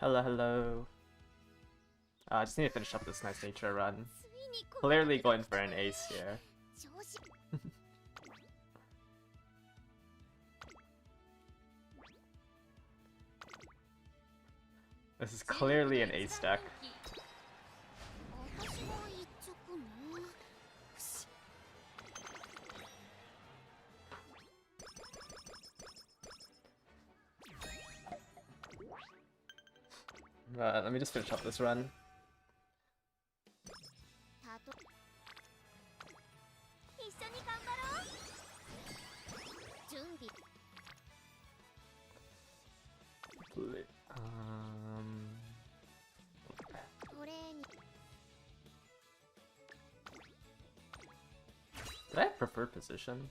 Hello, hello. I just need to finish up this nice nature run. Clearly going for an ace here. This is clearly an ace deck. Let me just finish up this run. Did I have preferred position?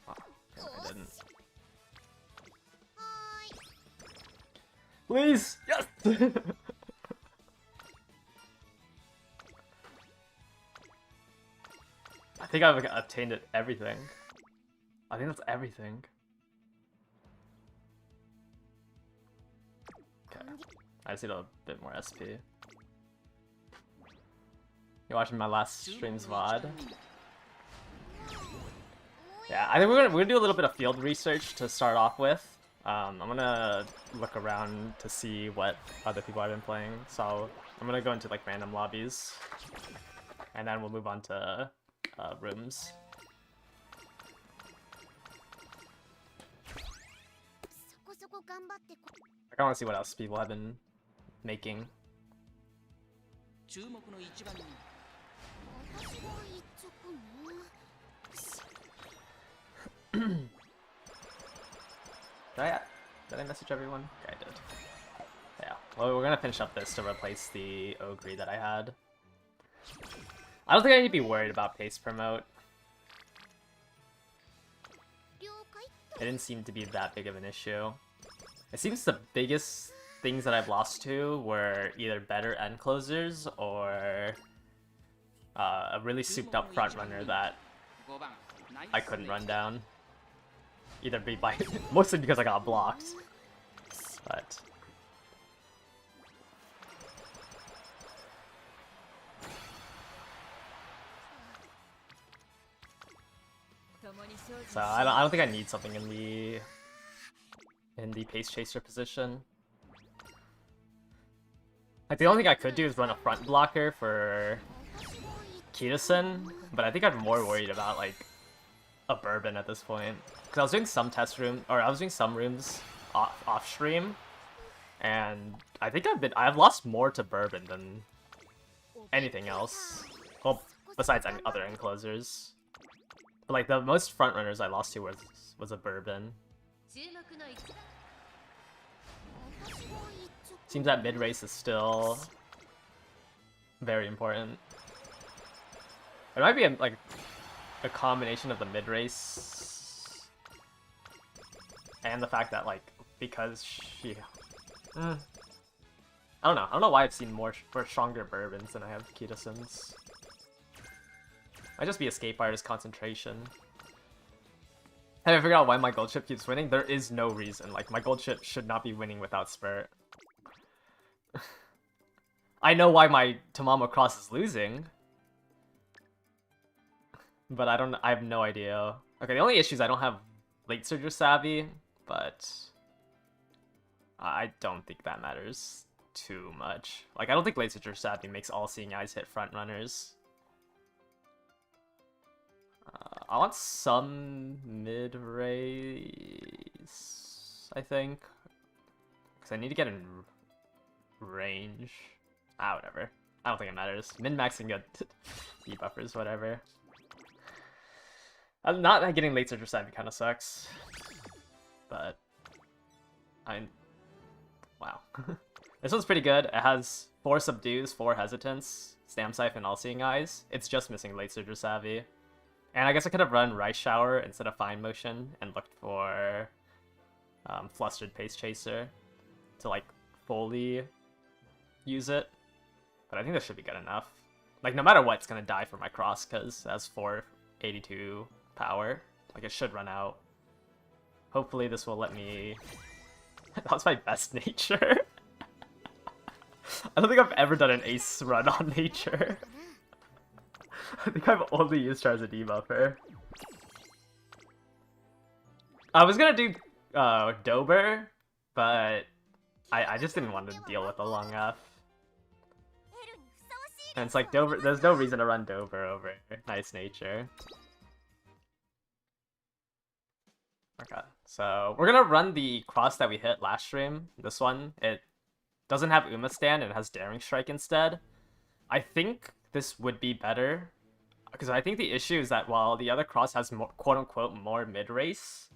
Oh, I didn't. Please! Yes! I think I've obtained it everything. I think that's everything. Okay. I just need a bit more SP. You watching my last stream's VOD? Yeah, I think we're gonna do a little bit of field research to start off with. I'm gonna look around to see what other people have been playing. So I'm gonna go into like random lobbies, and then we'll move on to rooms. I want to see what else people have been making. Did I message everyone? Okay, I did. Yeah. Well, we're gonna finish up this to replace the Ogre that I had. I don't think I need to be worried about pace promote. It didn't seem to be that big of an issue. It seems the biggest things that I've lost to were either better end closers or a really souped up front runner that I couldn't run down. Either be by mostly because I got blocked, but so I don't think I need something in the pace chaser position. Like the only thing I could do is run a front blocker for Kitasen, but I think I'm more worried about like a bourbon at this point. Because I was doing some test room, or I was doing some rooms off stream, and I think I've lost more to bourbon than anything else. Well, besides other enclosers. But like the most front runners I lost to was a bourbon. Seems that mid race is still very important. It might be like a combination of the mid race and the fact that, like, because she... I don't know. I don't know why I've seen more stronger bourbons than I have Kitasens. Might just be Escape Artist concentration. Have I figured out why my Goldship keeps winning? There is no reason. Like, my Goldship should not be winning without Spirit. I know why my Tamamo Cross is losing. But I have no idea. Okay, the only issue is I don't have Late Surger Savvy, but I don't think that matters too much. Like, I don't think Late Surger Savvy makes All-Seeing Eyes hit front runners. I want some mid-race, I think. Because I need to get in range. Whatever. I don't think it matters. Min-maxing good debuffers, whatever. Not getting Late Surger Savvy kind of sucks. But wow. This one's pretty good. It has 4 Subdues, 4 Hesitance, Stam Siphon, All-Seeing Eyes. It's just missing Late Surger Savvy. And I guess I could have run Rice Shower instead of Fine Motion and looked for Flustered Pace Chaser to like fully use it. But I think this should be good enough. Like no matter what, it's gonna die for my cross because it has 482 power. Like, it should run out. Hopefully this will let me... That was my best nature. I don't think I've ever done an ace run on nature. I think I've only used her as a debuffer. I was gonna do Dober, but I just didn't want to deal with a long F. And it's like Dober, there's no reason to run Dober over nice nature. Okay, so we're gonna run the cross that we hit last stream. This one, it doesn't have Uma stand and it has Daring Strike instead. I think this would be better, because I think the issue is that while the other cross has more, quote-unquote more mid-race,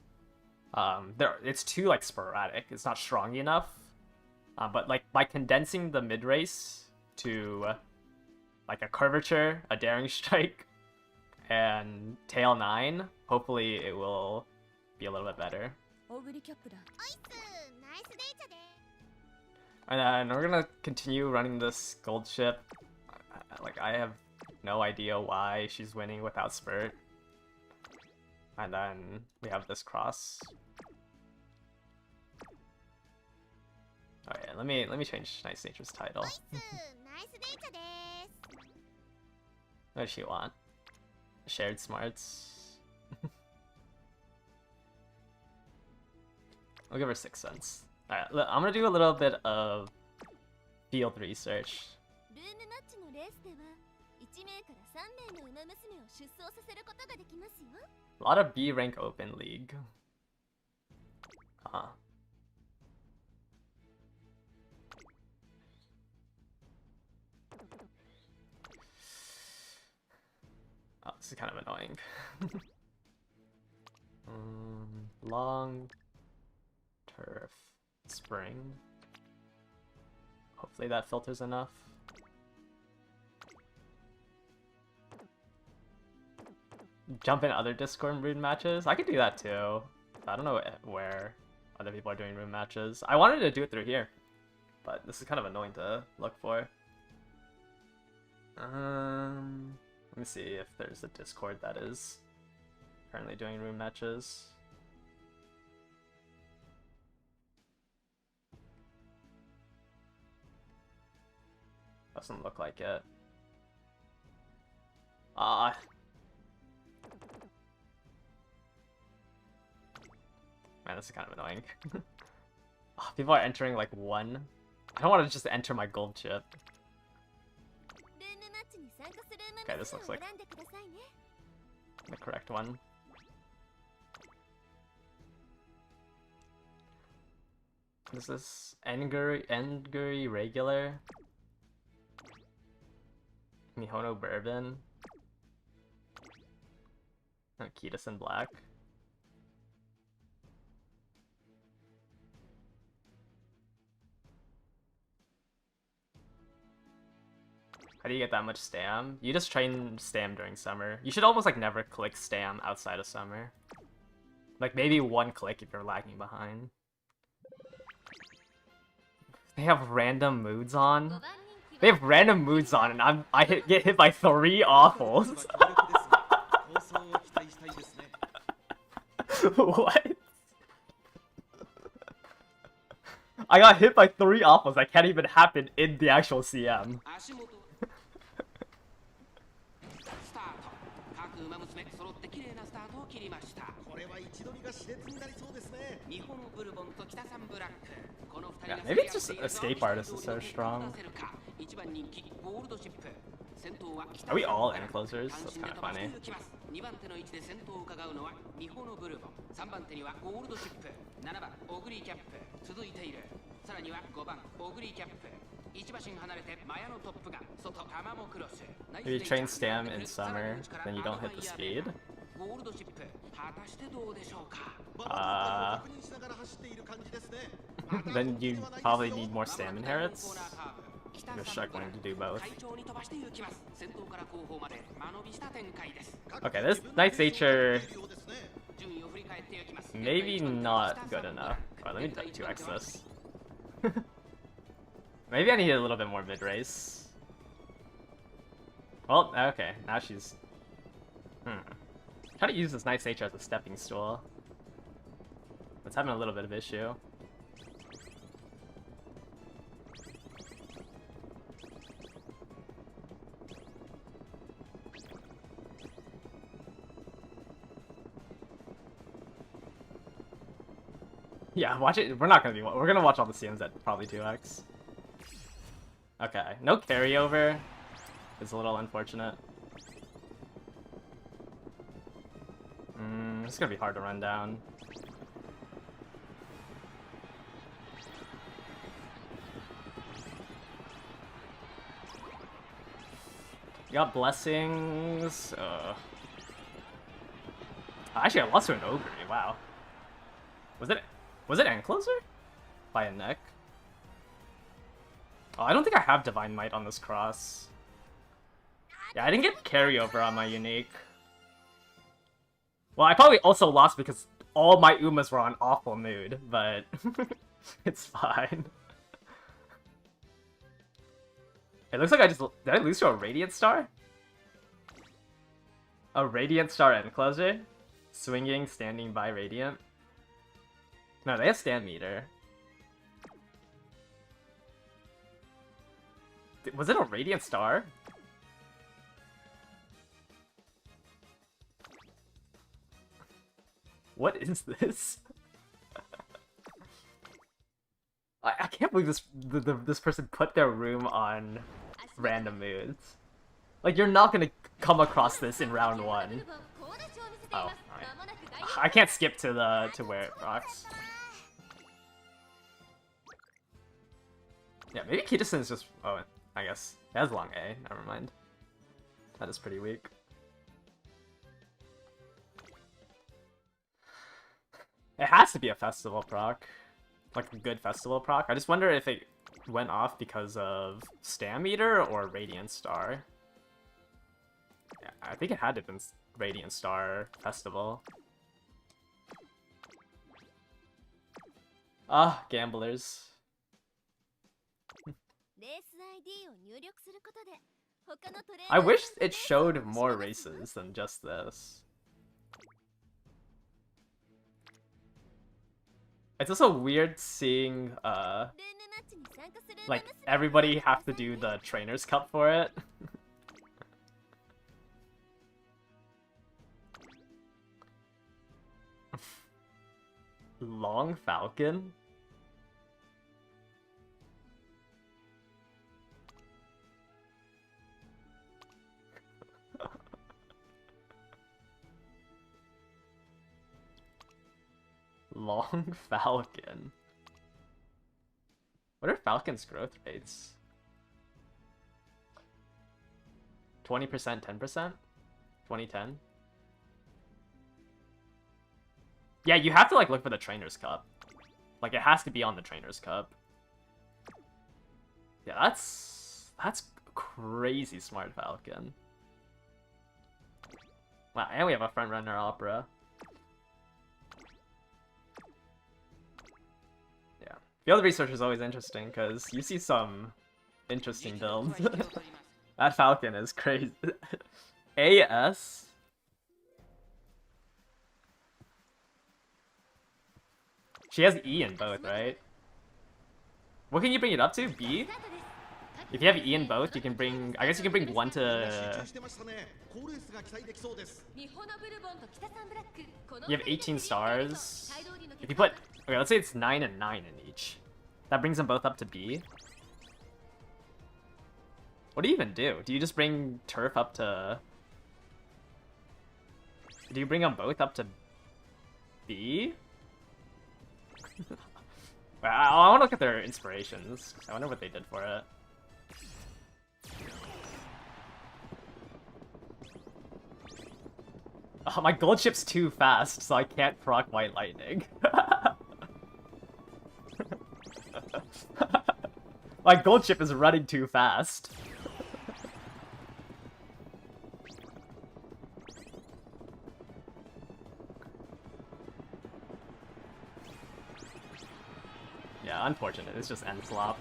it's too like sporadic. It's not strong enough. But like by condensing the mid-race to like a curvature, a Daring Strike, and tail 9, hopefully it will be a little bit better. And then we're gonna continue running this Goldship. Like, I have no idea why she's winning without Spurt. And then we have this cross. Oh yeah, let me change Nice Nature's title. What does she want? Shared smarts. I'll give her 6 cents. Alright, I'm gonna do a little bit of field research. A lot of B rank open league. Oh, this is kind of annoying. Long turf spring. Hopefully that filters enough. Jump in other Discord rune matches? I could do that too. I don't know where other people are doing rune matches. I wanted to do it through here, but this is kind of annoying to look for. Let me see if there's a Discord that is currently doing rune matches. Doesn't look like it. Man, this is kind of annoying. People are entering like 1. I don't want to just enter my Goldship. Okay, this looks like the correct one. What is this? Enguri regular? Mihono bourbon? Oh, Kitasen black. How do you get that much stam? You just train stam during summer. You should almost like never click stam outside of summer. Like maybe 1 click if you're lagging behind. They have random moods on. They have random moods on, and I get hit by 3 awfuls. What? I got hit by 3 awfuls that can't even happen in the actual CM. Yeah, maybe it's just escape artist is so strong. Are we all end closers? That's kind of funny. If you train stam in summer, then you don't hit the speed. Then you probably need more stam inherits. You're struggling to do both. Okay, this Nice Nature maybe not good enough. Oh, let me 2x this. Maybe I need a little bit more mid-race. Well, okay, now she's... Try to use this Nice Nature as a stepping stool. It's having a little bit of issue. Yeah, watch it. We're not gonna be. We're gonna watch all the CMs at probably 2x. Okay, no carryover. It's a little unfortunate. It's gonna be hard to run down. You got blessings. Actually, I lost to an ogre. Wow. Was it Encloser? By a neck? Oh, I don't think I have Divine Might on this cross. Yeah, I didn't get carryover on my unique. Well, I probably also lost because all my Umas were on awful mood, but it's fine. It looks like did I lose to a Radiant Star? A Radiant Star Encloser? Swinging, standing by Radiant? No, they have Stand Meter. Was it a Radiant Star? What is this? I can't believe this person put their room on random moods. Like, you're not gonna come across this in round 1. Oh, alright. I can't skip to where it rocks. Yeah, maybe Kitasen's just... Oh, I guess. It has long A. Never mind. That is pretty weak. It has to be a festival proc. Like a good festival proc. I just wonder if it went off because of Stam Meter or Radiant Star. Yeah, I think it had to have been Radiant Star Festival. Ah, gamblers. I wish it showed more races than just this. It's also weird seeing, like, everybody have to do the Trainers Cup for it. Long Falcon? Long Falcon. What are Falcon's growth rates? 20%, 10%? 2010? Yeah, you have to like look for the Trainers Cup. Like it has to be on the Trainers Cup. Yeah, that's crazy smart Falcon. Wow, and we have a front runner Opera. Field research is always interesting because you see some interesting builds. That Falcon is crazy. AS? She has E in both, right? What can you bring it up to? B? If you have E in both, you can bring... I guess you can bring 1 to... You have 18 stars. If you put... Okay, let's say it's 9 and 9 in each. That brings them both up to B. What do you even do? Do you just bring Turf up to... Do you bring them both up to B? I want to look at their inspirations. I wonder what they did for it. Oh, my Goldship's too fast, so I can't proc White Lightning. My Goldship is running too fast. Yeah, unfortunate. It's just end flop.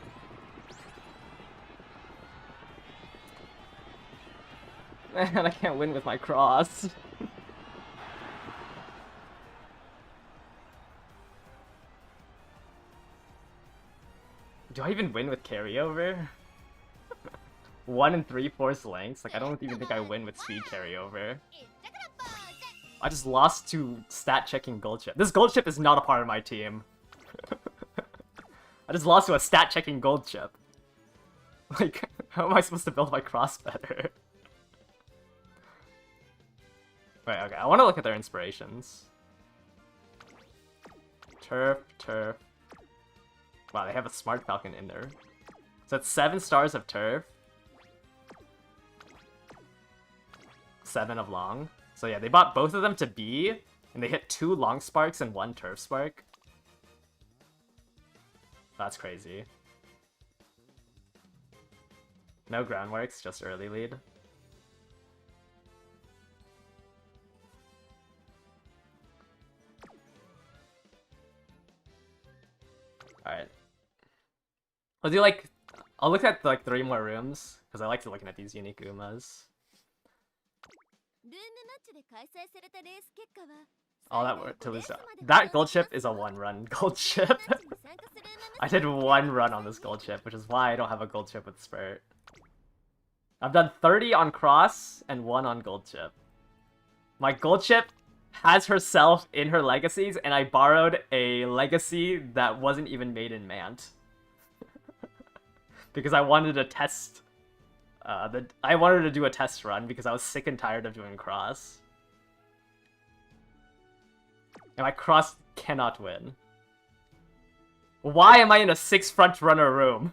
Man, I can't win with my cross. Do I even win with carryover? 1 3/4 lengths? Like, I don't even think I win with speed carryover. I just lost to stat checking Goldship. This Goldship is not a part of my team. I just lost to a stat checking Goldship. Like, how am I supposed to build my cross better? Wait, okay, I want to look at their inspirations. Turf, turf. Wow, they have a Smart Falcon in there. So it's 7 stars of turf. 7 of long. So yeah, they bought both of them to B, and they hit 2 long sparks and 1 turf spark. That's crazy. No groundworks, just early lead. Alright. I'll look at like 3 more rooms, because I like looking at these unique Umas. All that work to lose. That Goldship is a 1-run Goldship. I did 1 run on this Goldship, which is why I don't have a Goldship with Spurt. I've done 30 on Cross and 1 on Goldship. My Goldship has herself in her legacies, and I borrowed a legacy that wasn't even made in Mant. Because I wanted to test... I wanted to do a test run because I was sick and tired of doing Cross. And my Cross cannot win. Why am I in a 6 front runner room?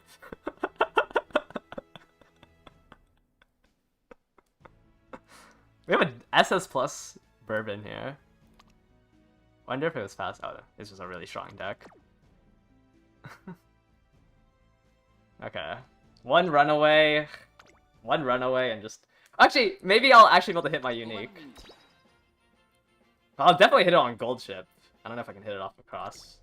We have an SS plus Bourbon here. Wonder if it was fast. Oh, it's just a really strong deck. Okay. One runaway and just... Actually, maybe I'll actually be able to hit my unique. I'll definitely hit it on Goldship. I don't know if I can hit it off across.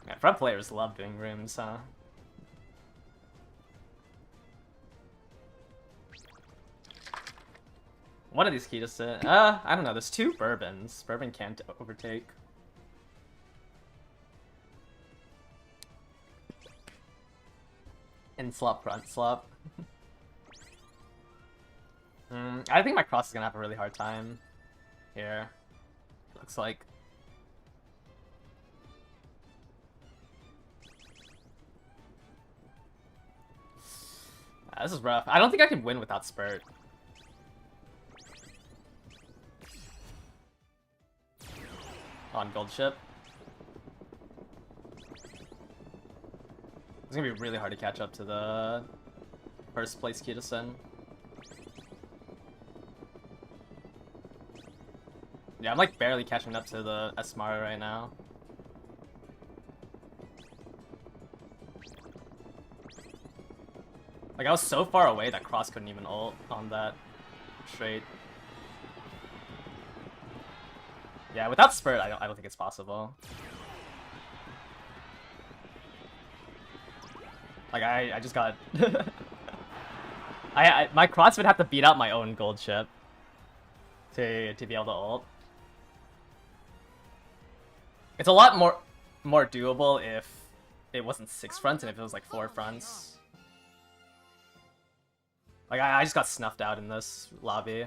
Yeah, front players love doing rooms, huh? One of these key to sit. I don't know. There's 2 Bourbons. Bourbon can't overtake. In slop, front slop. I think my Cross is gonna have a really hard time here. Looks like. This is rough. I don't think I can win without Spurt. On Goldship. It's gonna be really hard to catch up to the first place Kitasen. Yeah, I'm like barely catching up to the Esmara right now. Like, I was so far away that Cross couldn't even ult on that trait. Yeah, without Spurt, I don't think it's possible. Like, I just got... my Cross would have to beat out my own Goldship to be able to ult. It's a lot more doable if it wasn't 6 fronts and if it was like 4 fronts. Like, I just got snuffed out in this lobby.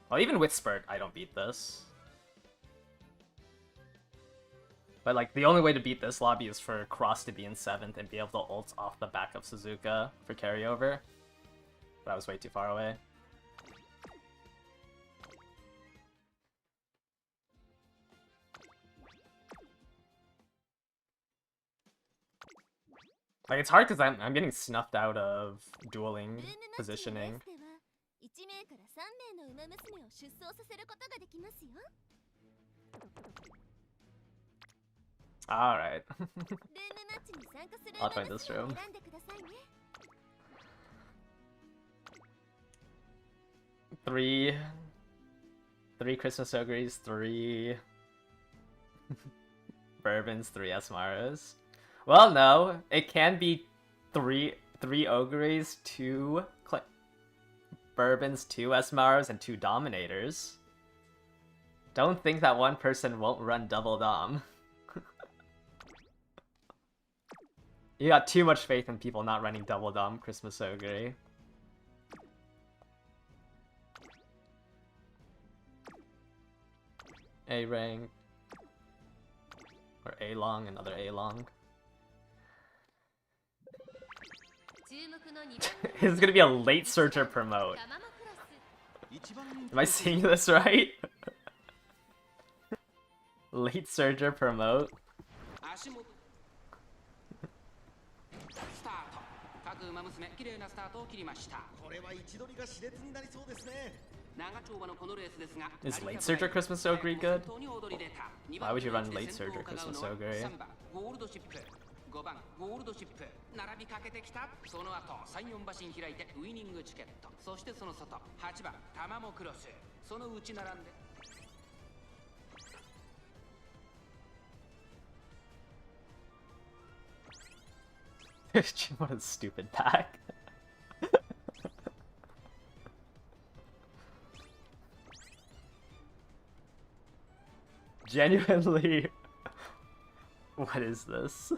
Well, even with Spurt, I don't beat this. But, like, the only way to beat this lobby is for Cross to be in 7th and be able to ult off the back of Suzuka for carryover. But I was way too far away. Like, it's hard because I'm getting snuffed out of dueling positioning. Alright. I'll try this room. Three Christmas Ogres, 3 Bourbons, 3 Esmaras. Well, no, it can be three Ogres, 2 Bourbons, 2 Esmars, and 2 Dominators. Don't think that one person won't run double Dom. You got too much faith in people not running double Dom, Christmas Ogre. A rank. Or A long, another A long. This is gonna be a late searcher promote. Am I seeing this right? Late searcher promote. Is late searcher Christmas Ogre good? Why would you run late searcher Christmas Ogre? 5番ゴールドシップ並びかけてきたその後3、4馬身開いてウイニングチケットそしてその外8番タマモクロスその内並んで What a stupid pack. Genuinely, what is this?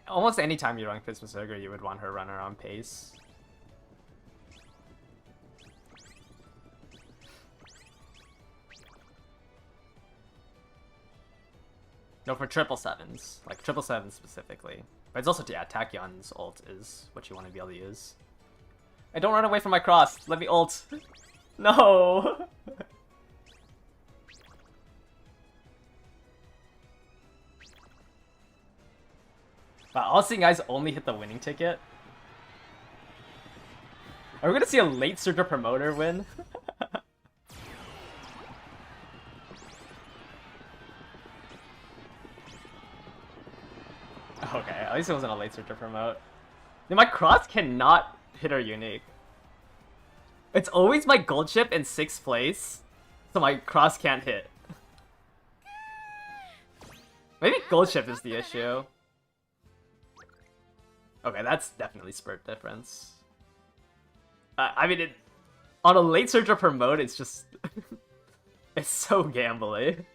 Almost any time you run Christmas Ogre, you would want her runner on pace. No, for 777s. Like 777 specifically. But it's also, yeah, Tachyon's ult is what you want to be able to use. Hey, don't run away from my cross! Let me ult! No! Wow, all seeing eyes only hit the winning ticket? Are we gonna see a late surger promoter win? Okay, at least it wasn't a late searcher promote. My cross cannot hit our unique. It's always my gold chip in 6th place, so my cross can't hit. Maybe gold chip is the issue. Okay, that's definitely spurt difference. I mean, on a late searcher promote, it's just... it's so gambly.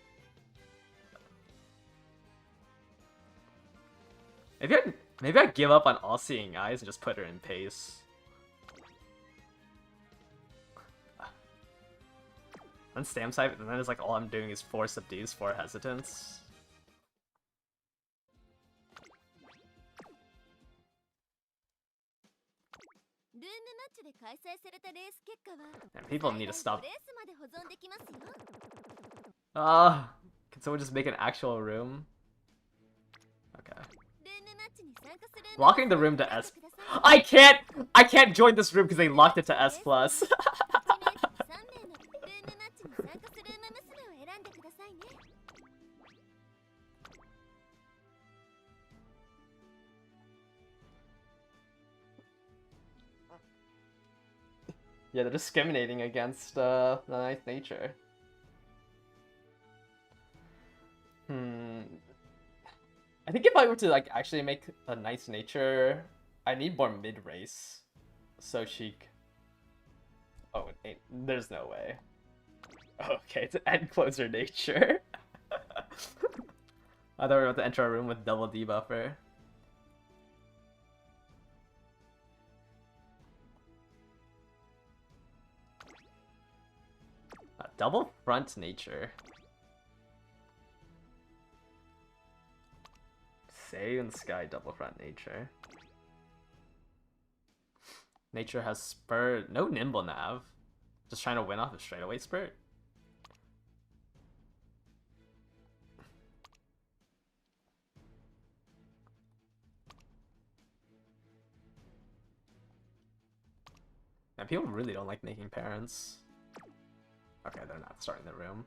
Maybe I give up on all-seeing eyes and just put her in pace. Then stamp type, and then it's like all I'm doing is 4 subdues, 4 hesitance. And people need to stop. Can someone just make an actual room? Okay. Locking the room to S. I can't join this room because they locked it to S+. Yeah, they're discriminating against the ninth nature. I think if I were to like actually make a nice nature, I need more mid-race. So chic. Oh, there's no way. Okay, it's an end closer nature. I thought we were about to enter a room with double debuffer. Double front nature. Say in the sky, double front nature. Nature has spurt. No nimble nav. Just trying to win off a straightaway spurt. And people really don't like making parents. Okay, they're not starting the room.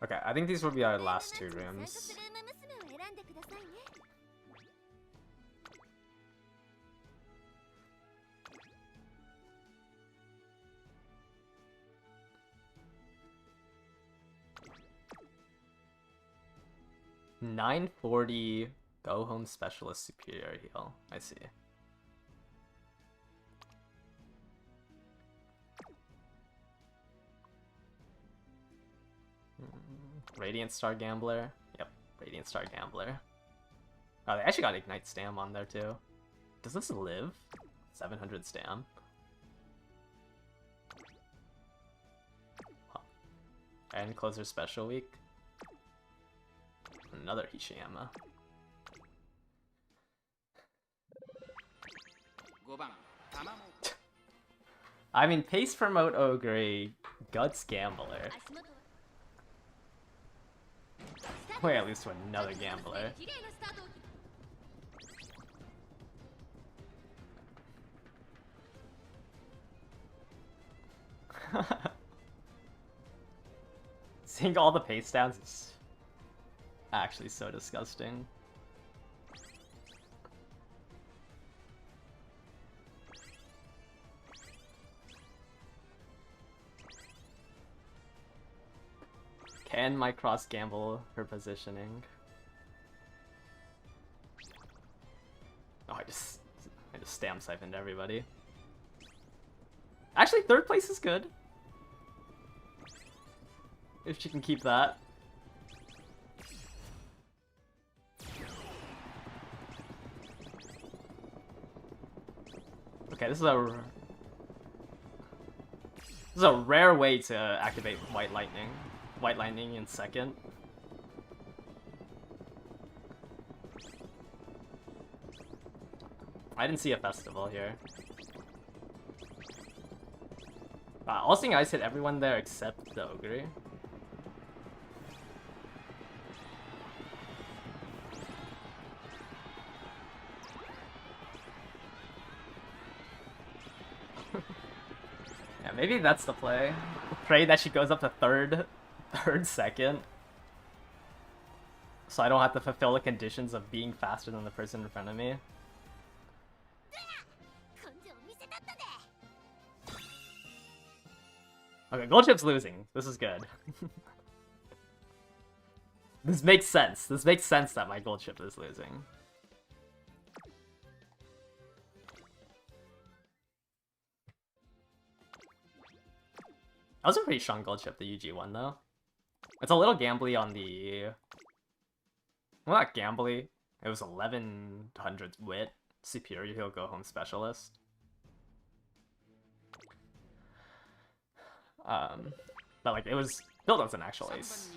Okay, I think these will be our last 2 rooms. 940 go home specialist superior heal. I see. Radiant Star Gambler. Yep, Radiant Star Gambler. Oh, they actually got Ignite Stam on there too. Does this live? 700 Stam. Huh. And Closer Special Week. Another Hishiyama. 5番玉も I mean, Pace Promote Ogre, Guts Gambler. Wait, at least to another Gambler. Seeing all the pace downs is actually so disgusting. Can my cross gamble her positioning? Oh, I just stam siphoned everybody. Actually, third place is good. If she can keep that. Okay, this is a rare way to activate White Lightning. White Lightning in second. I didn't see a festival here. All Seeing Eyes hit everyone there except the Ogre. Yeah, maybe that's the play. Pray that she goes up to third second. So I don't have to fulfill the conditions of being faster than the person in front of me. Okay, Goldship's losing. This is good. This makes sense. This makes sense that my Goldship is losing. That was a pretty strong Goldship, the UG one, though. It's a little gambly on the... Well, not gambly. It was 1100 wit. Superior he'll go home specialist. But like, it was built as an actual ace.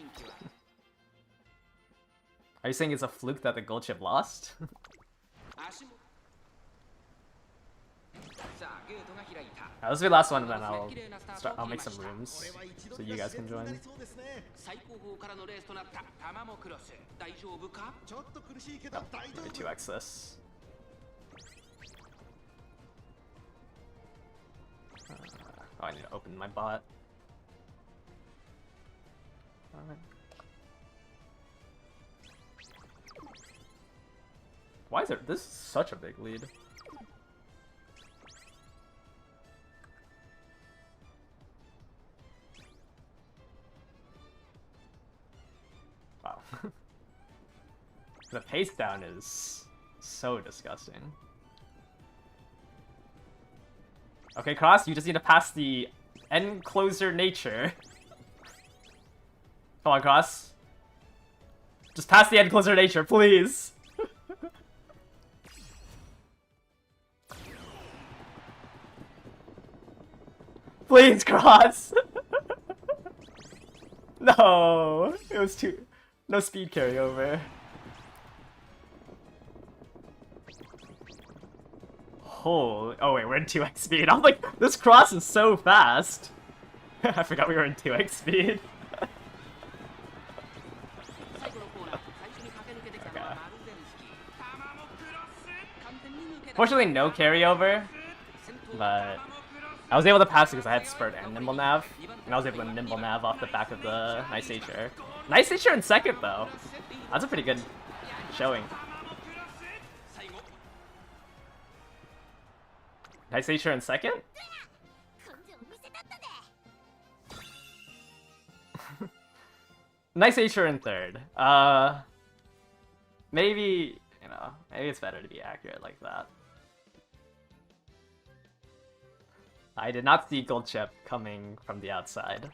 Are you saying it's a fluke that the Goldship lost? This will be the last one, and then I'll make some rooms so you guys can join. Oh, let me 2x this. Oh, I need to open my bot. Alright. Why is there? This is such a big lead. Wow. The pace down is so disgusting. Okay, Cross, you just need to pass the end closer nature. Come on, Cross. Just pass the end closer nature, please. Please, Cross. No, it was too... No speed carryover. Oh wait, we're in 2x speed. I'm like, this Cross is so fast. I forgot we were in 2x speed. Fortunately, no carryover, but I was able to pass it because I had Spurt and Nimble Nav, and I was able to Nimble Nav off the back of the Nice Nature. Nice Nature in second, though. That's a pretty good showing. Nice Nature in second? Nice Nature in third. maybe, you know, maybe it's better to be accurate like that. I did not see Goldship coming from the outside.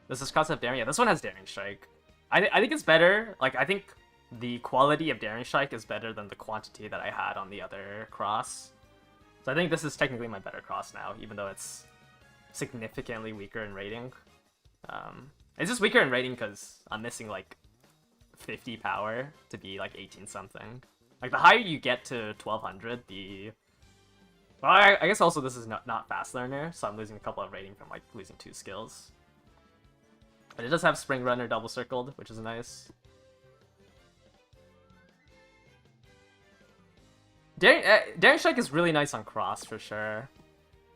This is concept daring. Yeah, this one has daring strike. I think it's better. Like, I think the quality of daring strike is better than the quantity that I had on the other cross. So I think this is technically my better cross now, even though it's significantly weaker in rating. It's just weaker in rating because I'm missing like 50 power to be like 18 something. Like the higher you get to 1200, the... Well, I guess also this is not fast learner, so I'm losing a couple of rating from like losing 2 skills. But it does have Spring Runner double circled, which is nice. Daring Strike is really nice on cross for sure.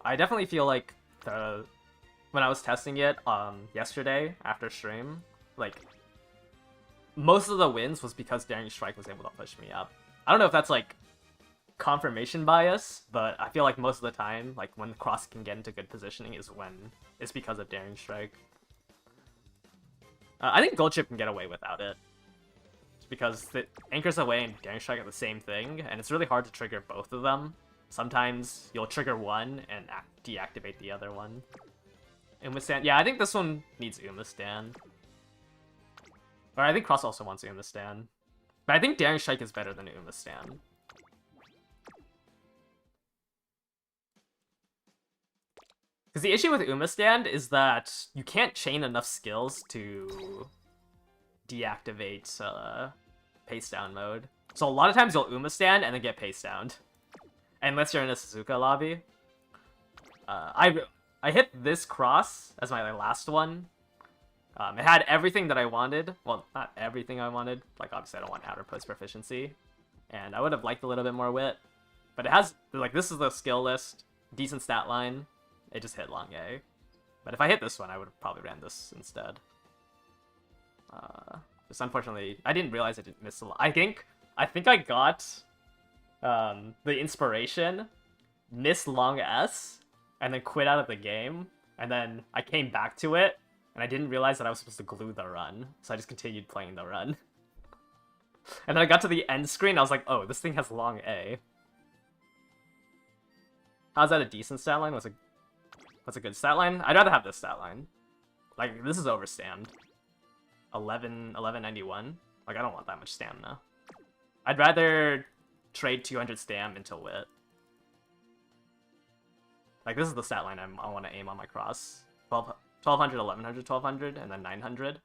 I definitely feel like when I was testing it yesterday after stream, like most of the wins was because Daring Strike was able to push me up. I don't know if that's like confirmation bias, but I feel like most of the time, like when cross can get into good positioning is when it's because of Daring Strike. I think Goldship can get away without it. Because the Anchors Away and Daring Strike are the same thing, and it's really hard to trigger both of them. Sometimes you'll trigger one and deactivate the other one. Umastan, yeah, I think this one needs Umastan. Or I think Cross also wants Umastan. But I think Daring Strike is better than Umastan. Because the issue with Umastan is that you can't chain enough skills to deactivate pace down mode. So a lot of times you'll Umastan and then get pace downed. Unless you're in a Suzuka lobby. I hit this cross as my last one. It had everything that I wanted. Well, not everything I wanted. Like, obviously I don't want outer post proficiency. And I would have liked a little bit more wit. But it has, like, this is the skill list. Decent stat line. It just hit long A. But if I hit this one, I would have probably ran this instead. Just unfortunately, I didn't realize I didn't miss a lot. I think I got the inspiration, missed long S, and then quit out of the game. And then I came back to it, and I didn't realize that I was supposed to glue the run. So I just continued playing the run. And then I got to the end screen, I was like, oh, this thing has long A. How's that a decent stat line? What's a good stat line? I'd rather have this stat line. Like, this is overstammed. 1191. Like, I don't want that much stamina. I'd rather trade 200 stam into wit. Like, this is the stat line I want to aim on my cross. 1200, 1100, 1200, and then 900.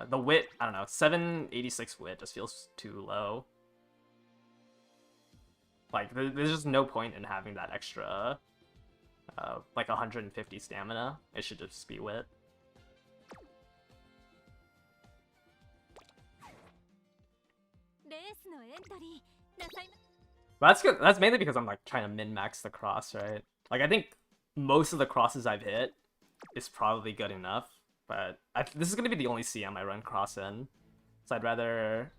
The wit, I don't know, 786 wit just feels too low. Like, there's just no point in having that extra, like 150 stamina. It should just be wit. But that's good. That's mainly because I'm like trying to min-max the cross, right? Like, I think most of the crosses I've hit is probably good enough. But this is gonna be the only CM I run cross in, so I'd rather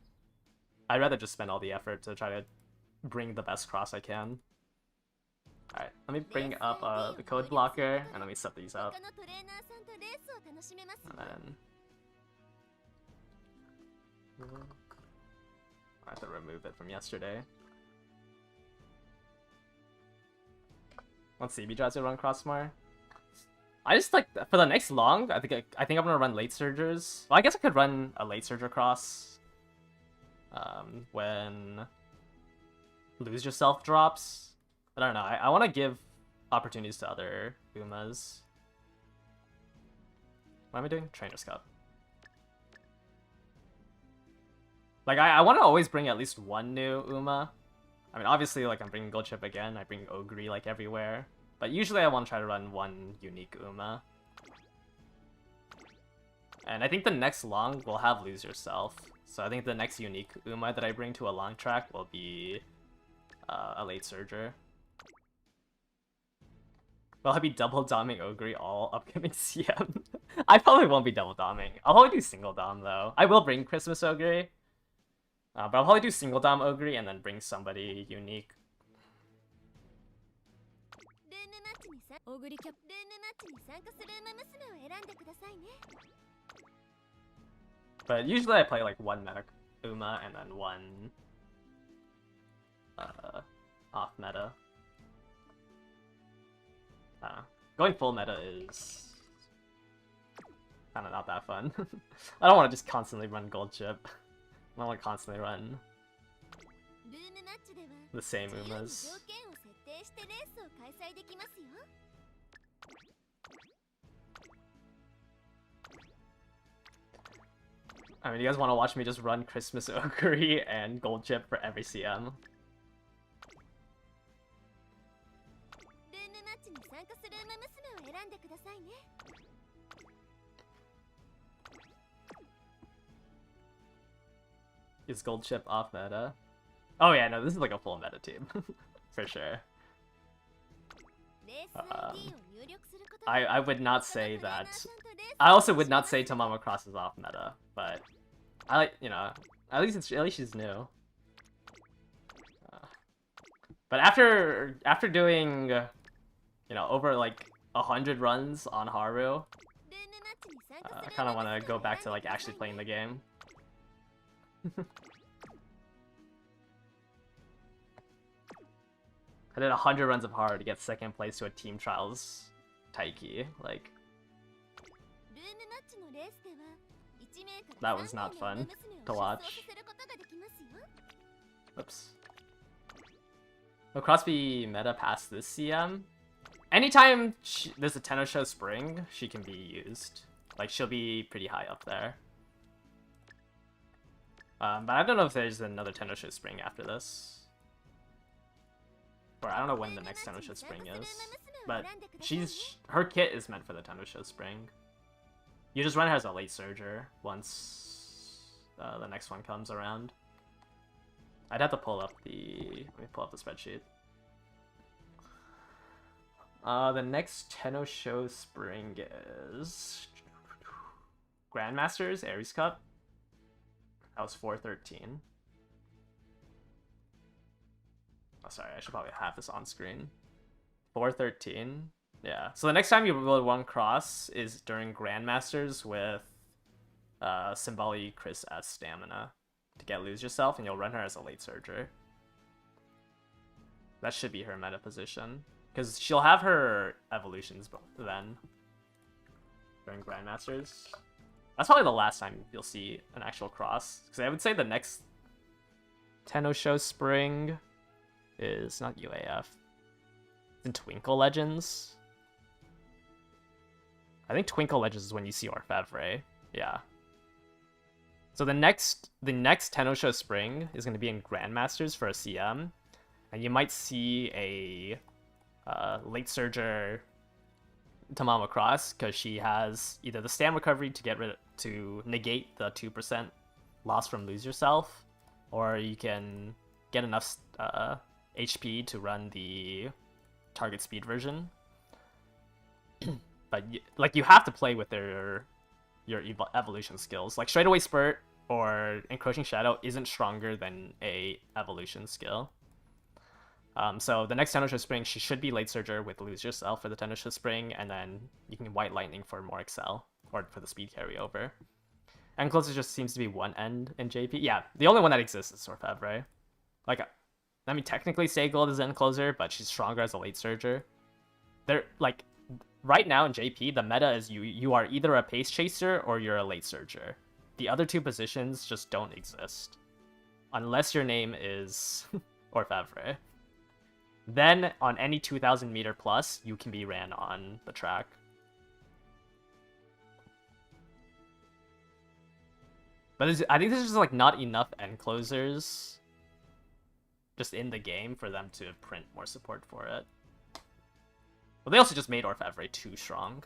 just spend all the effort to try to bring the best cross I can. All right, let me bring up the code blocker and let me set these up. And then I have to remove it from yesterday. Let's see, CB drives to run cross more. I just like for the next long. I think I'm gonna run late surgers. Well, I guess I could run a late surger cross when Lose Yourself drops. I don't know. I want to give opportunities to other Umas. What am I doing? Trainer's Cup. Like, I want to always bring at least one new Uma. I mean, obviously, like, I'm bringing Goldship again. I bring Ogre, like, everywhere. But usually I want to try to run one unique Uma. And I think the next long will have Lose Yourself. So I think the next unique Uma that I bring to a long track will be a late surger. Will I be double doming Ogre all upcoming CM? I probably won't be double doming. I'll probably do single dom though. I will bring Christmas Ogre. But I'll probably do single dom Ogre and then bring somebody unique. But usually I play like one meta Uma and then one off meta. Going full meta is kind of not that fun. I don't want to just constantly run Goldship. I don't want to constantly run the same Umas. I mean, you guys want to watch me just run Christmas Okuri and Goldship for every CM? Is Goldship off meta? Oh yeah, no, this is like a full meta team. For sure. I would not say that. I also would not say Tamama Cross is off meta, but I like, you know, at least she's new. But after doing, you know, over like 100 runs on Haru, I kind of want to go back to like actually playing the game. I did 100 runs of Haru to get second place to a Team Trials Taiki. Like, that was not fun to watch. Oops. Will Crossby meta past this CM? Anytime there's a Tenno Show Spring, she can be used. Like, she'll be pretty high up there. But I don't know if there's another Tenno Show Spring after this. Or I don't know when the next Tenno Show Spring is. But her kit is meant for the Tenno Show Spring. You just run her as a late surger once the next one comes around. I'd have to pull up the... Let me pull up the spreadsheet. The next Tenno Show Spring is... Grandmasters, Aries Cup. That was 413. Oh, sorry, I should probably have this on screen. 413. Yeah. So the next time you will run cross is during Grandmasters with Symboli Chris as stamina to get Lose Yourself, and you'll run her as a late surger. That should be her meta position. Because she'll have her evolutions then. During Grandmasters. That's probably the last time you'll see an actual cross. Because I would say the next Tenno Show Spring is not UAF. It's in Twinkle Legends. I think Twinkle Legends is when you see Orfevre. Yeah. So the next Tenno Show Spring is going to be in Grandmasters for a CM. And you might see a late surger Tamama Cross, because she has either the stam recovery to negate the 2% loss from Lose Yourself, or you can get enough HP to run the target speed version. But you have to play with your evolution skills. Like Straightaway Spurt or Encroaching Shadow isn't stronger than a evolution skill. So the next Tenno Show Spring, she should be late surger with Lose Yourself for the Tenno Show Spring, and then you can White Lightning for more excel, or for the speed carryover. And closer just seems to be one end in JP. Yeah, the only one that exists is Orfevre. Like, I mean, technically Stay Gold is end closer, but she's stronger as a late surger. They're like, right now in JP, the meta is you are either a pace chaser or you're a late surger. The other two positions just don't exist. Unless your name is Orfevre. Then, on any 2,000 meter plus, you can be ran on the track. But I think there's just like not enough end closers just in the game for them to print more support for it. Well, they also just made Orfevre too strong.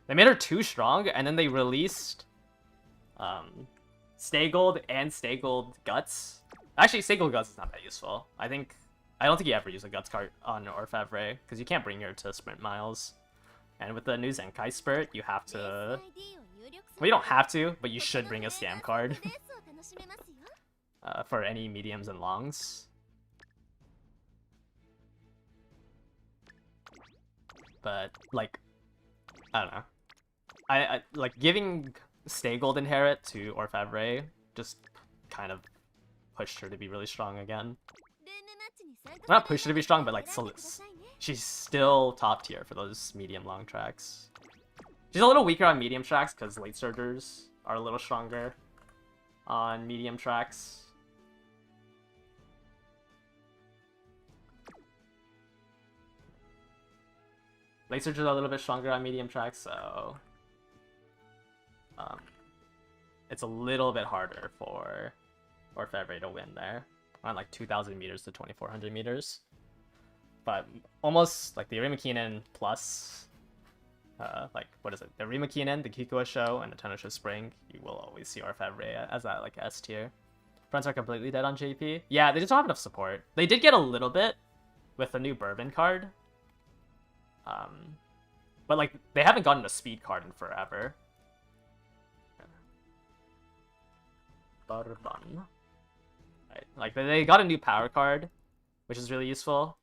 They made her too strong, and then they released Stay Gold and Stay Gold Guts. Actually, Stay Gold Guts is not that useful. I don't think you ever use a Guts card on Orfevre, because you can't bring her to sprint miles. And with the new Zenkai Spirit, you have to... Well, you don't have to, but you should bring a Stam card. For any mediums and longs. But, like, I don't know. I like giving Stay Gold Inherit to Orfevre just kind of pushed her to be really strong again. Well, not pushed her to be strong, but like she's still top tier for those medium long tracks. She's a little weaker on medium tracks because late surgers are a little stronger on medium tracks. Late surgers are a little bit stronger on medium tracks, so it's a little bit harder for Orfevre to win there on like 2,000 meters to 2,400 meters. But almost like the Arimakinen plus, like what is it? The Arimakinen, the Kikua Show, and the Tonosho Spring. You will always see Orfevre as that like S tier. Fronts are completely dead on JP. Yeah, they just don't have enough support. They did get a little bit with the new Bourbon card. But like they haven't gotten a speed card in forever. Bourbon. Right. Like they got a new power card, which is really useful.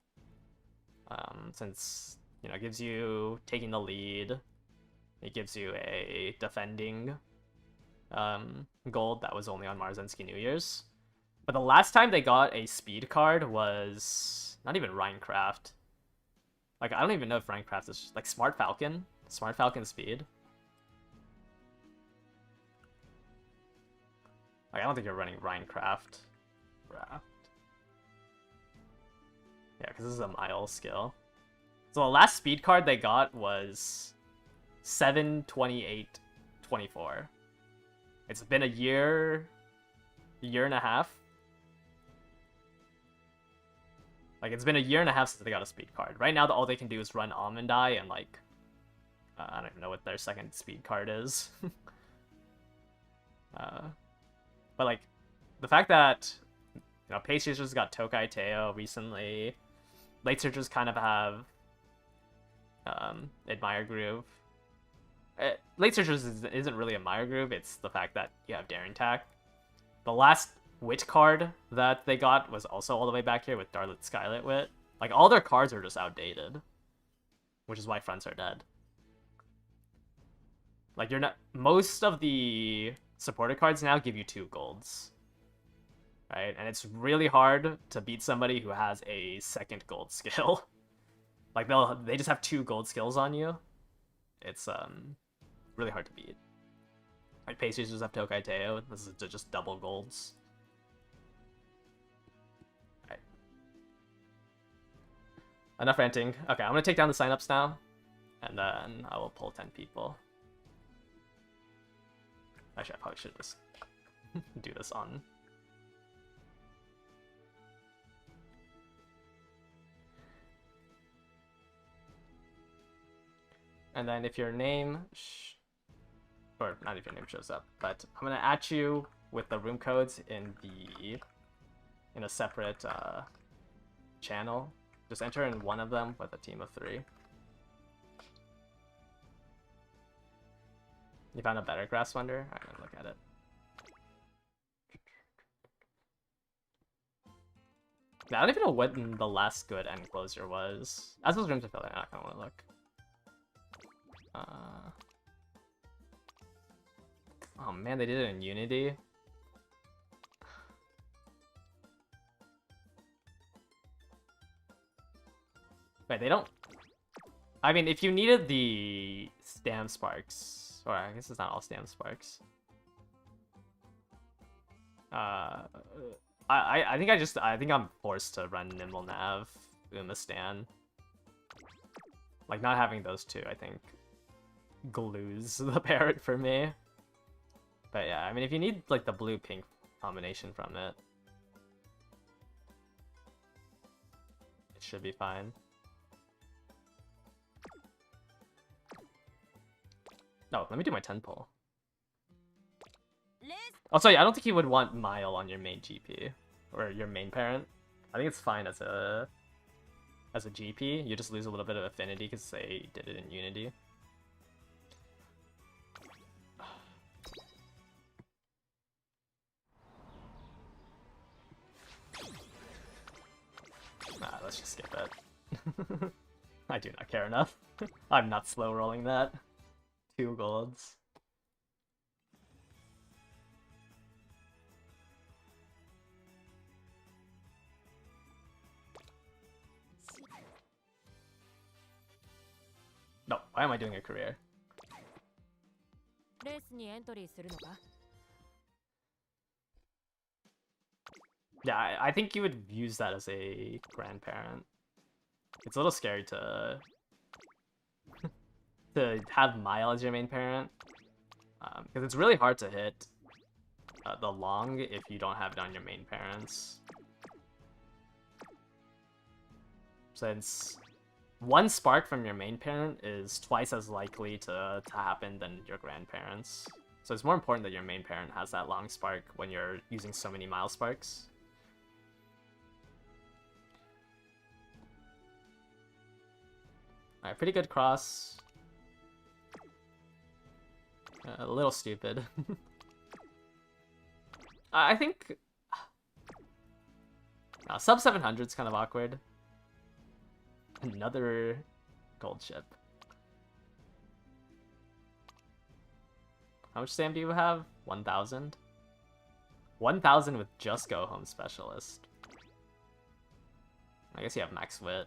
Since you know it gives you taking the lead, it gives you a defending gold that was only on Marzensky New Year's. But the last time they got a speed card was not even Rhinecraft. Like, I don't even know if Rhinecraft is like Smart Falcon speed. Like, I don't think you're running Rhinecraft. Raft. Yeah, because this is a mile skill. So the last speed card they got was 7/28/24. It's been a year and a half. Like, it's been a year and a half since they got a speed card. Right now, all they can do is run Almond Eye and, like, I don't even know what their second speed card is. But, like, the fact that, you know, Pace Chasers got Tokai Teo recently, Late Surgers kind of have Admire Groove. Late Surgers isn't really Admire Groove, it's the fact that you have Daring Tack. The last Wit card that they got was also all the way back here with Darlet Skylit Wit. Like, all their cards are just outdated, which is why fronts are dead. Like, you're not... Most of the supported cards now give you 2 golds. Right? And it's really hard to beat somebody who has a second gold skill. Like, they just have 2 gold skills on you. It's really hard to beat. Like, Pace Chasers have Tokai Teo. This is just double golds. Right. Enough ranting. Okay, I'm gonna take down the signups now, and then I will pull 10 people. Actually, I probably should just do this on. And then if your name, or not if your name shows up, but I'm gonna at you with the room codes in a separate channel. Just enter in one of them with a team of 3. You found a better Grass Wonder? I'm gonna look at it. I don't even know what the last good end closer was. As those rooms are filling, I don't want to look. Oh man, they did it in Unity. Wait, they don't... I mean, if you needed the Stam Sparks, or I guess it's not all Stam Sparks. I think I'm forced to run Nimble Nav, Uma Stan. Like, not having those two, I think, glues the parrot for me. But yeah, I mean, if you need, like, the blue-pink combination from it, it should be fine. No, let me do my 10 pull. Also, yeah, I don't think you would want Mile on your main GP, or your main parent. I think it's fine as a GP. You just lose a little bit of affinity because they did it in Unity. Nah, let's just skip it. I do not care enough. I'm not slow rolling that. 2 golds. No, why am I doing a career? レースにエントリーするのか? Yeah, I think you would use that as a grandparent. It's a little scary to to have Mile as your main parent, because it's really hard to hit the long if you don't have it on your main parents. Since one spark from your main parent is twice as likely to happen than your grandparents. So it's more important that your main parent has that long spark when you're using so many Mile sparks. Alright, pretty good cross. A little stupid. I think... sub 700 is kind of awkward. Another gold ship. How much stam do you have? 1,000? 1,000 with just go home specialist. I guess you have max wit.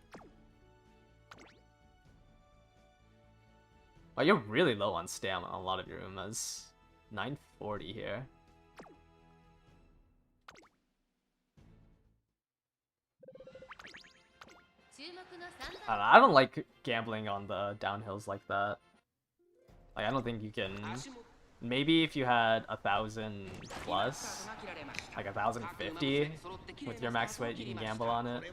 Oh, you're really low on stam on a lot of your Umas. 940 here. I don't like gambling on the downhills like that. Like, I don't think you can... Maybe if you had 1,000 plus, like 1,050 with your max weight, you can gamble on it.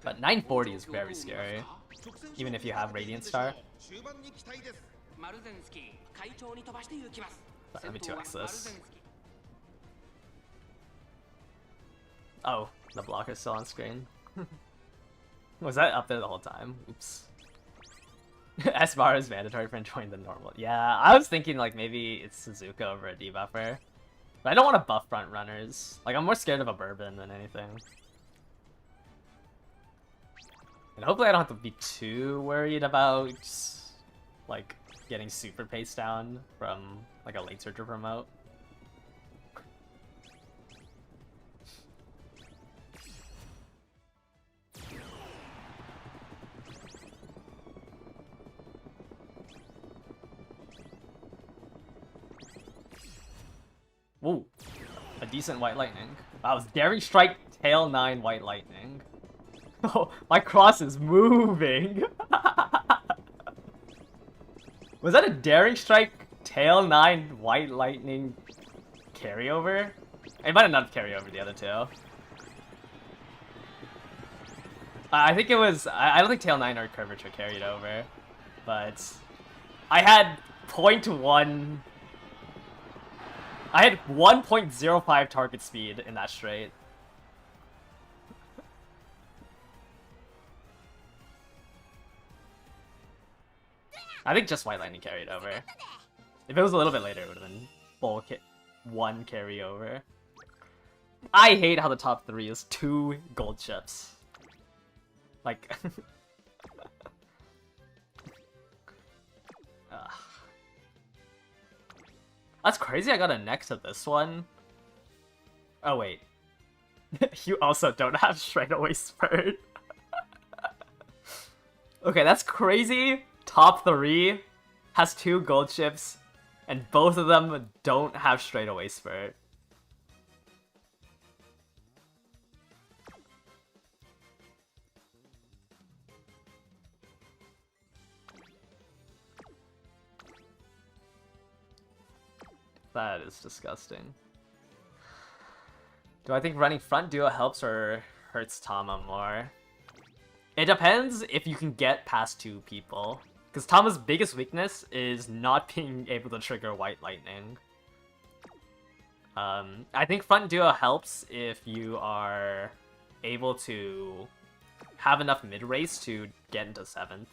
But 940 is very scary, even if you have Radiant Star. But let me 2x this. Oh, the blocker's still on screen. Was that up there the whole time? Oops. S-bar is mandatory for enjoying the normal. Yeah, I was thinking like maybe it's Suzuka over a debuffer. But I don't want to buff front runners. Like, I'm more scared of a bourbon than anything. And hopefully I don't have to be too worried about like getting super pace down from like a late searcher promote. Whoa, a decent white lightning. Wow, Daring Strike Tail 9 white lightning. Oh, my cross is moving. Was that a Daring Strike Tail 9 white lightning carryover? It might have not carried over the other two. I think it was... I don't think Tail 9 or Curvature carried over. But... I had 0.1... I had 1.05 target speed in that straight. I think just White Lightning carried over. If it was a little bit later, it would have been full 1 carryover. I hate how the top 3 is 2 gold chips. Like... That's crazy, I got a next to this one. Oh wait. You also don't have straightaway spurt. Okay, that's crazy. Top 3 has 2 gold chips, and both of them don't have straightaway spurt. That is disgusting. Do I think running front duo helps or hurts Tama more? It depends if you can get past 2 people. Because Tama's biggest weakness is not being able to trigger White Lightning. I think front duo helps if you are able to have enough mid-race to get into 7th.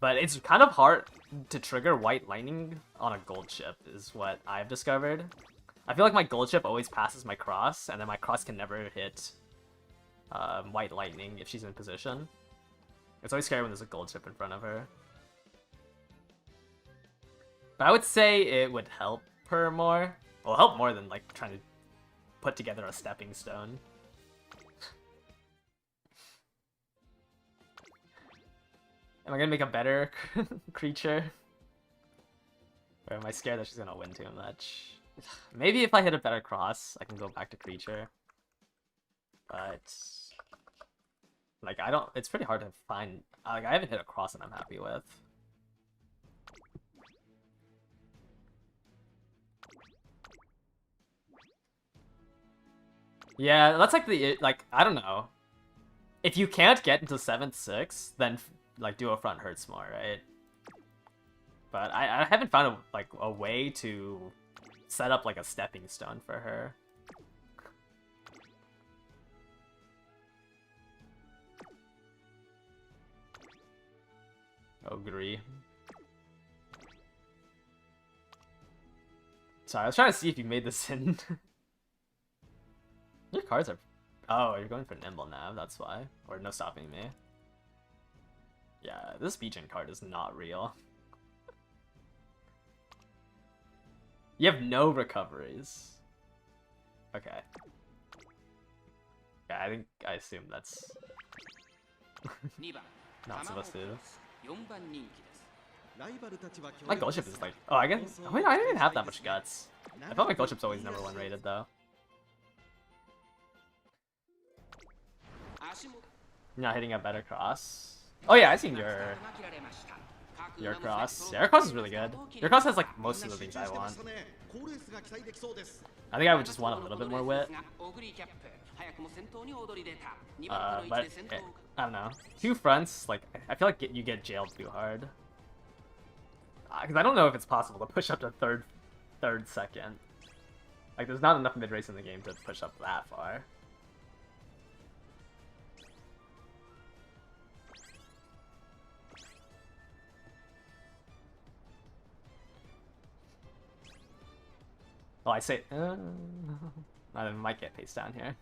But it's kind of hard to trigger White Lightning on a gold chip, is what I've discovered. I feel like my gold chip always passes my cross, and then my cross can never hit White Lightning if she's in position. It's always scary when there's a gold chip in front of her. But I would say it would help her more. Well, help more than like trying to put together a stepping stone. Am I gonna make a better creature? Or am I scared that she's gonna win too much? Maybe if I hit a better cross, I can go back to creature. But like I don't. It's pretty hard to find. Like I haven't hit a cross that I'm happy with. Yeah, that's like the I don't know. If you can't get into 7th, 6th, then like duo front hurts more, right? But I haven't found a way to set up like a stepping stone for her. Agree. Sorry, I was trying to see if you made this in. Your cards are... Oh, you're going for Nimble Nav, that's why. Or no stopping me. Yeah, this Beacon card is not real. You have no recoveries. Okay. Yeah, I assume that's... not supposed to. My Goldship is like... Oh, I guess... Wait, I didn't even have that much guts. I felt like Goldship's always #1 rated, though. You're not hitting a better cross. Oh yeah, I seen your cross. Yeah, your cross is really good. Your cross has like most of the things I want. I think I would just want a little bit more wit. But I don't know. 2 fronts, like I feel like you get jailed too hard. Because I don't know if it's possible to push up to third, second. Like there's not enough mid race in the game to push up that far. Well, I say, I might get paste down here.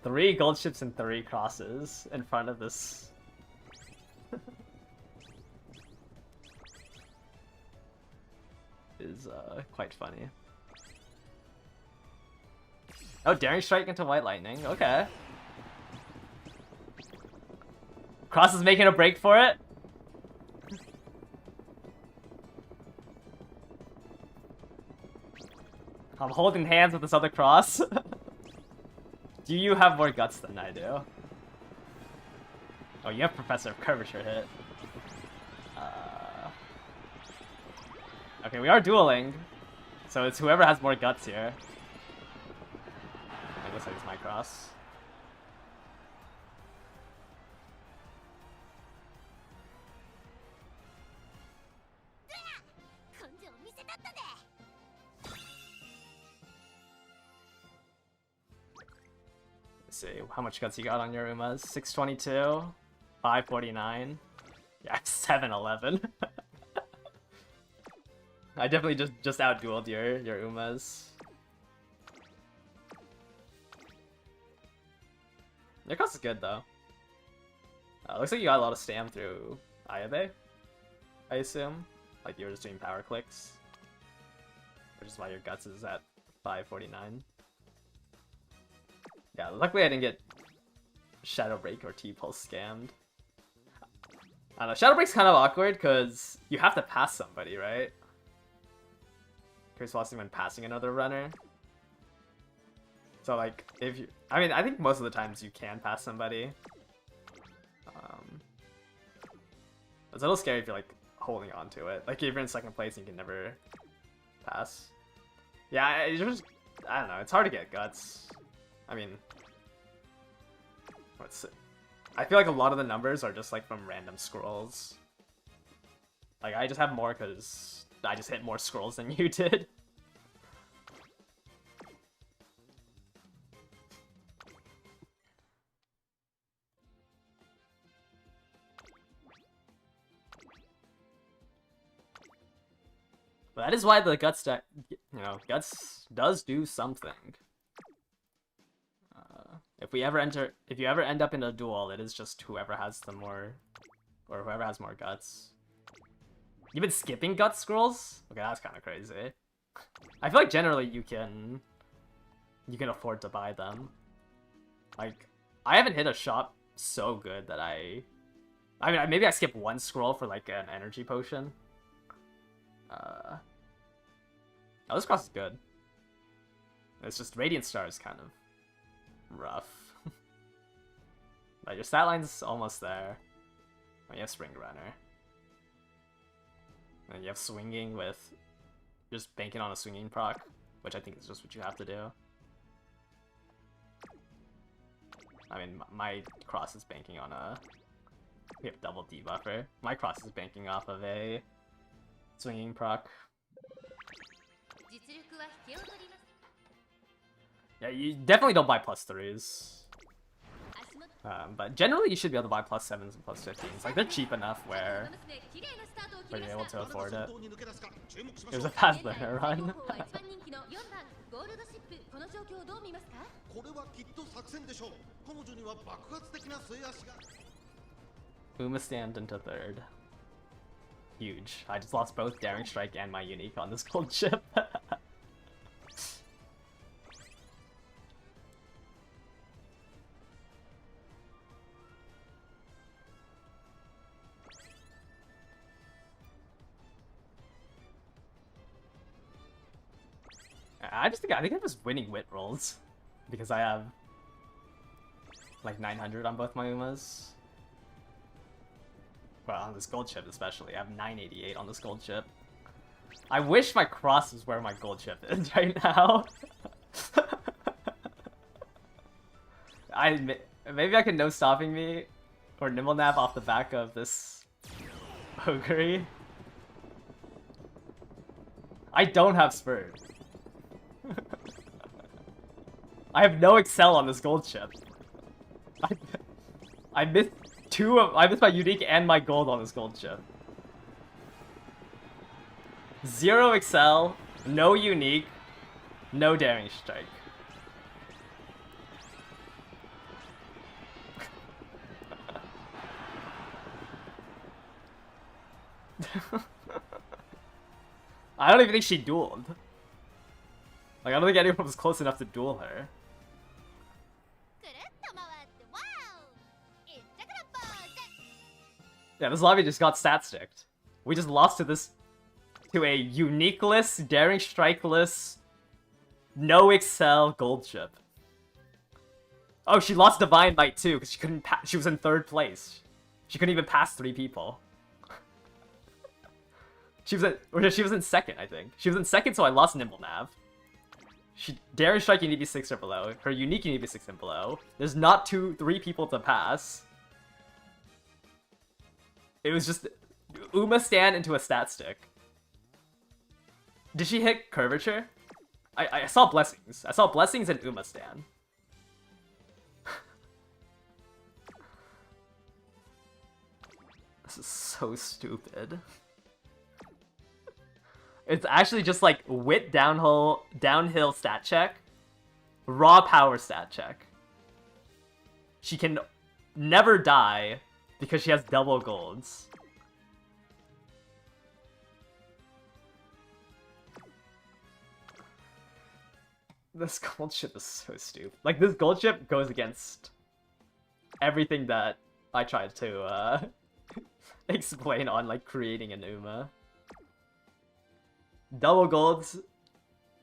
Three gold ships and 3 crosses in front of this. Is quite funny. Oh, Daring Strike into White Lightning. Okay. Cross is making a break for it. I'm holding hands with this other cross. Do you have more guts than I do? Oh, you have Professor of Curvature hit. Okay, we are dueling. So it's whoever has more guts here. It looks like it's my cross. See how much guts you got on your Umas. 622, 549. Yeah, 711. I definitely just outdueled your Umas. Your cost is good though. Looks like you got a lot of stam through Ayabe, I assume. Like you were just doing power clicks, which is why your guts is at 549. Yeah, luckily I didn't get Shadow Break or T-Pulse scammed. I don't know, Shadow Break's kind of awkward because you have to pass somebody, right? Curse Velocity when passing another runner. So like, if you... I mean, I think most of the times you can pass somebody. It's a little scary if you're like holding on to it. Like if you're in 2nd place and you can never pass. Yeah, I don't know, it's hard to get guts. I mean, let's see. I feel like a lot of the numbers are just like from random scrolls. Like I just have more because I just hit more scrolls than you did. But that is why the guts, guts does do something. if you ever end up in a duel, it is just whoever has the more, or whoever has more guts. You've been skipping gut scrolls? Okay, that's kind of crazy. I feel like generally you can afford to buy them. Like, I haven't hit a shop so good that I mean, maybe I skip one scroll for like an energy potion. Oh, this cross is good. It's just Radiant Star is kind of rough. Like, your stat line's almost there. Oh, you have Spring Runner. And you have Swinging with just banking on a Swinging proc, which I think is just what you have to do. I mean, my cross is banking on a... We have double debuffer. My cross is banking off of a Swinging proc. Yeah, you definitely don't buy +3s. But generally you should be able to buy +7s and +15s. Like, they're cheap enough where you're able to afford it. It was a fast learner run. Uma stand into third. Huge. I just lost both Daring Strike and my unique on this gold chip. I think I'm just winning wit rolls because I have like 900 on both my Umas. Well, on this gold chip especially, I have 988 on this gold chip. I wish my cross was where my gold chip is right now. Maybe I can no stopping me or nimble nap off the back of this Ogre. I don't have Spurred. I have no Excel on this gold chip. I missed I missed my unique and my gold on this gold chip. 0 Excel, no unique, no Daring Strike. I don't even think she dueled. Like, I don't think anyone was close enough to duel her. Yeah, this lobby just got stat sticked. We just lost to a uniqueless, Daring Strikeless, no Excel gold chip. Oh, she lost Divine Might too, because she was in 3rd place. She couldn't even pass 3 people. She was in 2nd, I think. She was in 2nd, so I lost Nimble Nav. Daring Strike, you need to be 6 or below. Her unique, you need to be 6 and below. There's not 3 people to pass. It was just Uma stand into a stat stick. Did she hit curvature? I saw blessings. I saw blessings and Uma stand. This is so stupid. It's actually just like wit downhill stat check, raw power stat check. She can never die because she has double golds. This gold chip is so stupid. Like, this gold chip goes against everything that I tried to explain on, like, creating an Uma. Double golds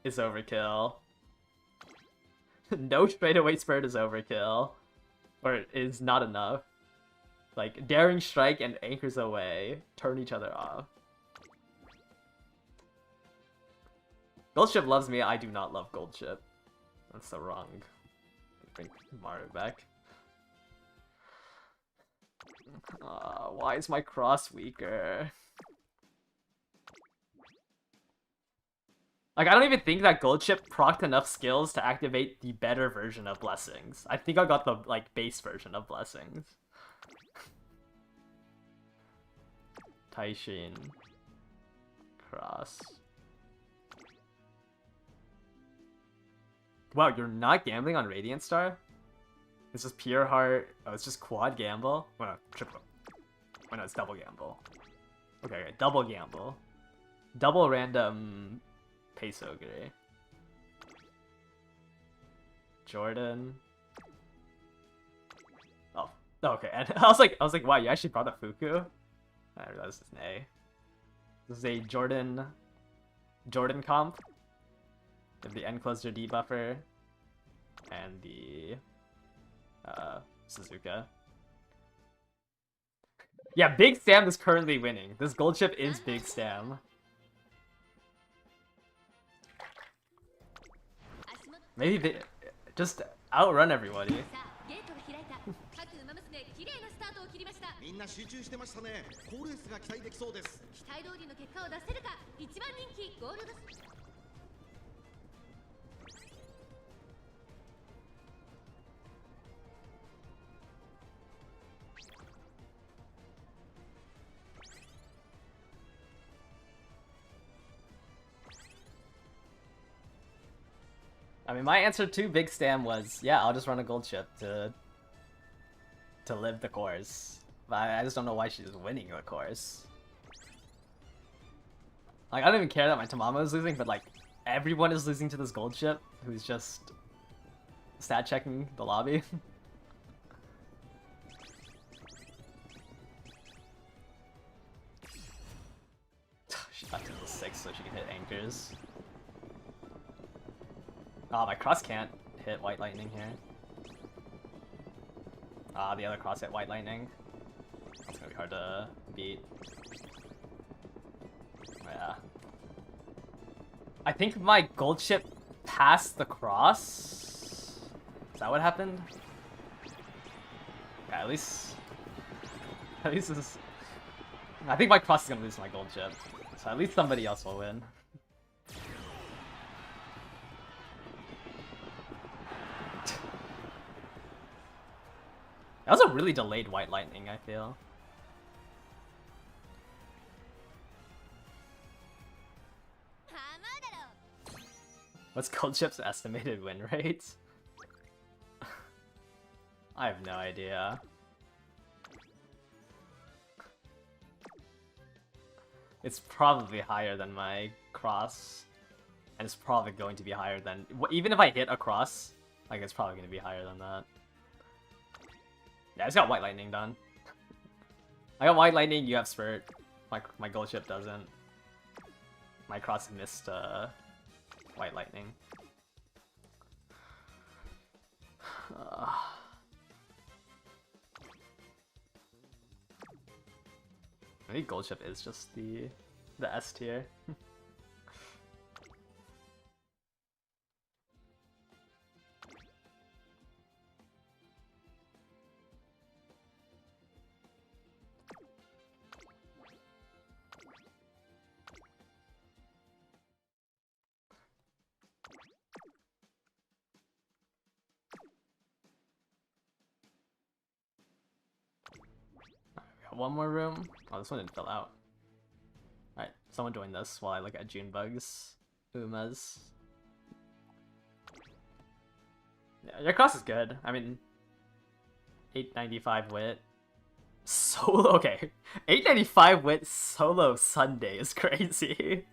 is overkill. No straightaway Spirit is overkill. Or is not enough. Like, Daring Strike and Anchors Away turn each other off. Goldship loves me, I do not love Goldship. That's so wrong. Bring Maru back. Why is my cross weaker? Like, I don't even think that Goldship procced enough skills to activate the better version of Blessings. I think I got the, like, base version of Blessings. Taishin. Cross. Wow, you're not gambling on Radiant Star? It's just pure heart. Oh, it's just quad gamble. Well, no, triple. Oh no, it's double gamble. Okay, double gamble. Double random peso gray. Jordan. Oh, okay. And I was like, wow, you actually brought up Fuku? I realized it's an A. This is a Jordan comp. With the enclosure debuffer and the Suzuka. Yeah, Big Sam is currently winning. This Goldship is Big Sam. Maybe they just outrun everybody. みんな集中してましたね。好レースが期待できそうです。期待通りの結果を出せるか。一番人気ゴールド。I mean, my answer to Big Stam was, yeah, I'll just run a Goldship to live the course. But I just don't know why she's winning the course. Like, I don't even care that my Tamamo is losing, but like, everyone is losing to this Goldship who's just stat checking the lobby. She got to level 6 so she can hit anchors. Oh, my cross can't hit White Lightning here. Ah, the other cross hit White Lightning. That's gonna be hard to beat. Yeah. I think my Goldship passed the cross? Is that what happened? Yeah, at least this is... I think my cross is gonna lose to my Goldship. So at least somebody else will win. That was a really delayed White Lightning, I feel. What's Goldship's estimated win rate? I have no idea. It's probably higher than my cross. And it's probably going to be higher than... Even if I hit a cross, like, it's probably going to be higher than that. Yeah, I just got White Lightning done. I got White Lightning, you have Spurt. My Goldship doesn't. My cross missed White Lightning. Maybe Goldship is just the S tier. One more room. Oh, this one didn't fill out. Alright, someone join this while I look at Junebug's Umas. Yeah, your cross is good. I mean, 895 wit. Solo, okay. 895 wit solo Sunday is crazy.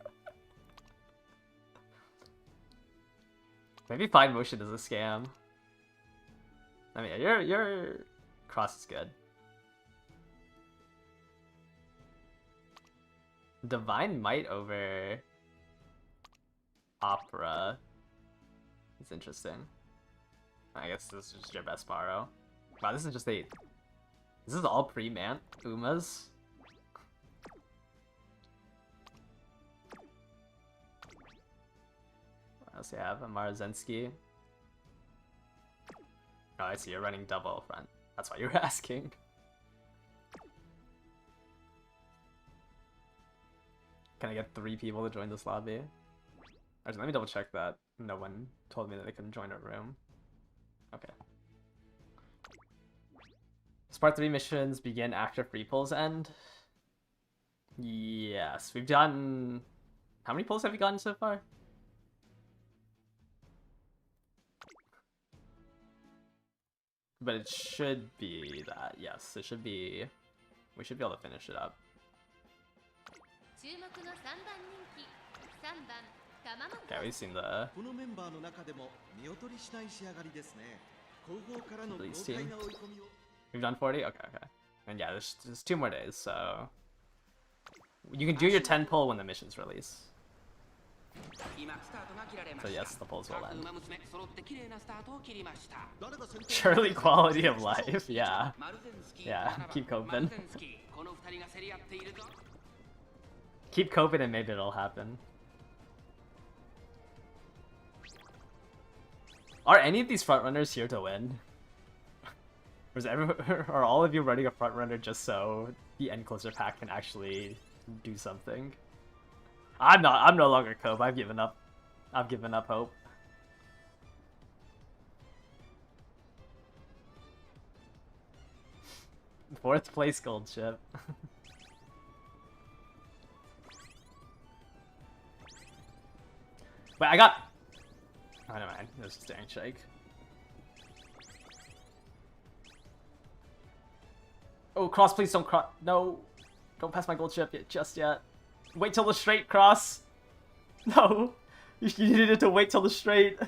Maybe Fine Motion is a scam. I mean, your cross is good. Divine Might over Opera. It's interesting. I guess this is just your best borrow. Wow, this is just a... This is all pre-mant Umas. What else do you have? A Marzensky. Oh, I see, you're running double front. That's why you were asking. Can I get 3 people to join this lobby? Actually, let me double check that. No one told me that they couldn't join a room. Okay. Part 3 missions begin after free pulls end. Yes, we've done... How many pulls have we gotten so far? But it should be that. Yes, it should be. We should be able to finish it up. Okay, we've seen the release team. We've done 40? Okay, okay. And yeah, there's 2 more days, so... You can do your 10 pull when the missions release. So yes, the pulls will end. Surely quality of life, yeah. Yeah, keep coping. Keep coping and maybe it'll happen. Are any of these frontrunners here to win? Or is are all of you running a frontrunner just so the end closer pack can actually do something? I'm no longer Cope. I've given up. I've given up hope. Fourth place Goldship. Wait, I got... Oh, never mind. It was just Daring Shake. Oh, cross, please don't cross. No. Don't pass my Goldship yet, just yet. Wait till the straight cross. No. You needed to wait till the straight.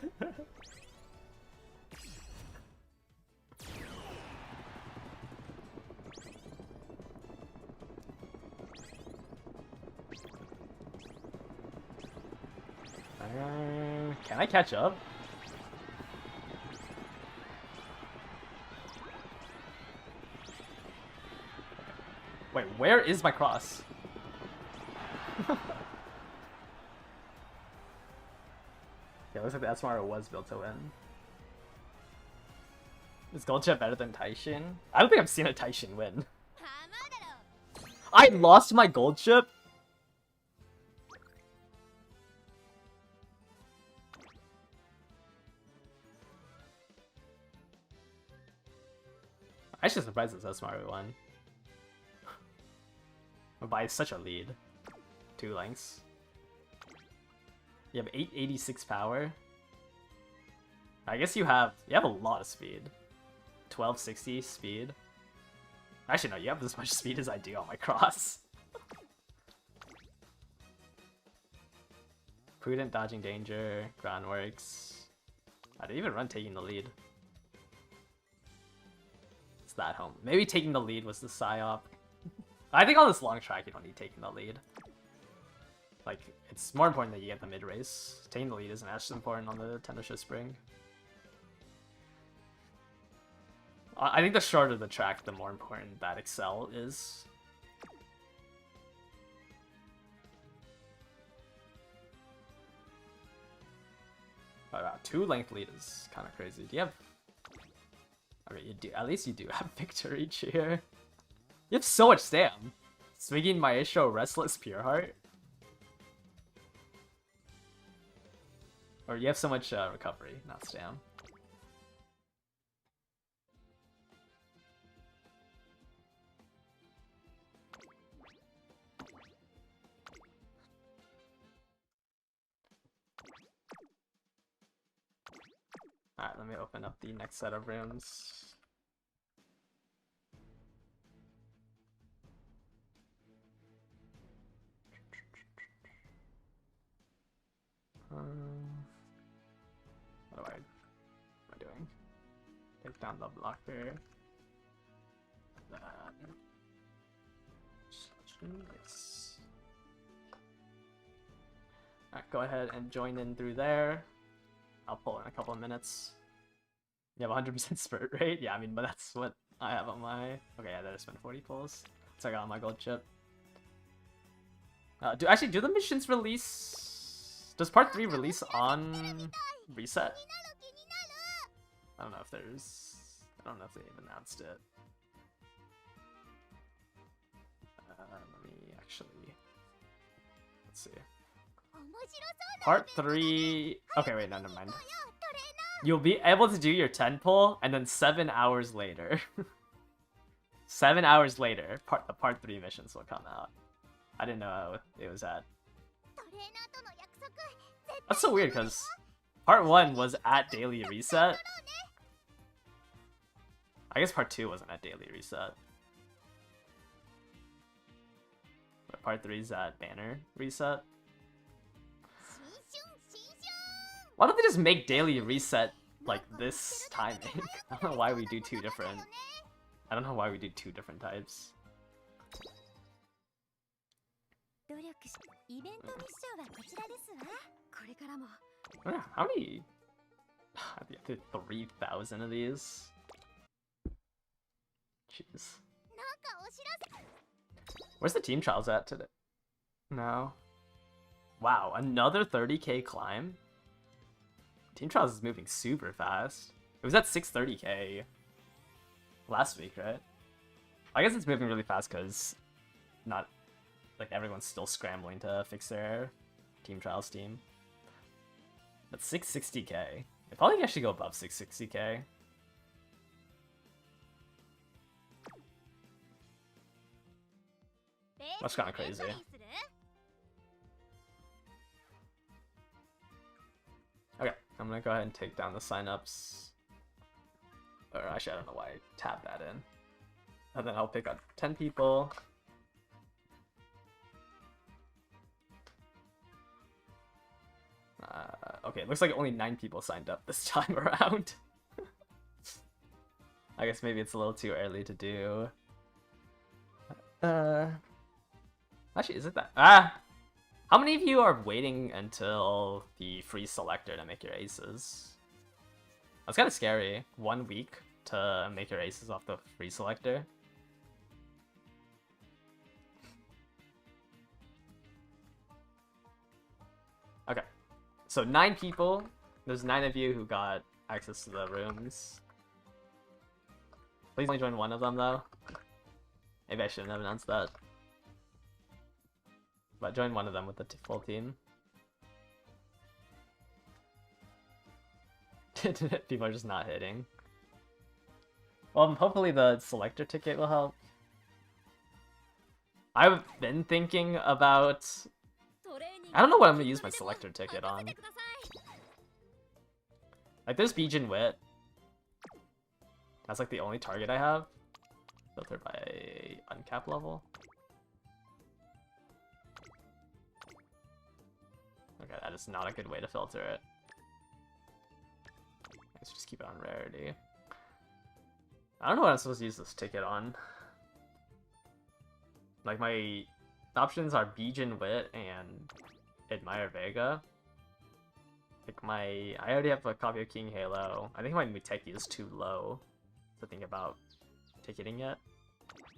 Can I catch up? Wait, where is my cross? Yeah, looks like the Esmara was built to win. Is Goldship better than Taishin? I don't think I've seen a Taishin win. I lost my Goldship? I'm actually surprised it's Esmara won. By such a lead. 2 lengths. You have 886 power. I guess you have a lot of speed. 1260 speed. Actually no, you have as much speed as I do on my cross. Prudent dodging danger, groundworks. I didn't even run taking the lead. It's that home. Maybe taking the lead was the psyop. I think on this long track you don't need taking the lead. Like, it's more important that you get the mid-race. Taking the lead isn't as important on the Tennosha Spring. I think the shorter the track, the more important that Excel is. But 2 length lead is kind of crazy. Do you have... Okay, you do. At least you do have Victory Cheer. You have so much stam. Swinging Maestro, Restless Pureheart. Or you have so much recovery, not stam. Alright, let me open up the next set of rooms. What am I doing? Take down the blocker. Yes. Alright, go ahead and join in through there. I'll pull in a couple of minutes. You have 100% spurt rate? Yeah, I mean, but that's what I have on my... Okay, yeah, there's been 40 pulls. So I got on my gold chip. Do the missions release... Does part 3 release on reset? I don't know if there's... I don't know if they even announced it. Let me actually... Let's see. Part 3... Okay, wait, no, never mind. You'll be able to do your 10 pull, and then 7 hours later. 7 hours later, the part 3 missions will come out. I didn't know it was at... That's so weird, because part 1 was at daily reset. I guess part 2 wasn't at daily reset. But part 3 is at banner reset. Why don't they just make daily reset like this timing? I don't know why we do two different. I don't know why we do two different types. Yeah, how many? I did 3,000 of these. Jeez. Where's the team trials at today? No. Wow, another 30k climb? Team trials is moving super fast. It was at 630k last week, right? I guess it's moving really fast because not like everyone's still scrambling to fix their team trials team. But 660k. It probably can actually go above 660k. That's kind of crazy. Okay, I'm gonna go ahead and take down the signups. Or actually, I don't know why I tabbed that in. And then I'll pick up 10 people. Okay, it looks like only 9 people signed up this time around. I guess maybe it's a little too early to do. Actually, is it that? How many of you are waiting until the free selector to make your aces? That's kind of scary. 1 week to make your aces off the free selector. Okay, so 9 people. There's 9 of you who got access to the rooms. Please only join one of them though. Maybe I shouldn't have announced that. But join one of them with the full team. People are just not hitting. Well, hopefully the selector ticket will help. I've been thinking about... I don't know what I'm gonna use my selector ticket on. Like, there's Bijin Wit. That's like the only target I have. Filtered by uncap level. Okay, that is not a good way to filter it. Let's just keep it on rarity. I don't know what I'm supposed to use this ticket on. Like, my options are Bijin Wit and Admire Vega. Like, I already have a copy of King Halo. I think my Muteki is too low to think about ticketing it.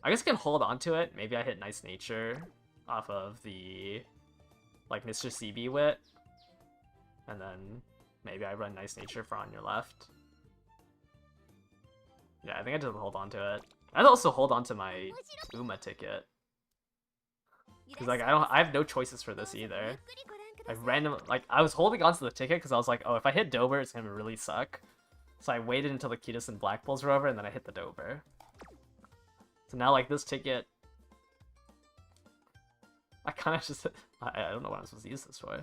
I guess I can hold on to it. Maybe I hit Nice Nature off of the, like, Mr. CB Wit. And then maybe I run Nice Nature for on your left. Yeah, I think I just hold on to it. I'd also hold on to my Uma ticket. Because, like, I have no choices for this either. I was holding onto the ticket because I was like, oh, if I hit Dober, it's gonna really suck. So I waited until the Kitas and Black Bulls were over, and then I hit the Dober. So now, like, this ticket... I kind of just... I don't know what I'm supposed to use this for.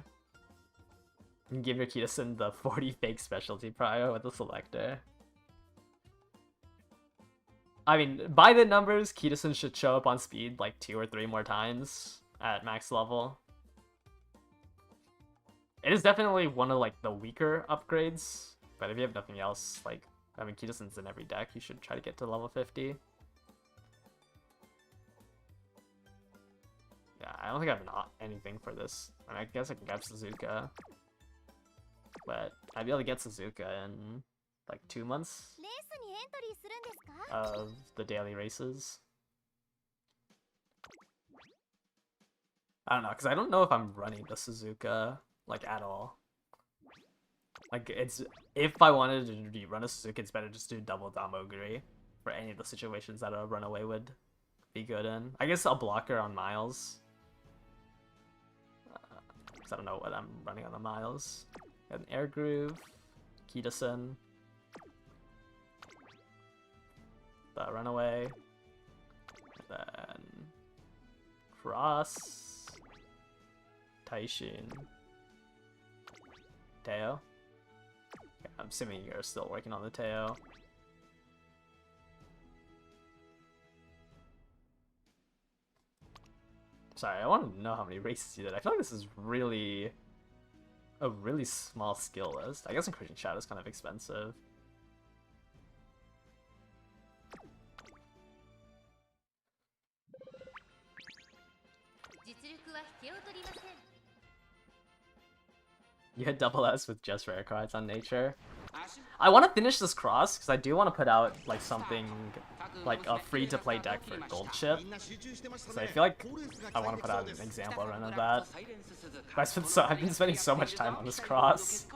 You can give your Kitasen the 40 fake specialty prio with the selector. I mean, by the numbers, Kitasen should show up on speed like 2 or 3 more times at max level. It is definitely one of like the weaker upgrades, but if you have nothing else, like, I mean, Kitasen's in every deck, you should try to get to level 50. Yeah, I don't think I have anything for this. I mean, I guess I can grab Suzuka. But I'd be able to get Suzuka in like 2 months of the daily races. I don't know, because I don't know if I'm running the Suzuka like at all. Like, it's, if I wanted to run a Suzuka, it's better just do double Damoguri for any of the situations that a runaway would be good in. I guess a blocker on Miles. Because I don't know what I'm running on the Miles. Got an Air Groove, Kitasen, the Runaway, then Cross, Taishin, Teo. Yeah, I'm assuming you're still working on the Teo. Sorry, I want to know how many races you did. I feel like this is really a really small skill list. I guess Increasing Shadow is kind of expensive. You hit double S with just rare cards on nature. I want to finish this cross because I do want to put out like something like a free-to-play deck for Goldship. So I feel like I want to put out an example run of that. But I've been spending so much time on this cross.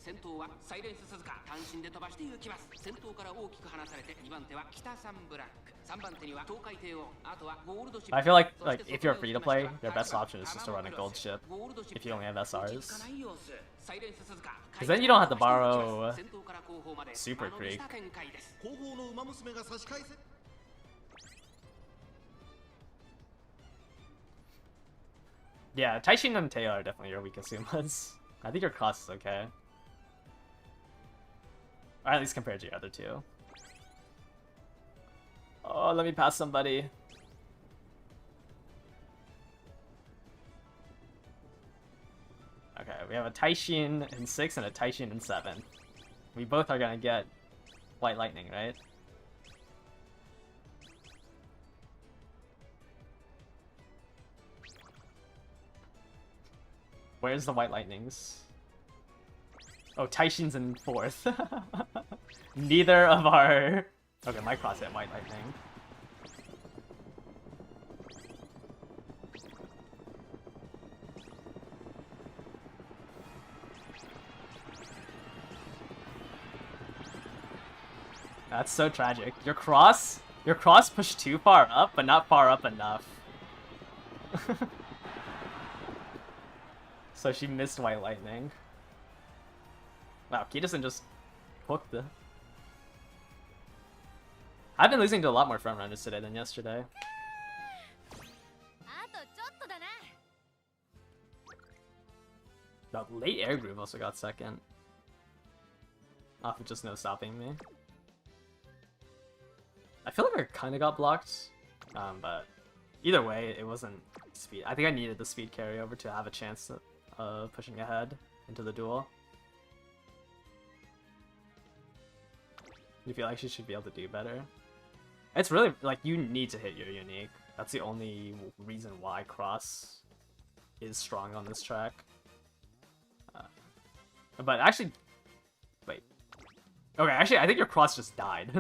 先頭はサイレンス鈴鹿単身で飛ばして行きます先頭から大きく離されて2番手は北三ブラック3番手には東海帝王あとはゴールドシップ I feel like if you're free to play, your best option is just to run a gold ship if you only have SRs. Because then you don't have to borrow Super Creek. Yeah, Taishin and Teo are definitely your weakest Sumas. I think your cross is okay. Or at least compared to your other two. Oh, let me pass somebody. Okay, we have a Taishin in 6 and a Taishin in 7. We both are gonna get White Lightning, right? Where's the White Lightnings? Oh, Taishin's in 4th. Neither of our... Okay, my cross hit White Lightning. That's so tragic. Your cross pushed too far up, but not far up enough. So she missed White Lightning. Wow, Kitasen just hooked the... I've been losing to a lot more frontrunners today than yesterday. The late air groove also got second. Off of just no stopping me. I feel like I kind of got blocked, but either way, it wasn't speed. I think I needed the speed carryover to have a chance of pushing ahead into the duel. You feel like she should be able to do better? It's really, like, you need to hit your unique. That's the only reason why Cross is strong on this track. But actually, wait. Okay, actually, I think your Cross just died.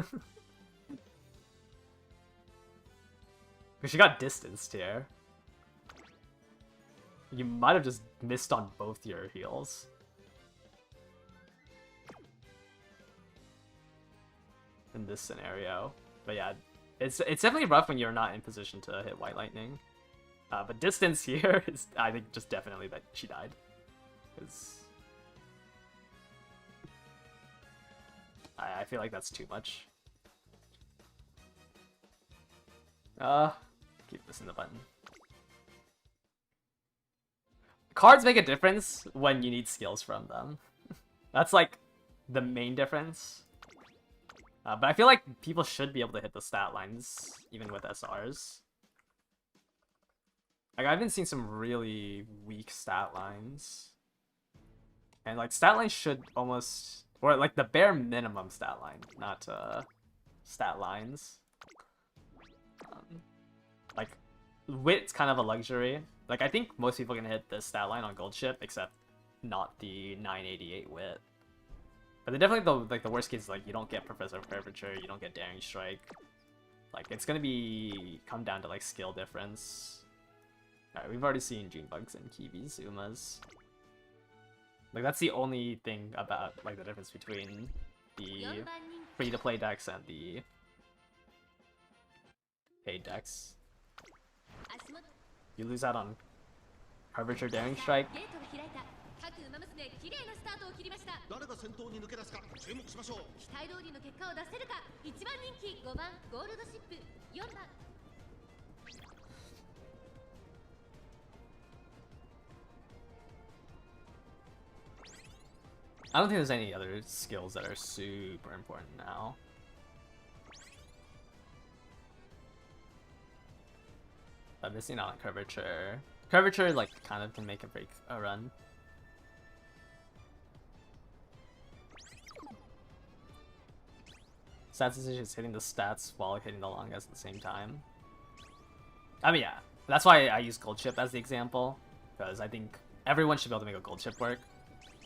Because she got distanced here. You might have just missed on both your heals. In this scenario. But yeah, it's definitely rough when you're not in position to hit White Lightning. But distance here is, I think, just definitely that she died. Because I feel like that's too much. Keep this in the button. Cards make a difference when you need skills from them. That's like the main difference. But I feel like people should be able to hit the stat lines even with SRs. Like, I've been seeing some really weak stat lines. And like stat lines should almost, or like the bare minimum stat line, not stat lines. Like, wit's kind of a luxury. Like, I think most people can hit the stat line on Goldship, except not the 988 wit. But definitely the worst case is like you don't get Professor of Curvature, you don't get Daring Strike. Like, it's gonna come down to like skill difference. Alright, we've already seen Junebugs and Kiwi's Umas. Like, that's the only thing about like the difference between the free-to-play decks and the paid decks. You lose out on Curvature Daring Strike. I don't think there's any other skills that are super important now. missing out on curvature. Curvature, like, kind of can make or break a run. Stats decision is hitting the stats while hitting the longest at the same time. I mean, yeah. That's why I use Goldship as the example. Because I think everyone should be able to make a Goldship work.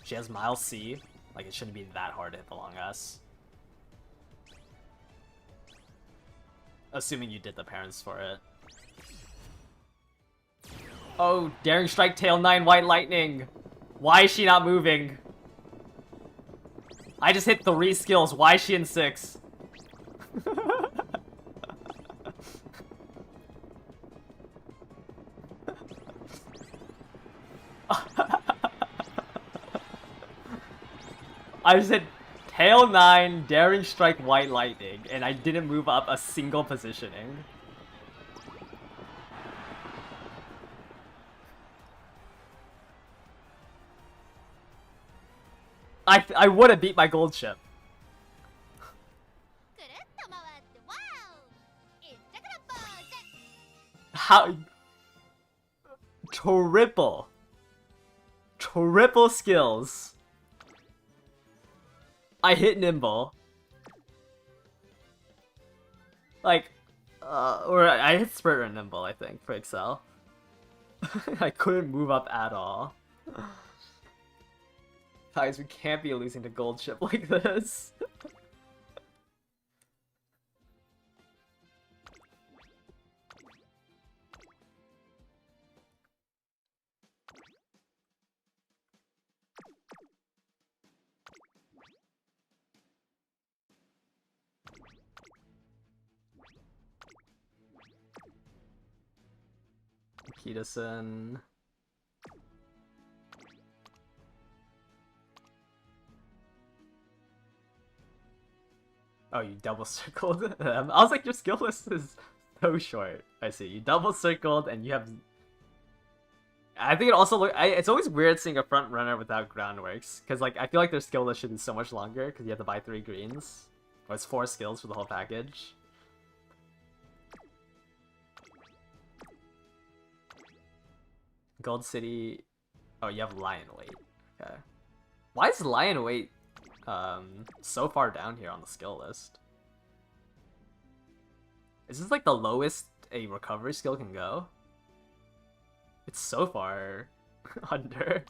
She has Miles C. Like, it shouldn't be that hard to hit the long S. Assuming you did the parents for it. Oh, Daring Strike, Tail 9, White Lightning! Why is she not moving? I just hit 3 skills, why is she in 6? I just hit Tail 9, Daring Strike, White Lightning, and I didn't move up a single positioning. I would have beat my Goldship. How? Triple skills. I hit Nimble. Like, or I hit Spurt or Nimble, I think, for Excel. I couldn't move up at all. Guys, we can't be losing to Goldship like this. Peterson. Oh, you double circled them. I was like, your skill list is so short. I see. You double circled and you have. I think it also it's always weird seeing a front runner without groundworks, because like I feel like their skill list should be so much longer because you have to buy 3 greens. Or it's 4 skills for the whole package. Gold City. Oh, you have Lion Weight. Okay. Why is Lion Weight so far down here on the skill list? Is this like the lowest a recovery skill can go? It's so far under.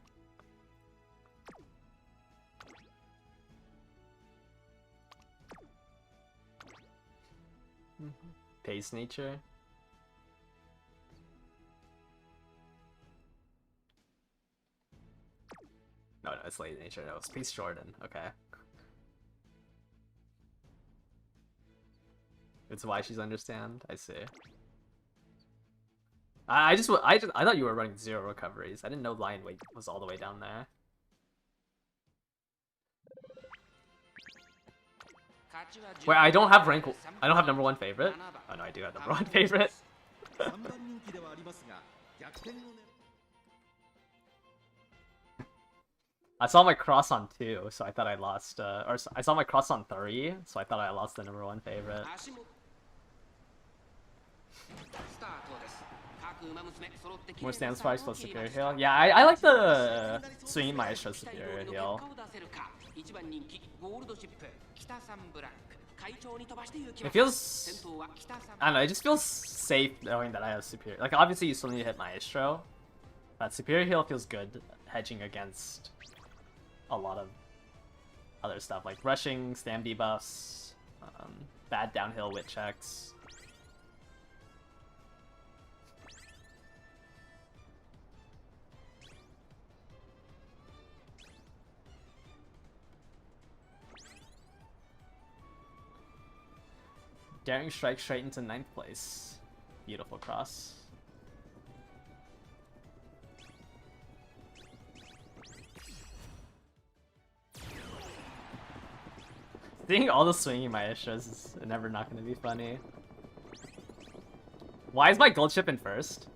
Pace nature. No, it's late nature. No, it's Pace Jordan. Okay. It's why she's understand. I see. I thought you were running 0 recoveries. I didn't know Lion Weight was all the way down there. Wait, I don't have rank. I don't have number 1 favorite. Oh no, I do have number 1 favorite. I saw my cross on 2, so I thought I lost. Or I saw my cross on 3, so I thought I lost the number 1 favorite. More stand spikes plus superior heal. Yeah, I like the swinging maestro superior heal. It feels, I don't know, it just feels safe knowing that I have superior. Like obviously you still need to hit maestro, but superior heal feels good hedging against a lot of other stuff like rushing, stam debuffs, bad downhill wit checks. Daring Strike straight into 9th place. Beautiful cross. Seeing all the swinging maestros is never not going to be funny. Why is my Goldship in first?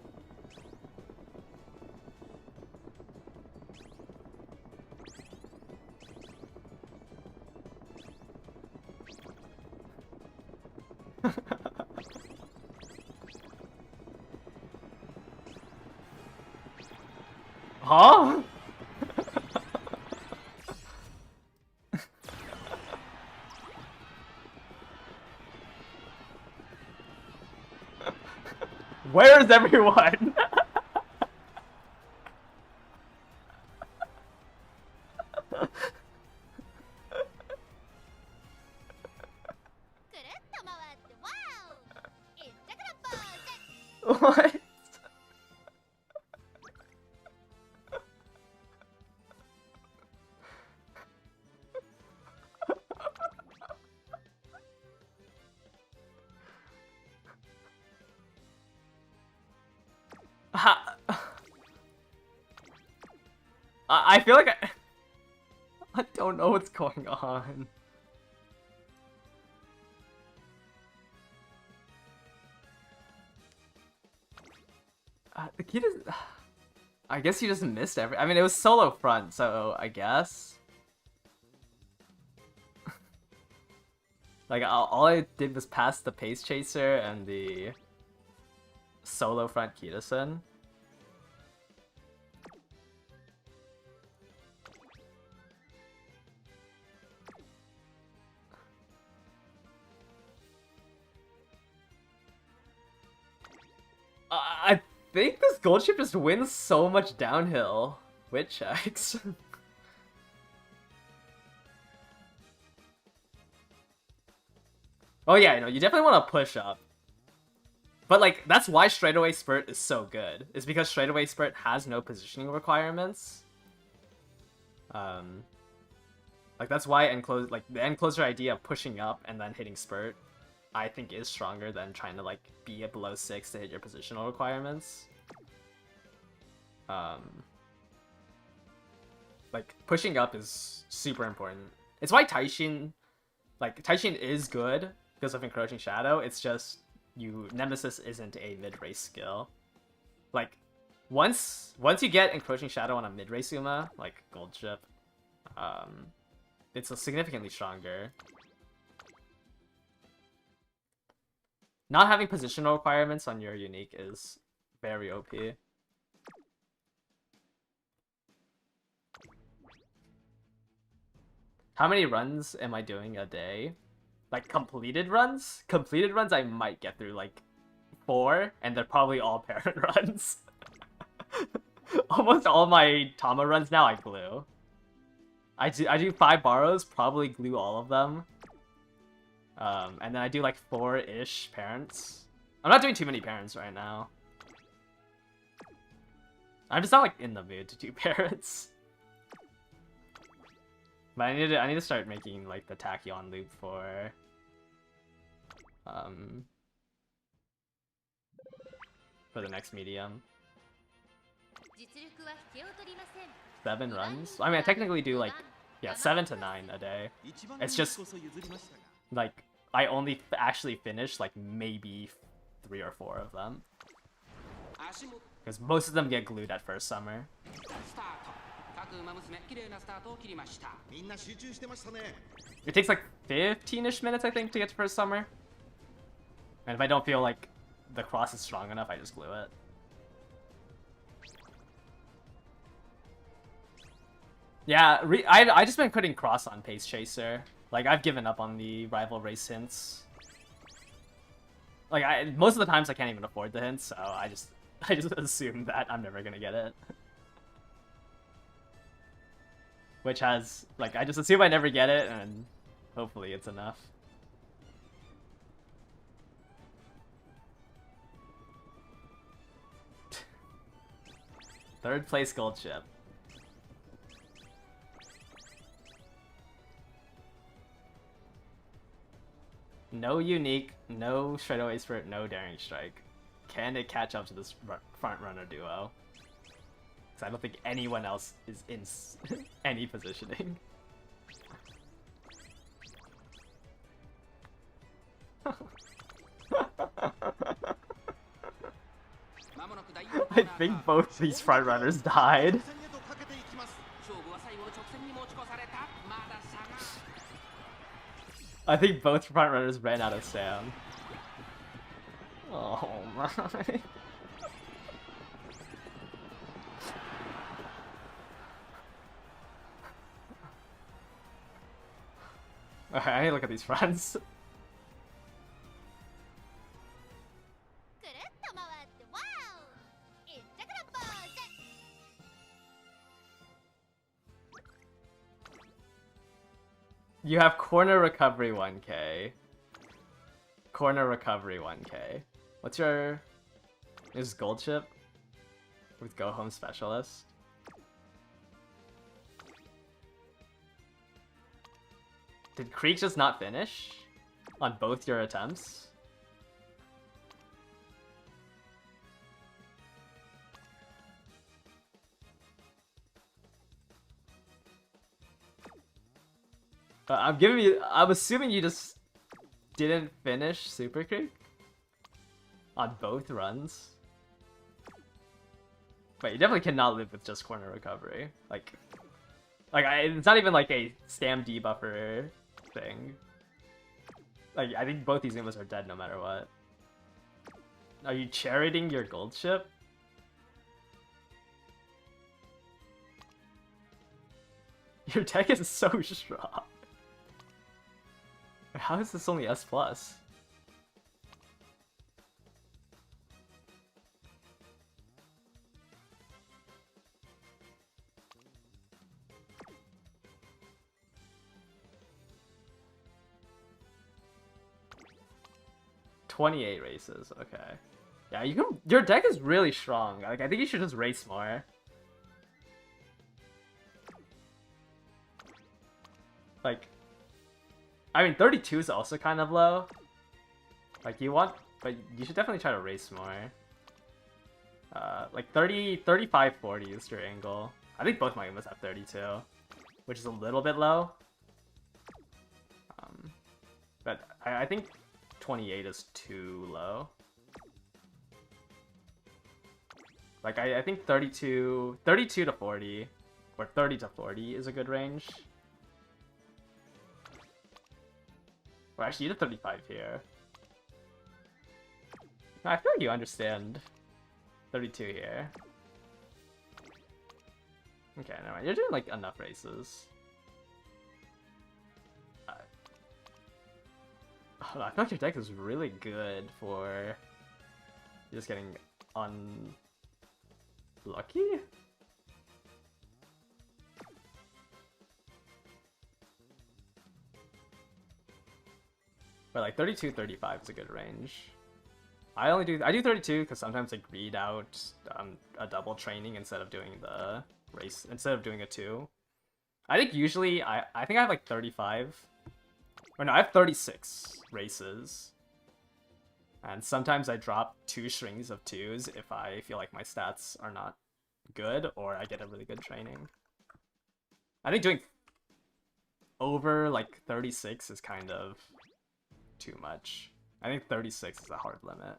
Huh? Where is everyone? What? I feel like I don't know what's going on. The kid is... I guess he just missed I mean, it was solo front, so I guess. Like, all I did was pass the Pace Chaser and the solo front Kitasen. I think this Goldship just wins so much downhill. Wit checks. Oh yeah, you definitely want to push up. But like, that's why straightaway spurt is so good. Is because straightaway spurt has no positioning requirements. Like that's why the enclosure idea of pushing up and then hitting spurt, I think is stronger than trying to like be at below 6 to hit your positional requirements. Like pushing up is super important. It's why Taishin is good because of encroaching shadow. It's just Nemesis isn't a mid-race skill. Like once you get encroaching shadow on a mid-race Uma, like Goldship, it's significantly stronger. Not having positional requirements on your unique is very OP. How many runs am I doing a day? Like completed runs? Completed runs I might get through like 4, and they're probably all parent runs. Almost all my Tama runs now I glue. I do 5 borrows, probably glue all of them. And then I do like 4-ish parents. I'm not doing too many parents right now. I'm just not like in the mood to do parents. But I need to start making like the Tachyon loop for the next medium. 7 runs? I mean, I technically do like 7 to 9 a day. It's just like I only actually finish like maybe 3 or 4 of them. Because most of them get glued at first summer. It takes like 15-ish minutes, I think, to get to first summer. And if I don't feel like the cross is strong enough, I just glue it. Yeah, I just been putting cross on Pace Chaser. Like, I've given up on the rival race hints. Like, most of the times I can't even afford the hints, so I just assume that I'm never gonna get it. Which has, like, I just assume I never get it, and hopefully it's enough. Third place Goldship. No unique, no straightaway spirit, no daring strike. Can it catch up to this front runner duo? Because I don't think anyone else is in any positioning. I think both these front runners died. I think both front runners ran out of Sam. Oh my. Okay, I need to look at these fronts. You have corner recovery 1k. Corner recovery 1k. What's your... Is Goldship? With Go Home Specialist? Did Creek just not finish? On both your attempts? I'm assuming you just didn't finish Super Creek? On both runs? But you definitely cannot live with just corner recovery. It's not even like a stam debuffer thing. Like, I think both these Umas are dead no matter what. Are you charioting your Goldship? Your deck is so strong. How is this only S+? 28 races, okay. Yeah, you can. Your deck is really strong. Like, I think you should just race more. Like, I mean, 32 is also kind of low. Like, but you should definitely try to race more. Like 35, 40 is your angle. I think both my Umas have 32, which is a little bit low. But I think 28 is too low. Like, I think 32 to 40, or 30 to 40 is a good range. Or actually, you did 35 here. No, I feel like you understand 32 here. Okay, never mind. You're doing, like, enough races. I feel like your deck is really good for just getting unlucky? But like 32, 35 is a good range. I do 32 because sometimes I read out a double training instead of doing the race, instead of doing a 2. I think usually I think I have like 35. Or no, I have 36 races. And sometimes I drop 2 strings of 2s if I feel like my stats are not good or I get a really good training. I think doing over like 36 is kind of too much. I think 36 is a hard limit.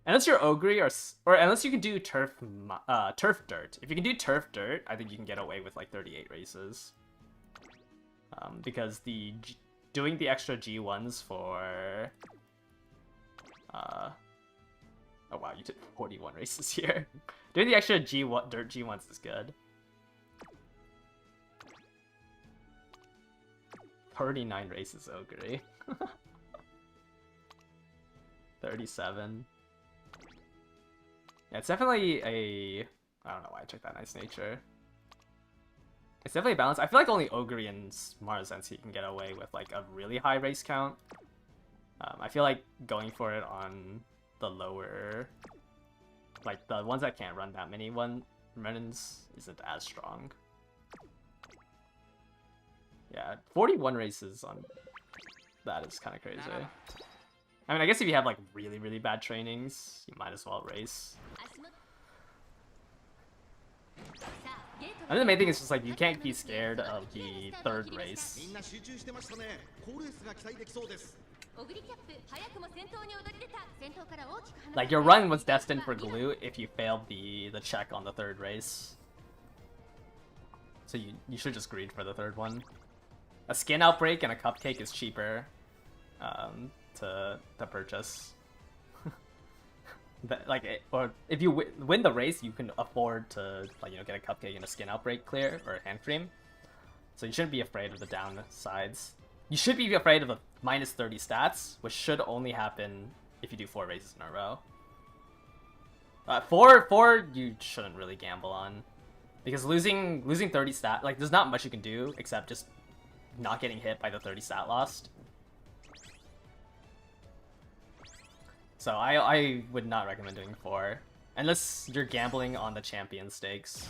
Unless you're Ogre or unless you can do turf dirt. If you can do turf dirt, I think you can get away with like 38 races. Because doing the extra G1s for oh wow, you did 41 races here. Doing the extra dirt G1s is good. 39 races Ogre. 37. Yeah, it's definitely a... I don't know why I took that nice nature. It's definitely a balance. I feel like only Ogre and Marzensi can get away with like a really high race count. I feel like going for it on the lower... Like, the ones that can't run that many runs isn't as strong. Yeah, 41 races on that is kind of crazy. I mean, I guess if you have like really, really bad trainings, you might as well race. I think the main thing is just like you can't be scared of the third race. Like, your run was destined for glue if you failed the check on the third race. So you should just greed for the third one. A skin outbreak and a cupcake is cheaper to purchase. Or if you win the race, you can afford to get a cupcake and a skin outbreak clear or a hand cream. So you shouldn't be afraid of the downsides. You should be afraid of the minus 30 stats, which should only happen if you do 4 races in a row. 4 you shouldn't really gamble on, because losing 30 stat, like, there's not much you can do except just not getting hit by the 30 stat lost. So I would not recommend doing 4 unless you're gambling on the champion stakes.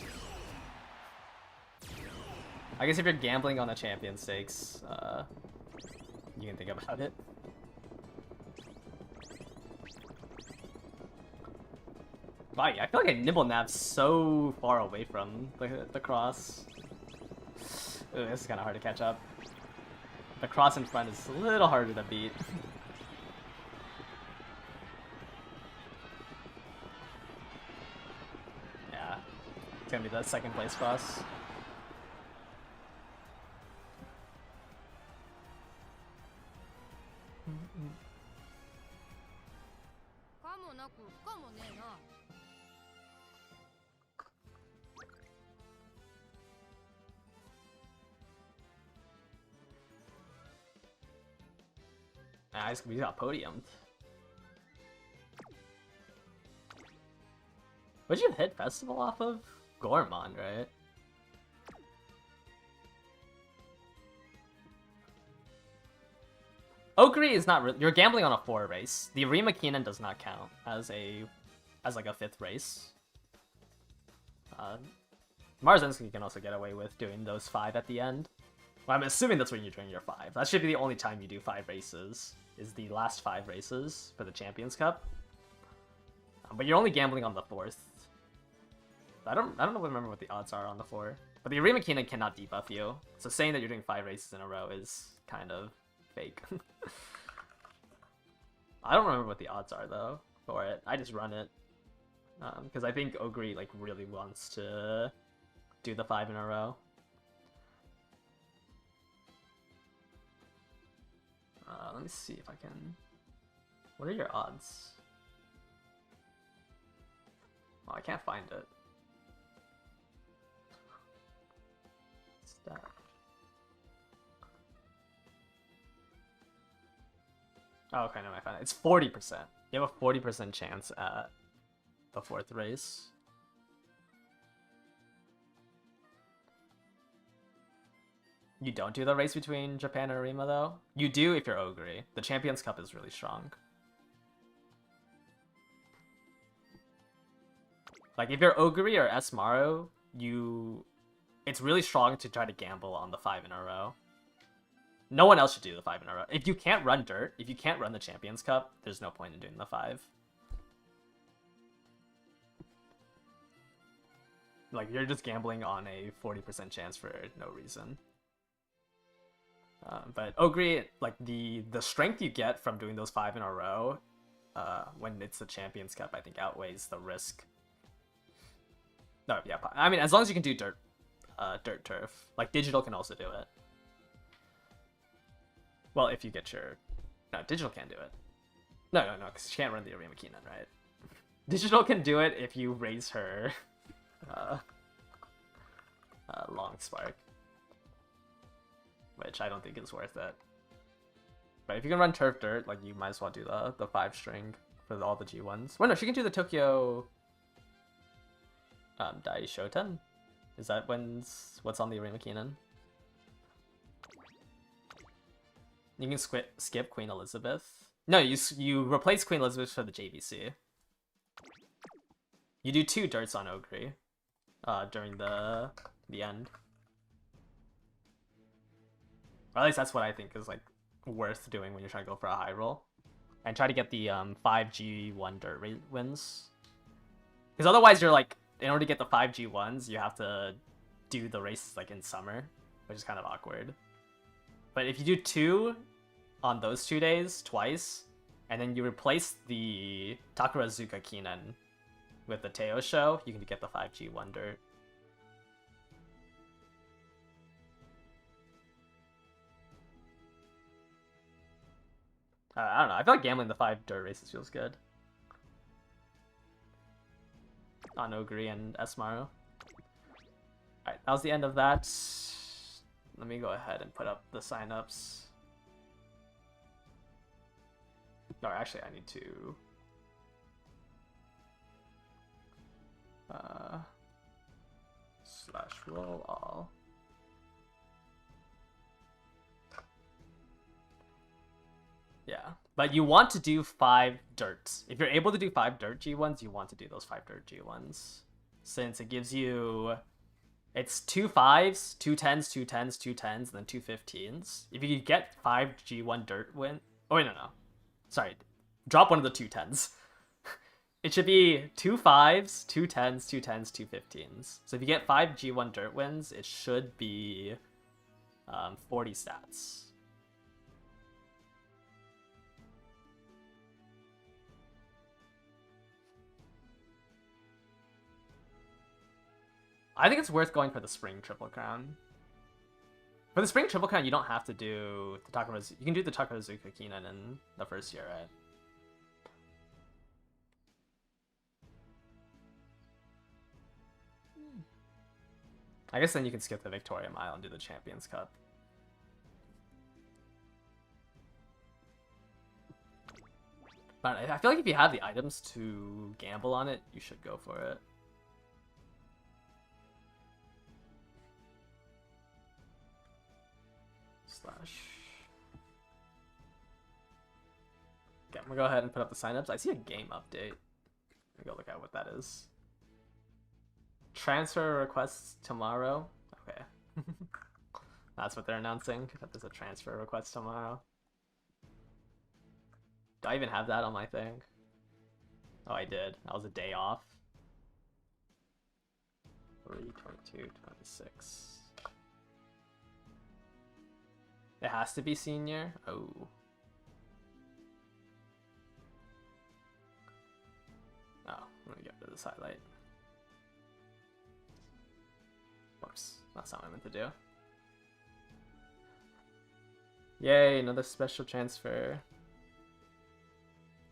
I guess if you're gambling on the champion stakes, you can think about it. Wow, I feel like a Nimble Nab's so far away from the cross. Ooh, this is kind of hard to catch up. The cross in front is a little harder to beat. Yeah, it's gonna be the second place cross. Nice, we got podiumed. What'd you hit Festival off of? Gormon, right? Ogre is not really. You're gambling on a 4 race. The Arima Keenan does not count as like a 5th race. Marzinski can also get away with doing those 5 at the end. Well, I'm assuming that's when you're doing your 5. That should be the only time you do 5 races, is the last 5 races for the Champions Cup. But you're only gambling on the 4th. I don't remember what the odds are on the 4. But the Arima Keenan cannot debuff you, so saying that you're doing 5 races in a row is kind of fake. I don't remember what the odds are though for it. I just run it because I think Ogre like really wants to do the 5 in a row. Let me see if I can. What are your odds? Oh, I can't find it. Stat. Oh, okay, no, I found it. It's 40%. You have a 40% chance at the 4th race. You don't do the race between Japan and Arima, though? You do if you're Ogre. The Champions Cup is really strong. Like, if you're Ogre or Esmaru, it's really strong to try to gamble on the 5 in a row. No one else should do the 5 in a row. If you can't run Dirt, if you can't run the Champions Cup, there's no point in doing the 5. Like, you're just gambling on a 40% chance for no reason. But Ogre, like, the strength you get from doing those 5 in a row, when it's the Champions Cup, I think outweighs the risk. No, yeah, I mean, as long as you can do Dirt Turf. Like, Digital can also do it. Well, if you get your... No, Digital can't do it. No, because she can't run the Arima Keenan, right? Digital can do it if you raise her Long Spark. Which I don't think is worth it. But if you can run Turf Dirt, like, you might as well do the 5 string for all the G1s. Well, no, she can do the Tokyo Dai Shoten? Is that what's on the Arima Keenan? You can skip Queen Elizabeth. No, you replace Queen Elizabeth for the JVC. You do 2 Dirts on Ogre during the end. Or at least that's what I think is like worth doing when you're trying to go for a high roll. And try to get the 5 G1 Dirt wins. Because otherwise you're like, in order to get the 5 G1s, you have to do the races like in summer, which is kind of awkward. But if you do 2 on those 2 days, twice, and then you replace the Takarazuka Keenan with the Teo show, you can get the 5 G1 Dirt. I don't know, I feel like gambling the 5 Dirt races feels good. On Ogre and Esmaru. Alright, that was the end of that. Let me go ahead and put up the signups. No, actually, I need to. Slash roll all. Yeah, but you want to do 5 dirts. If you're able to do 5 dirt G1s, you want to do those 5 dirt G1s. Since it gives you... It's 2 5s, 2 10s, 2 10s, 2 10s, and then 2 15s. If you get 5 G1 dirt win... Oh, wait, no. Sorry. Drop one of the 2 10s. It should be 2 5s, 2 10s, 2 10s, 2 15s. So if you get 5 G1 dirt wins, it should be 40 stats. I think it's worth going for the Spring Triple Crown. For the Spring Triple Crown, you don't have to do the Takarazuka. You can do the Takarazuka Kinan in the first year, right? I guess then you can skip the Victoria Mile and do the Champions Cup. But I feel like if you have the items to gamble on it, you should go for it. Slash. Okay, I'm gonna go ahead and put up the signups. I see a game update. Let me go look at what that is. Transfer requests tomorrow. Okay. That's what they're announcing, that there's a transfer request tomorrow. Do I even have that on my thing? Oh, I did. That was a day off. 3/22/26. It has to be senior? Oh. Oh, let me get rid of this highlight. Whoops, that's not what I meant to do. Yay, another special transfer.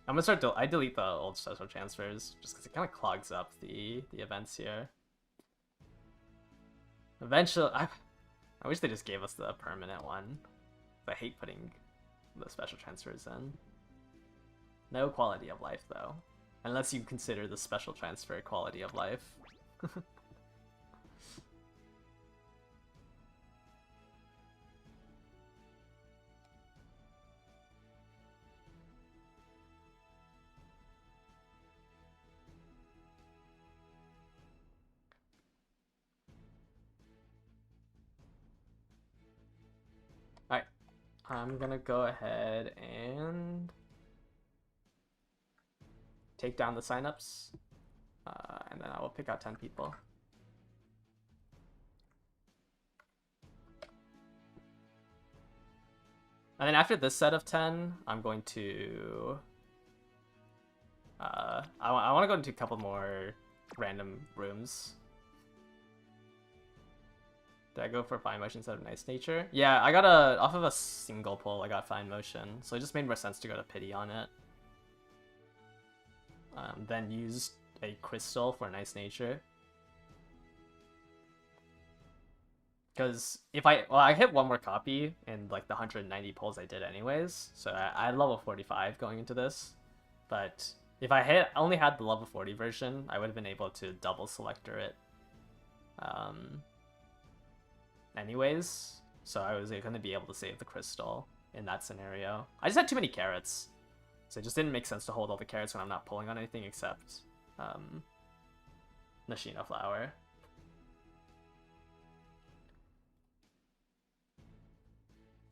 I'm gonna start. I delete the old special transfers just because it kind of clogs up the events here. Eventually, I wish they just gave us the permanent one. I hate putting the special transfers in. No quality of life though, unless you consider the special transfer quality of life. Alright, I'm gonna go ahead and take down the signups, and then I will pick out 10 people. And then after this set of 10, I'm going to... I want to go into a couple more random rooms. Did I go for Fine Motion instead of Nice Nature? Yeah, I got off of a single pull, I got Fine Motion, so it just made more sense to go to Pity on it. Then use a Crystal for Nice Nature. Because if I hit one more copy in like the 190 pulls I did anyways, so I had level 45 going into this. But if I only had the level 40 version, I would have been able to double selector it. Anyways, so I was going to be able to save the crystal in that scenario. I just had too many carrots, so it just didn't make sense to hold all the carrots when I'm not pulling on anything except Nashina Flower.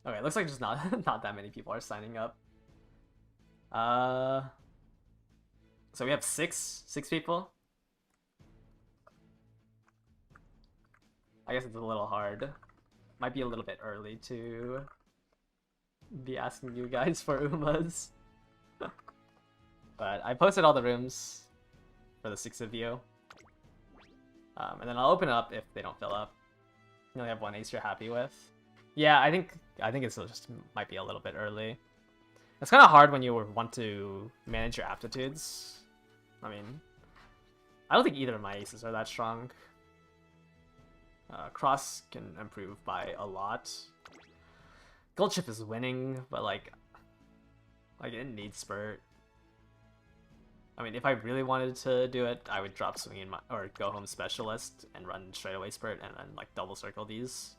Okay, it looks like just not that many people are signing up. So we have six people. I guess it's a little hard. Might be a little bit early to be asking you guys for Umas. But I posted all the rooms for the 6 of you. And then I'll open it up if they don't fill up. You only have one ace you're happy with. Yeah, I think it's just might be a little bit early. It's kind of hard when you want to manage your aptitudes. I mean, I don't think either of my aces are that strong. Cross can improve by a lot. Goldship is winning, but like Like, it needs spurt. I mean, if I really wanted to do it, I would drop swing in my, or go home specialist and run straight away spurt and then like double circle these.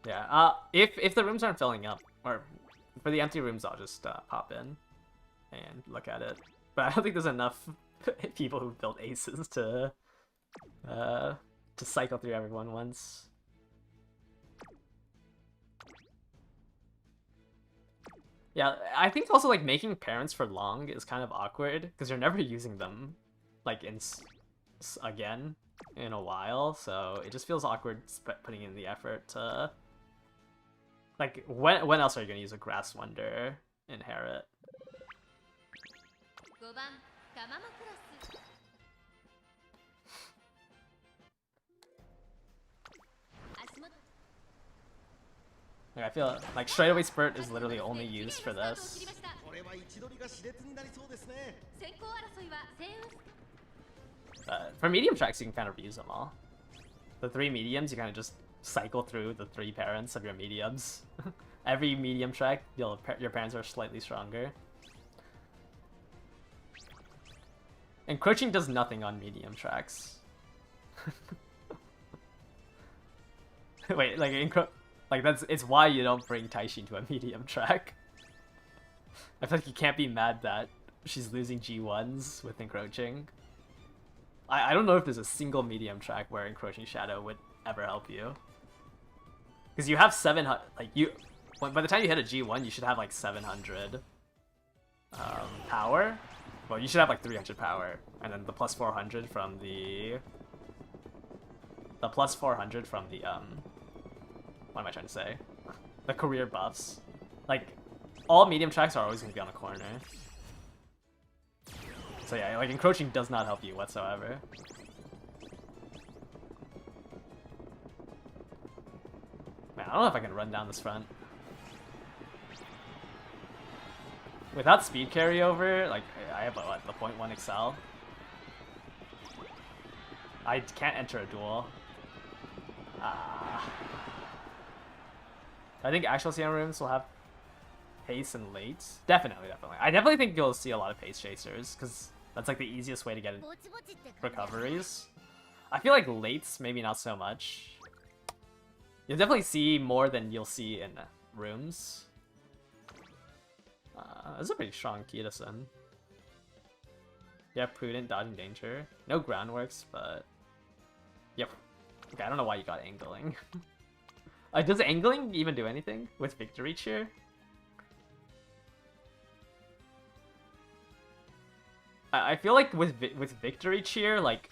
Yeah, if the rooms aren't filling up, or for the empty rooms, I'll just pop in and look at it. But I don't think there's enough people who built aces to cycle through everyone once. Yeah, I think also like making parents for long is kind of awkward because you're never using them like again in a while, so it just feels awkward putting in the effort to like when else are you gonna use a Grass Wonder inherit? 5番タマモクラス Like, I feel like straightaway spurt is literally only used for this. これは位置取りが熾烈になりそうですね先行争いはセウス For medium tracks, you can kind of reuse them all. The 3 mediums, you kind of just cycle through the 3 parents of your mediums. Every medium track, your parents are slightly stronger. Encroaching does nothing on medium tracks. Wait, like it's why you don't bring Taishin to a medium track. I feel like you can't be mad that she's losing G1s with encroaching. I don't know if there's a single medium track where encroaching shadow would ever help you. Because you have 700, like by the time you hit a G1, you should have like 700 power. Well, you should have like 300 power, and then the plus 400 from the plus 400 from the what am I trying to say? The career buffs. Like all medium tracks are always gonna be on a corner. So yeah, like encroaching does not help you whatsoever. Man, I don't know if I can run down this front. Without speed carryover, like I have what, the 0.1 Excel. I can't enter a duel. I think actual CM rooms will have pace and late. Definitely. I definitely think you'll see a lot of pace chasers because that's like the easiest way to get recoveries. I feel like lates maybe not so much. You'll definitely see more than you'll see in rooms. This is a pretty strong Kitasen. Yeah, prudent, dodging danger. No groundworks, but yep. Okay, I don't know why you got angling. Does angling even do anything with victory cheer? I feel like with victory cheer, like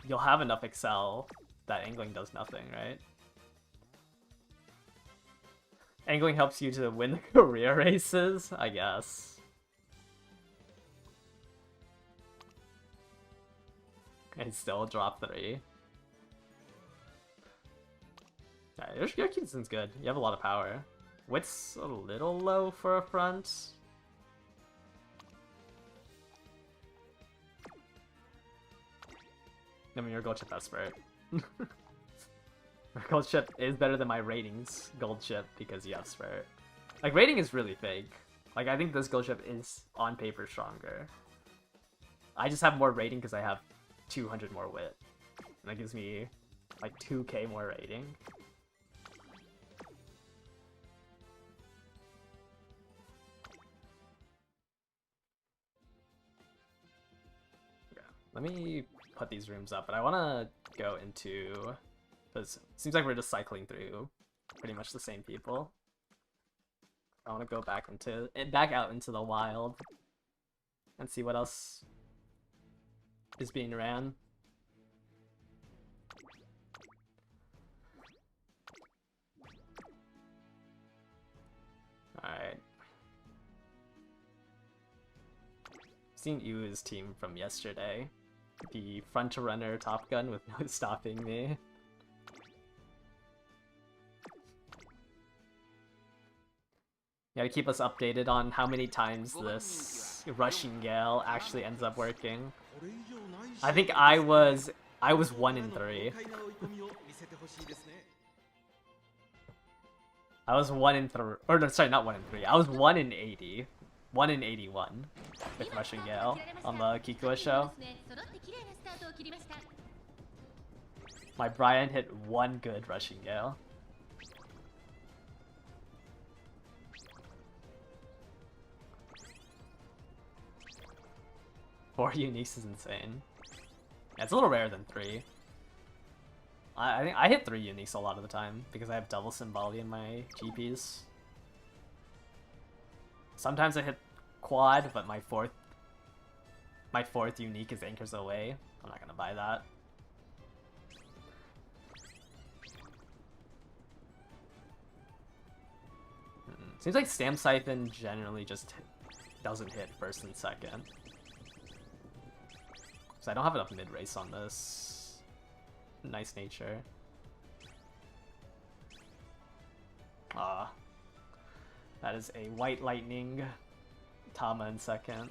you'll have enough Excel that angling does nothing, right? Angling helps you to win the career races, I guess. And still drop 3. Yeah, your Kitasen's good. You have a lot of power. Wit's a little low for a front. I mean, your Goldship has spirit. Goldship is better than my ratings Goldship because you have spirit. Like, rating is really fake. Like, I think this Goldship is on paper stronger. I just have more rating because I have 200 more wit. And that gives me like 2k more rating. Let me put these rooms up, but I want to go into, because it seems like we're just cycling through pretty much the same people. I want to go back out into the wild and see what else is being ran. Alright. Seen Yu's team from yesterday. The front runner Top Gun with no stopping me. You gotta keep us updated on how many times this rushing gale actually ends up working. I think I was I was 1 in 3. I was 1 in 3. Or no, sorry, not 1 in 3. I was 1 in 80. 1 in 81 with Russian Gale on the Kikua show. My Brian hit 1 good Russian Gale. Four uniques is insane. Yeah, it's a little rarer than 3. I think I hit 3 uniques a lot of the time because I have double Symboli in my GPs. Sometimes I hit quad, but my fourth unique is Anchors Away. I'm not gonna buy that. Seems like Stam Siphon generally just doesn't hit first and second. So I don't have enough mid-race on this. Nice nature. That is a White Lightning. Tama in second.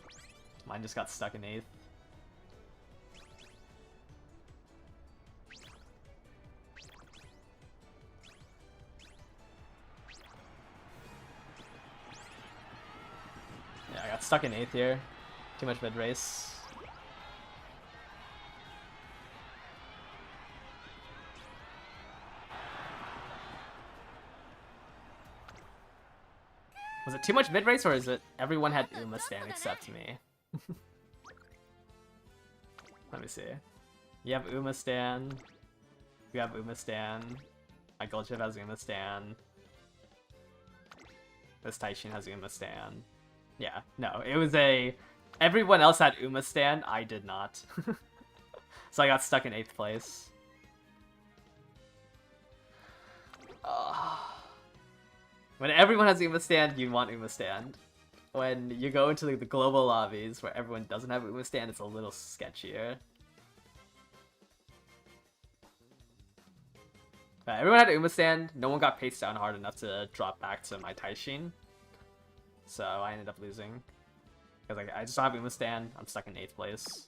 Mine just got stuck in 8th. Yeah, I got stuck in 8th here. Too much mid-race. Was it too much mid-race, or is it everyone had Uma Stan except me? Let me see. You have Uma Stan. You have Uma Stan. My Goldship has Uma Stan. This Taishin has Uma Stan. Yeah, no, it was a... Everyone else had Uma Stan, I did not. So I got stuck in 8th place. When everyone has Uma Stand, you want Uma Stand. When you go into the global lobbies where everyone doesn't have Uma Stand, it's a little sketchier. Everyone had Uma Stand, no one got paced down hard enough to drop back to my Taishin. So I ended up losing. Because I just don't have Uma Stand, I'm stuck in 8th place.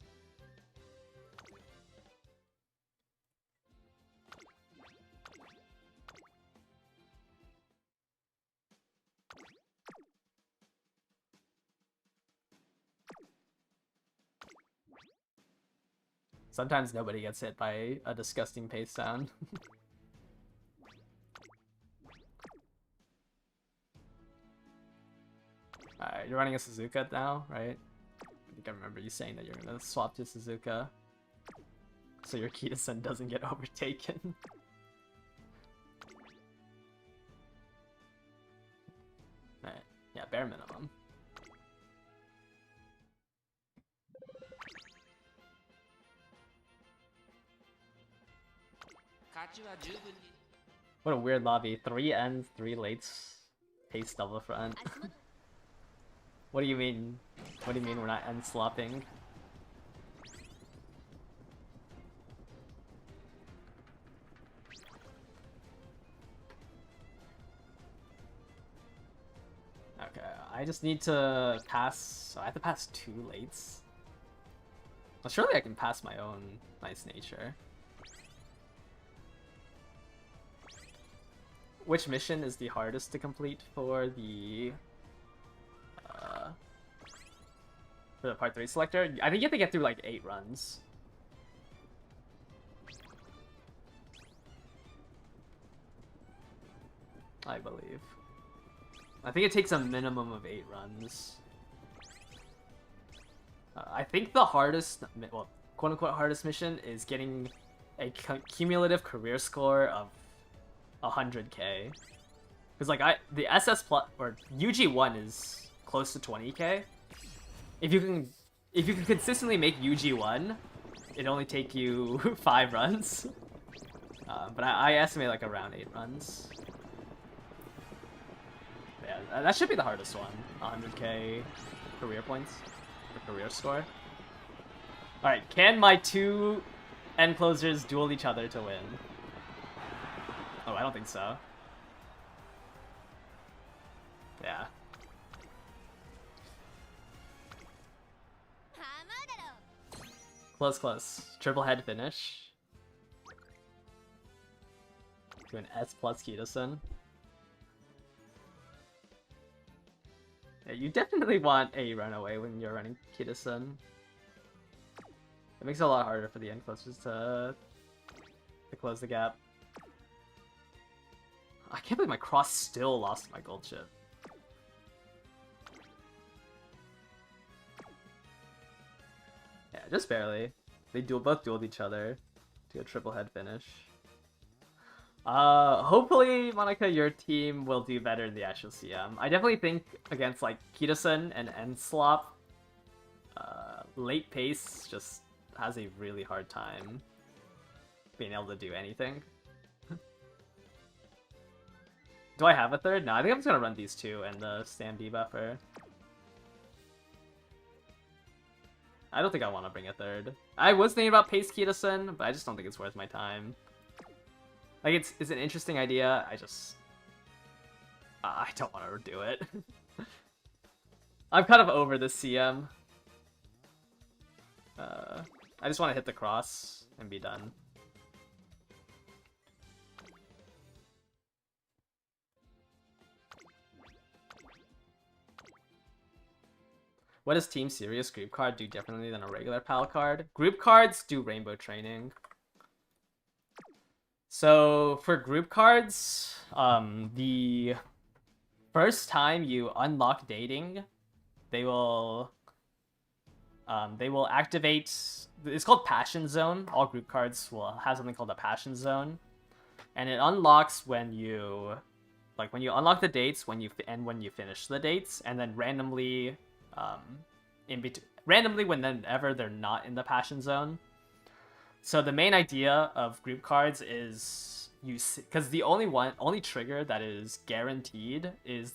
Sometimes nobody gets hit by a disgusting pace sound. Alright, you're running a Suzuka now, right? I think I remember you saying that you're gonna swap to Suzuka. So your Kita-sen doesn't get overtaken. Alright, yeah, bare minimum. What a weird lobby. 3 ends, 3 lates, pace double front. What do you mean? What do you mean we're not end slopping? Okay, I just need to pass... So I have to pass 2 lates? Well, surely I can pass my own nice nature. Which mission is the hardest to complete for the part 3 selector? I think you have to get through like 8 runs. I believe. I think it takes a minimum of 8 runs. I think the hardest, well, quote-unquote hardest mission is getting a cumulative career score of 100k. Because like the SS plus or UG1 is close to 20k. If you can consistently make UG1, it'd only take you 5 runs. But I estimate like around 8 runs. Yeah, that should be the hardest one. 100k career points or career score. All right, can my 2 end closers duel each other to win? Oh, I don't think so. Yeah. Close, close. Triple head finish. to an S plus Kitasen. Yeah, you definitely want a runaway when you're running Kitasen. It makes it a lot harder for the end closers to close the gap. I can't believe my cross still lost my Goldship. Yeah, just barely. They both dueled each other to a triple head finish. Hopefully, Monica, your team will do better in the actual CM. I definitely think against like Kitasen and Enslop, late pace just has a really hard time being able to do anything. Do I have a third? No, I think I'm just gonna run these two and the Stam debuffer. I don't think I want to bring a third. I was thinking about Pace Kitasen, but I just don't think it's worth my time. Like, it's an interesting idea, I don't want to do it. I'm kind of over this CM. I just want to hit the cross and be done. What does Team Serious group card do differently than a regular PAL card? Group cards do rainbow training. So for group cards, the first time you unlock dating, they will activate. It's called Passion Zone. All group cards will have something called a Passion Zone, and it unlocks when you unlock the dates, when you finish the dates, and then randomly. Randomly whenever they're not in the Passion Zone. So the main idea of group cards is because the only trigger that is guaranteed is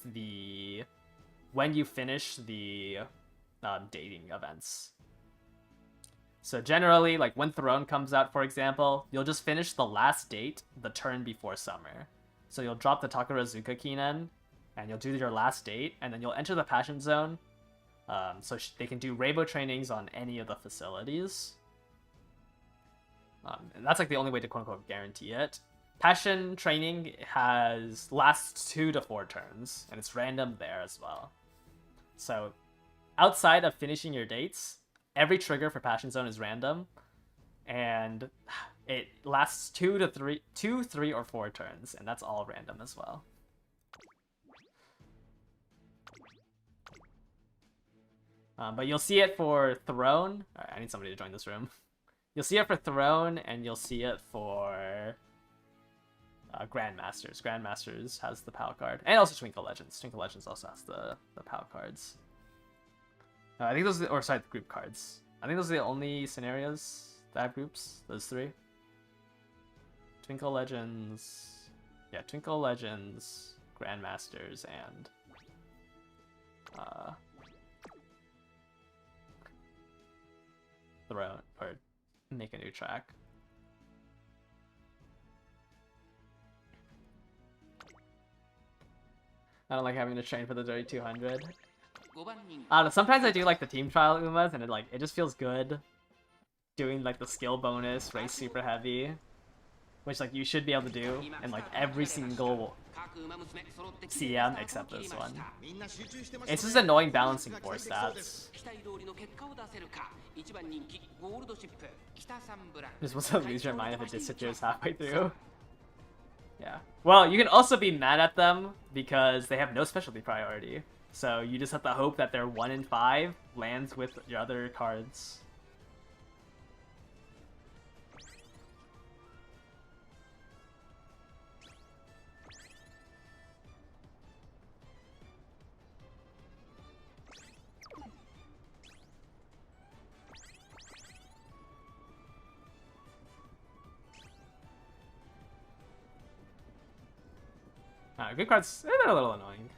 when you finish the dating events. So generally, like when Throne comes out, for example, you'll just finish the last date the turn before summer. So you'll drop the Takarazuka Kinen, and you'll do your last date, and then you'll enter the Passion Zone. So they can do rainbow trainings on any of the facilities. And that's like the only way to quote-unquote guarantee it. Passion training lasts 2 to 4 turns, and it's random there as well. So outside of finishing your dates, every trigger for Passion Zone is random, and it lasts 2, 3, or 4 turns, and that's all random as well. But you'll see it for Throne. Alright, I need somebody to join this room. You'll see it for Throne, and you'll see it for Grandmasters. Grandmasters has the PAL card. And also Twinkle Legends. Twinkle Legends also has the PAL cards. I think those are the group cards. I think those are the only scenarios that have groups. Those 3. Twinkle Legends. Yeah, Twinkle Legends, Grandmasters, and Throne, or make a new track. I don't like having to train for the 3200. I don't know, sometimes I do like the team trial Umas, and it just feels good doing like the skill bonus, race super heavy, which like you should be able to do in like every single CM except this one. It's just annoying balancing 4 stats. Just wants to lose your mind if it disappears halfway through. Yeah. Well, you can also be mad at them because they have no specialty priority. So you just have to hope that their 1 in 5 lands with your other cards. Good cards, they're a little annoying.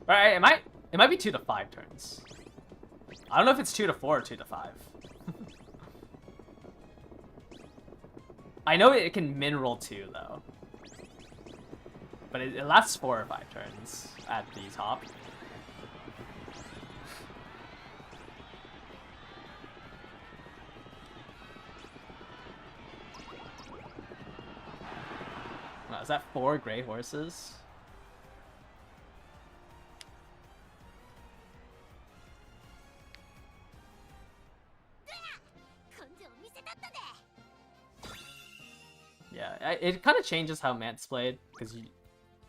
Alright, it might be 2 to 5 turns. I don't know if it's 2 to 4 or 2 to 5. I know it can min roll 2 though. But it lasts 4 or 5 turns at the top. Wow, is that 4 gray horses? Yeah, it kind of changes how Mant's played, because you...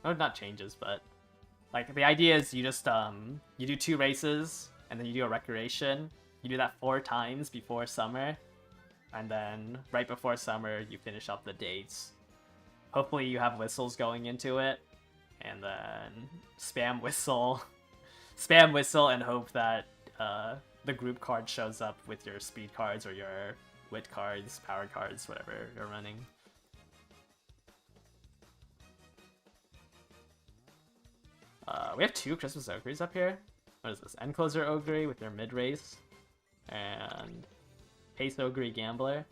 Oh, not changes, but... Like, the idea is you just, you do 2 races, and then you do a recreation. You do that 4 times before summer, and then right before summer, you finish up the dates. Hopefully you have whistles going into it, and then spam whistle. Spam whistle and hope that the group card shows up with your speed cards or your wit cards, power cards, whatever you're running. We have 2 Christmas Ogres up here. What is this? Encloser Ogre with your mid-race. And Pace Ogre Gambler.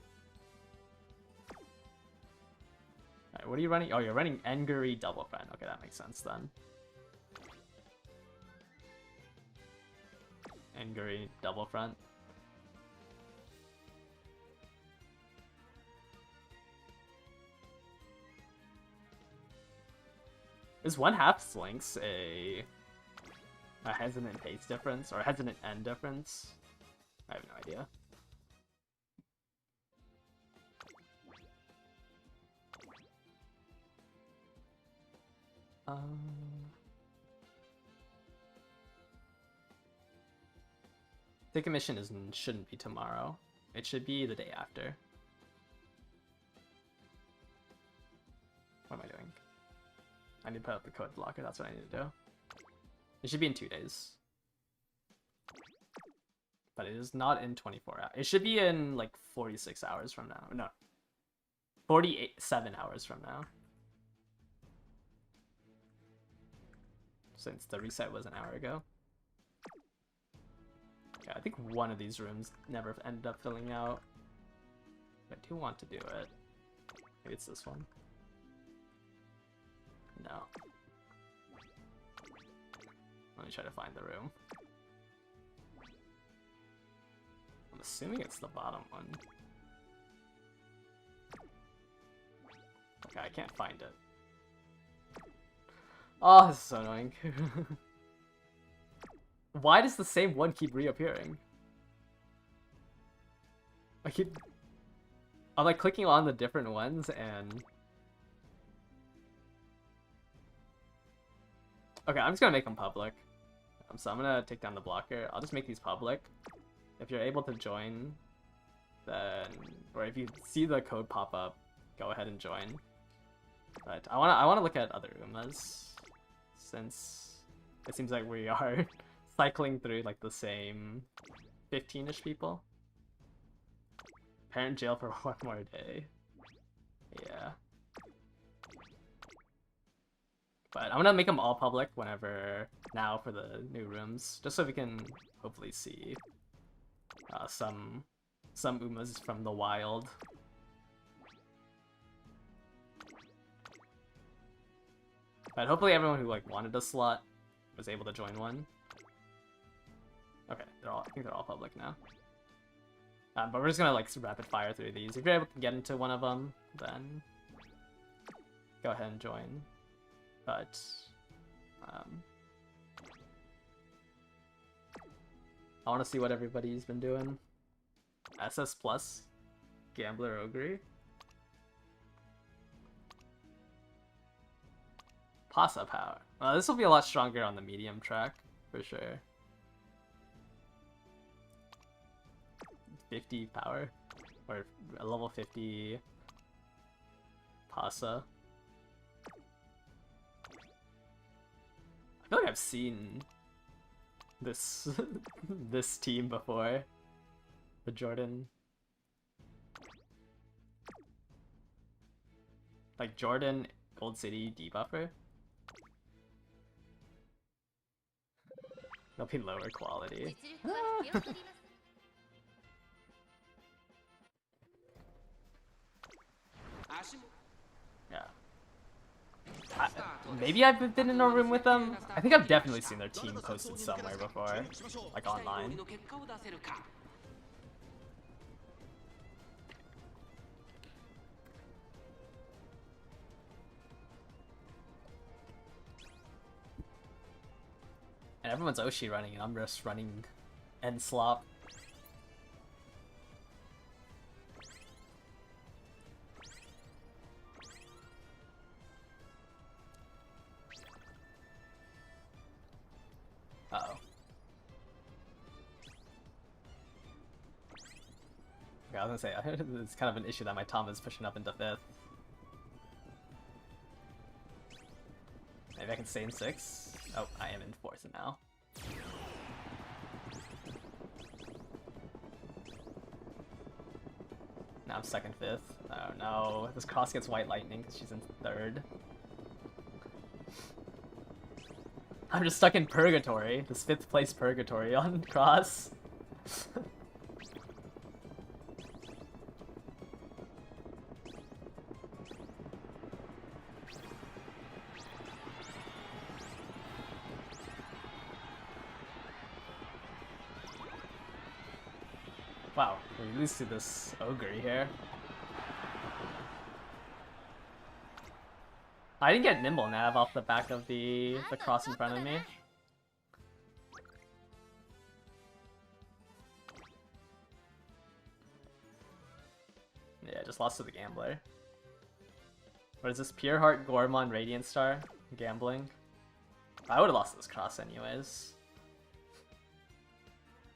Alright, what are you running? Oh, you're running Enguri Double Friend. Okay, that makes sense then. Enguri Double Front. Is 1/2 Slinks a hesitant pace difference, or a hesitant end difference? I have no idea. I think a mission shouldn't be tomorrow. It should be the day after. What am I doing? I need to put up the code blocker, that's what I need to do. It should be in 2 days. But it is not in 24 hours. It should be in like 46 hours from now. No. 47 hours from now. Since the reset was an hour ago. Yeah, I think one of these rooms never ended up filling out. I do want to do it. Maybe it's this one. No. Let me try to find the room. I'm assuming it's the bottom one. Okay, I can't find it. Oh, this is so annoying. Why does the same one keep reappearing? I'm like clicking on the different ones and... Okay, I'm just gonna make them public. So I'm gonna take down the blocker. I'll just make these public. If you're able to join, then... Or if you see the code pop up, go ahead and join. But I wanna look at other Umas, since it seems like we are cycling through like the same 15-ish people. Parent jail for 1 more day. Yeah. But I'm gonna make them all public whenever now for the new rooms, just so we can hopefully see some Umas from the wild. But hopefully everyone who like wanted a slot was able to join one. Okay, I think they're all public now. But we're just gonna like rapid fire through these. If you're able to get into one of them, then go ahead and join. But I want to see what everybody's been doing. SS Plus, Gambler Ogre. Pasa Power. This will be a lot stronger on the medium track, for sure. 50 power, or a level 50 Pasa. I feel like I've seen this this team before. The Jordan. Like Jordan, Gold City debuffer. They'll be lower quality. Yeah. maybe I've been in a room with them. I think I've definitely seen their team posted somewhere before, like online. And everyone's Oshi running, and I'm just running end slop. Uh-oh. Okay, I was gonna say, it's kind of an issue that my Tom is pushing up into 5th. Maybe I can stay in 6th? Oh, I am in 4th now. Now I'm 2nd, 5th. Oh no, this cross gets White Lightning because she's in 3rd. I'm just stuck in Purgatory, this 5th place Purgatory on cross. Wow, we lose to this ogre here. I didn't get Nimble Nav off the back of the cross in front of me. Yeah, I just lost to the Gambler. What is this? Pure Heart, Gormon, Radiant Star? Gambling? I would've lost this cross anyways.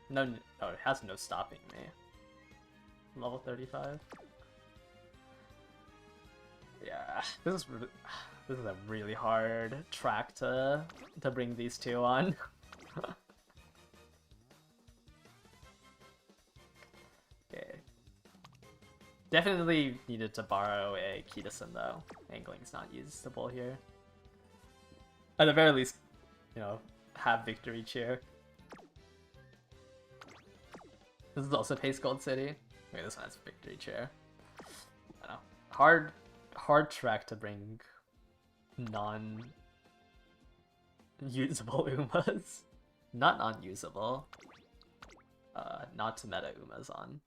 No, oh, it has no stopping me. Level 35. Yeah, this is a really hard track to bring these two on. Okay. Definitely needed to borrow a Kitasen though. Angling's not usable here. At the very least, you know, have Victory Cheer. This is also Pace Gold City. Wait, this one has Victory Chair. I don't know. Hard track to bring non-usable Umas. Not non-usable. Not to meta Umas on.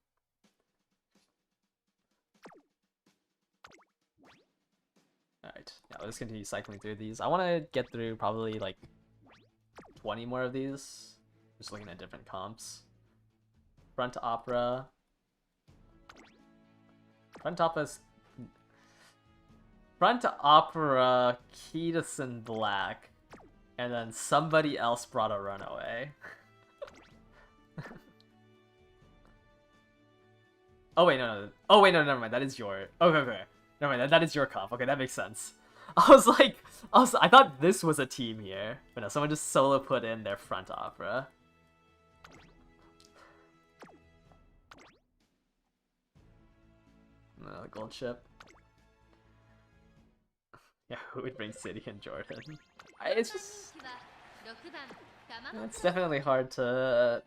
Alright, now let's continue cycling through these. I want to get through probably like 20 more of these. Just looking at different comps. Front Opera. Front Opera, Kitasen Black, and then somebody else brought a Runaway. Oh wait, no. Oh wait, no, never mind. That is your. Okay. Never mind. That is your comp. Okay, that makes sense. I thought this was a team here, but no, someone just solo put in their Front Opera. Goldship. Yeah, who would bring City and Jordan? It's just... It's definitely hard to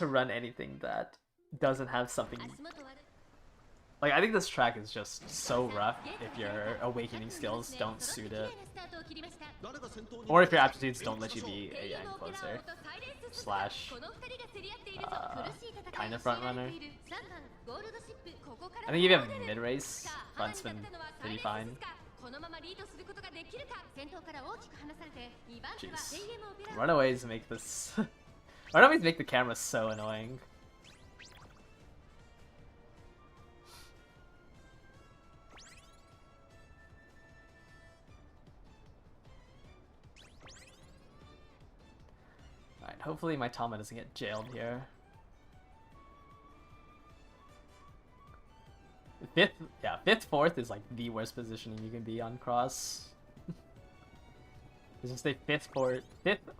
run anything that doesn't have something... Like, I think this track is just so rough if your awakening skills don't suit it. Or if your aptitudes don't let you be a Yang closer. Slash... kind of front runner. I think if you have mid-race, front's been pretty fine. Jeez. Runaways make this... Runaways make the camera so annoying. Alright, hopefully my Tama doesn't get jailed here. Fifth, 4th is like the worst positioning you can be on cross. Just say 5th,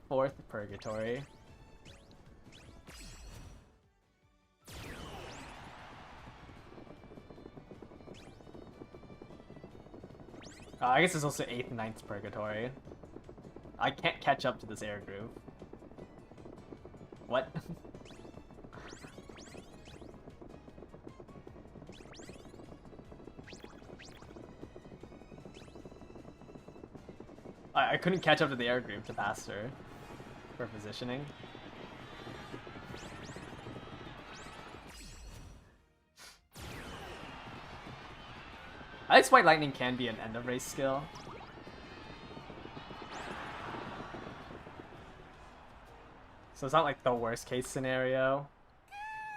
4th Purgatory. I guess it's also 8th and 9th Purgatory. I can't catch up to this air groove. What? I couldn't catch up to the air group to pass her for positioning. I think White Lightning can be an end of race skill. So it's not like the worst case scenario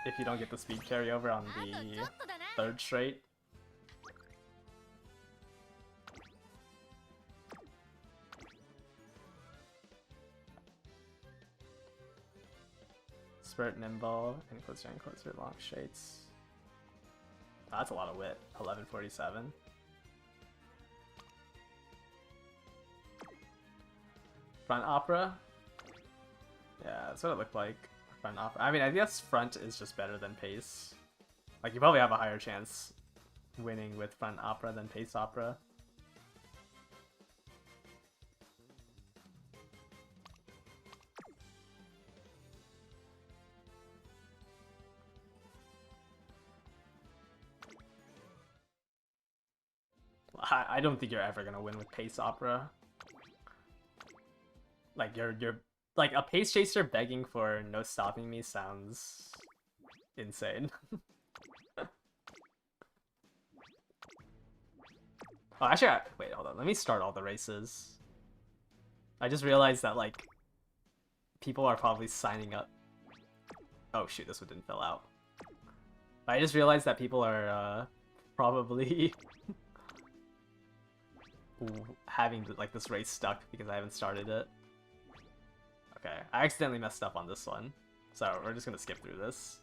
if you don't get the speed carryover on the third straight. Spurt, nimble, and closer, long straights. Oh, that's a lot of wit. 1147. Front opera? Yeah, that's what it looked like. Front opera. I mean, I guess front is just better than pace. Like, you probably have a higher chance winning with front opera than pace opera. I don't think you're ever gonna win with pace opera. Like you're like a pace chaser begging for no stopping me sounds insane. Oh, actually, wait, hold on. Let me start all the races. I just realized that like people are probably signing up. Oh shoot, this one didn't fill out. I just realized that people are probably having like this race stuck because I haven't started it. Okay, I accidentally messed up on this one, so we're just gonna skip through this.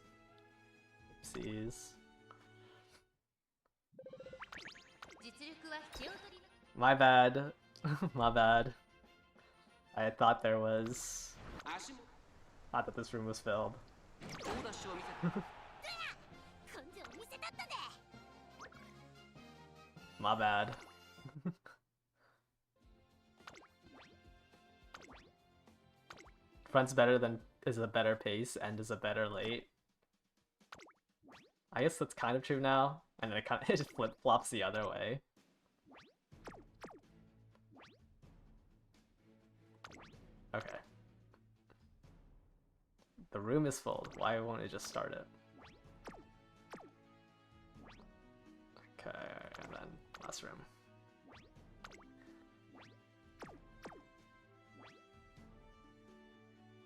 Oopsies. My bad. My bad. I thought there was... Thought that this room was filled. My bad. Front's better than is a better pace, and is a better late. I guess that's kind of true now, and then it just flip-flops the other way. Okay. The room is full. Why won't it just start it? Okay, and then last room.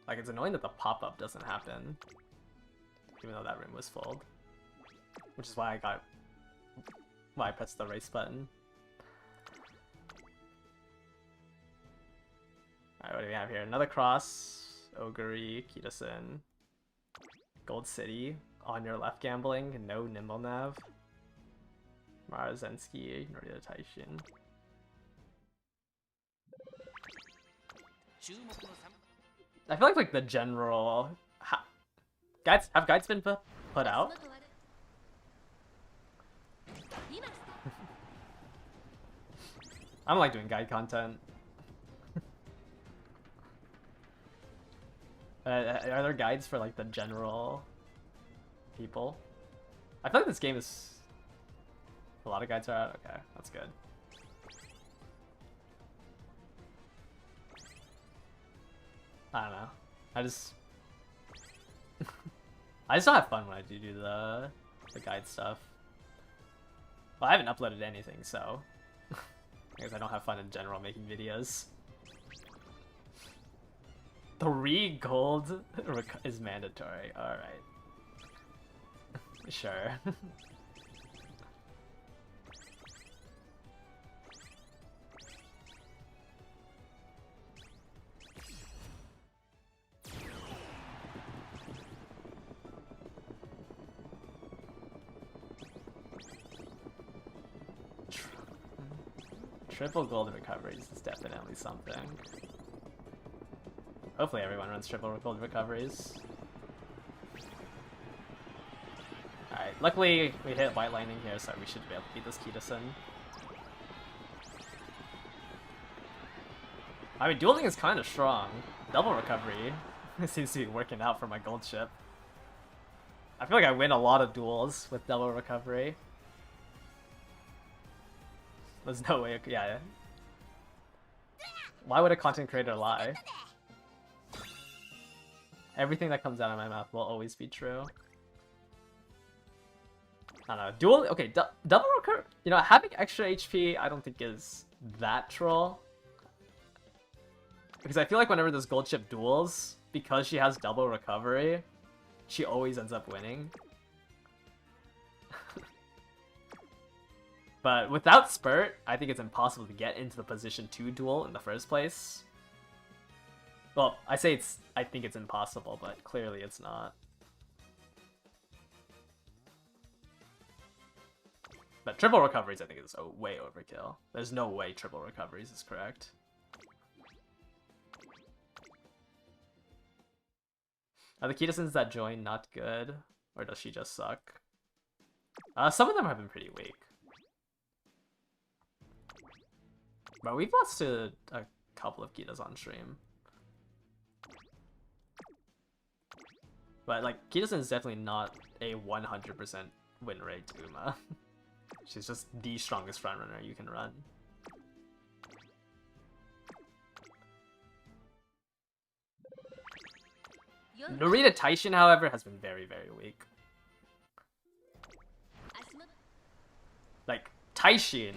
Like, it's annoying that the pop-up doesn't happen, even though that room was full. Which is why I pressed the race button. Alright, what do we have here? Another cross, Ogre, Kitasen, Gold City, on your left gambling, no Nimble Nav, Marazensky, Norita Taishin. I feel like the general guides have guides been put out. I don't like doing guide content. Are there guides for like the general people? I feel like this game is a lot of guides are out. Okay, that's good. I don't know. I just don't have fun when I do the guide stuff. Well, I haven't uploaded anything, so I guess I don't have fun in general making videos. 3 gold is mandatory. All right. Sure. Triple gold recoveries is definitely something. Hopefully everyone runs triple gold recoveries. Alright, luckily we hit White Lightning here, so we should be able to beat this Kitasen. I mean, dueling is kind of strong. Double recovery seems to be working out for my Goldship. I feel like I win a lot of duels with double recovery. There's no way, yeah. Why would a content creator lie? Everything that comes out of my mouth will always be true. I don't know. Dual. Okay, double recur. You know, having extra HP, I don't think is that troll. Because I feel like whenever there's Goldship duels, because she has double recovery, she always ends up winning. But without Spurt, I think it's impossible to get into the position to duel in the first place. Well, I think it's impossible, but clearly it's not. But triple recoveries, I think, is way overkill. There's no way triple recoveries is correct. Are the Kitasons that join not good? Or does she just suck? Some of them have been pretty weak. But we've lost to a couple of Kitas on stream. But, like, Kitasen is definitely not a 100% win rate Uma. She's just the strongest frontrunner you can run. Narita Taishin, however, has been very, very weak. Like, Taishin,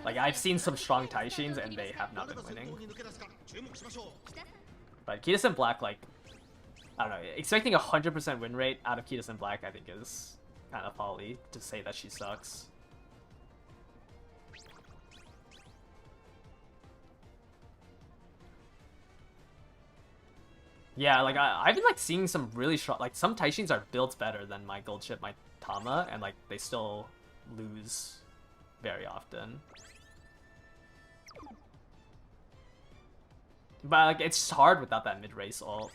like, I've seen some strong Taishins and they have not been winning. But Kitasen Black, like, I don't know, expecting a 100% win rate out of Kitasen Black, I think is kind of folly to say that she sucks. Yeah, like, I've been, like, seeing some really strong, like, some Taishins are built better than my Goldship, my Tama, and, like, they still lose very often. But, like, it's hard without that mid-race ult,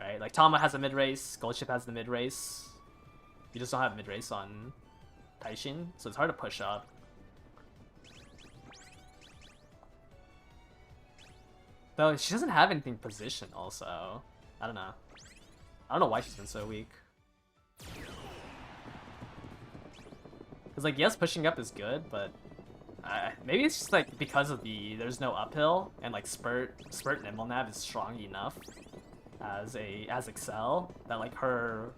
right? Like, Tama has a mid-race, Goldship has the mid-race. You just don't have mid-race on Taishin, so it's hard to push up. Though she doesn't have anything positioned also. I don't know. I don't know why she's been so weak. Because, like, yes, pushing up is good, but maybe it's just, like, because of there's no uphill, and, like, Spurt Nimble Nav is strong enough as Excel that, like, her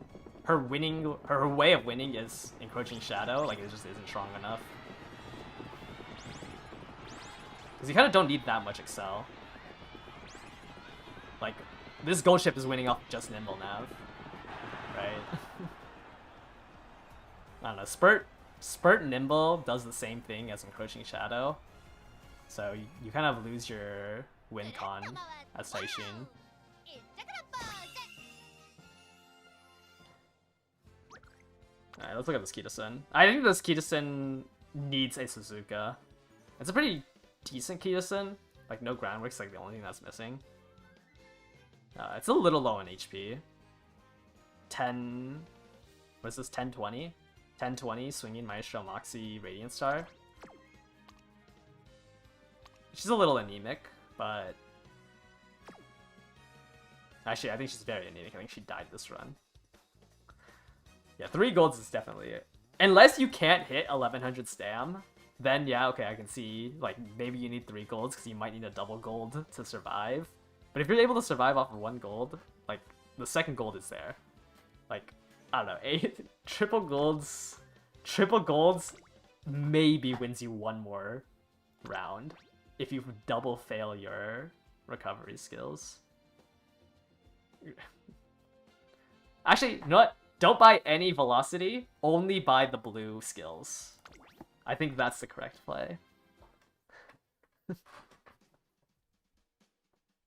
way of winning is encroaching shadow, like, it just isn't strong enough. Because you kind of don't need that much Excel. Like, this Goldship is winning off just Nimble Nav, right? I don't know, Spurt Nimble does the same thing as encroaching shadow, so you kind of lose your win con as Taishin. Alright, let's look at this Kitasen. I think this Kitasen needs a Suzuka. It's a pretty decent Kitasen. Like, no groundwork's like the only thing that's missing. It's a little low in HP. 10... What is this? 1020? 1020, Swinging Maestro, Moxie, Radiant Star. She's a little anemic, but... Actually, I think she's very anemic. I think she died this run. Yeah, 3 golds is definitely it. Unless you can't hit 1100 stam, then yeah, okay, I can see, like, maybe you need 3 golds because you might need a double gold to survive. But if you're able to survive off of 1 gold, like, the second gold is there. Like, I don't know, triple golds maybe wins you 1 more round if you double fail your recovery skills. Actually, you know what? Don't buy any velocity, only buy the blue skills. I think that's the correct play.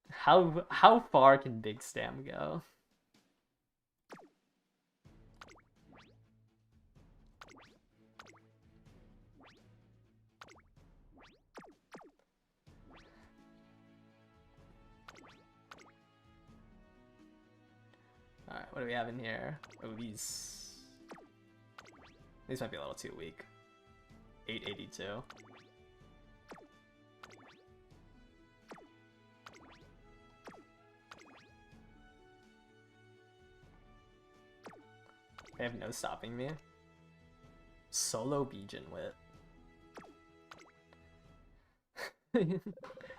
How far can Big Stam go? Alright, what do we have in here? Oh, these might be a little too weak. 882. They have no stopping me. Solo Bijan Wit.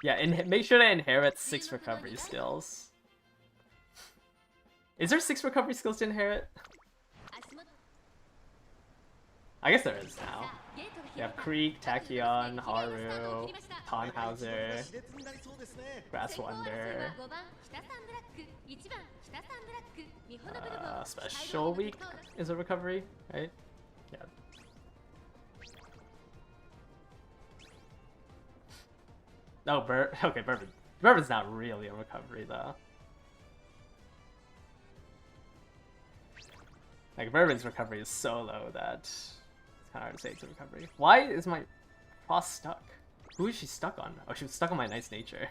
Yeah, and make sure to inherit 6 recovery skills. Is there 6 recovery skills to inherit? I guess there is now. You have Creek, Tachyon, Haru, Tannhauser, Grass Wonder. Special Week is a recovery, right? Yeah. Oh, okay, Bourbon. Bourbon's not really a recovery, though. Like, Bourbon's recovery is so low that it's kind of hard to say it's a recovery. Why is my Cross stuck? Who is she stuck on? Oh, she was stuck on my Nice Nature.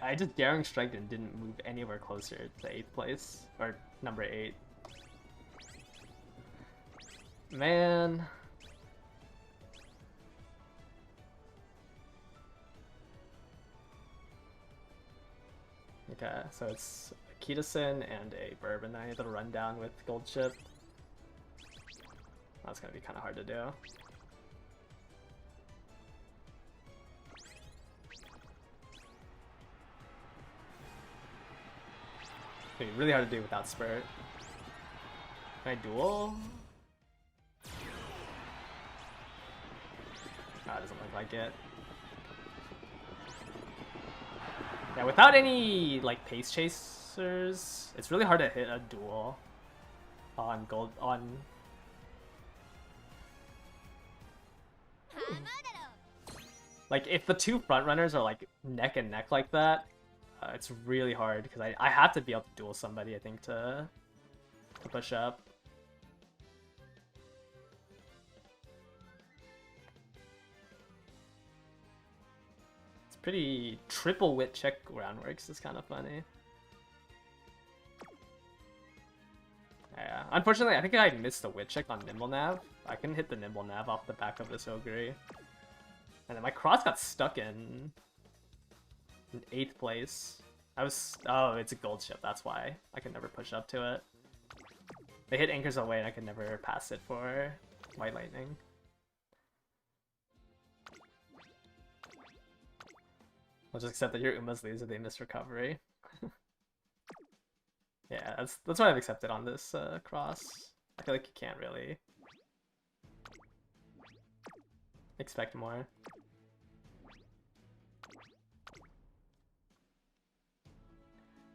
I just Daring Strike and didn't move anywhere closer to 8th place, or number 8. Man. Okay, so it's a Kitasen and a Bourbon that I need to run down with Goldship. That's gonna be kind of hard to do. It's really hard to do without Spurt. Can I duel? Oh, it doesn't look like it. Yeah, without any like pace chasers, it's really hard to hit a duel on gold on. Like if the 2 front runners are like neck and neck like that, it's really hard because I have to be able to duel somebody, I think, to push up. It's pretty triple wit check groundworks is kind of funny. Yeah, unfortunately, I think I missed the wit check on Nimble Nav. I couldn't hit the Nimble Nav off the back of this Ogre. And then my cross got stuck in 8th place. Oh, it's a Goldship, that's why I could never push up to it. They hit anchors away and I could never pass it for White Lightning. I'll just accept that your Umas lose if they miss recovery. Yeah, that's what I've accepted on this cross. I feel like you can't really expect more.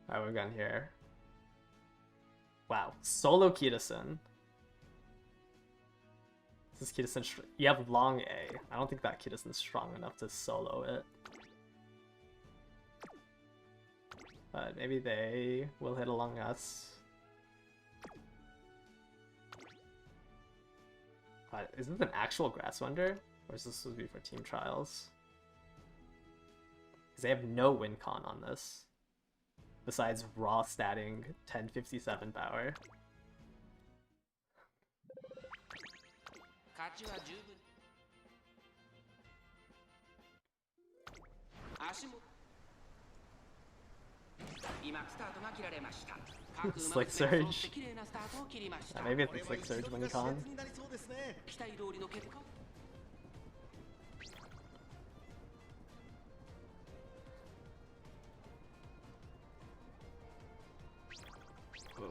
Alright, we've gone here. Wow, solo Kitasen. This is Kitasen. You have long A. I don't think that Kitasen's strong enough to solo it. But maybe they will hit along us. Is this an actual Grass Wonder? Or is this supposed to be for team trials? Because they have no win con on this. Besides raw statting 1057 power. Slick Surge. Maybe it's the Slick Surge win con.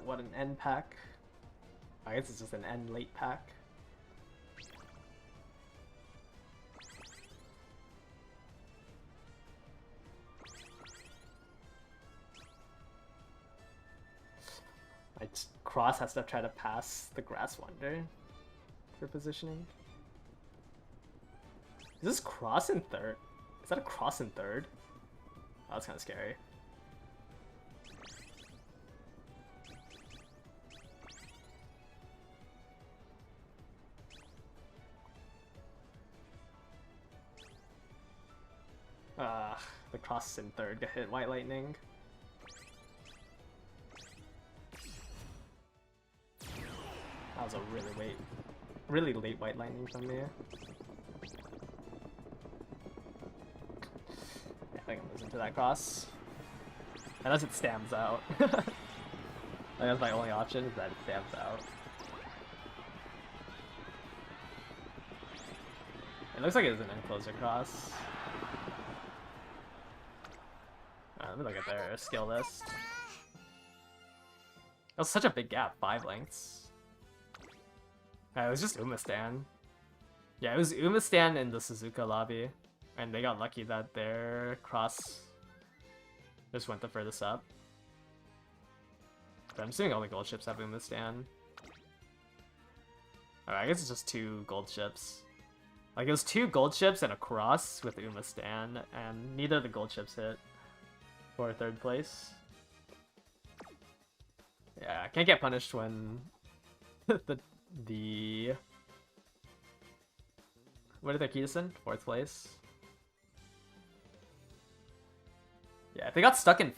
What an end pack. I guess it's just an end late pack. Cross has to try to pass the Grass Wonder for positioning. Is this Cross in 3rd? Is that a Cross in 3rd? Oh, that's kind of scary. The Cross in 3rd got hit White Lightning. That was a really late White Lightning from me. Yeah, I think I'm losing to that cross. Unless it stands out. Like, that's my only option, is that it stamps out. It looks like it's an enclosure cross. Let me look at their skill list. That was such a big gap, 5 lengths. It was just Umastan. Yeah, it was Umastan in the Suzuka lobby. And they got lucky that their cross just went the furthest up. But I'm assuming all the gold ships have Umastan. Alright, I guess it's just 2 gold ships. Like, it was 2 gold ships and a cross with Umastan, and neither of the gold ships hit for 3rd place. Yeah, I can't get punished when the what did their Kitasen? 4th place. Yeah, if they got stuck in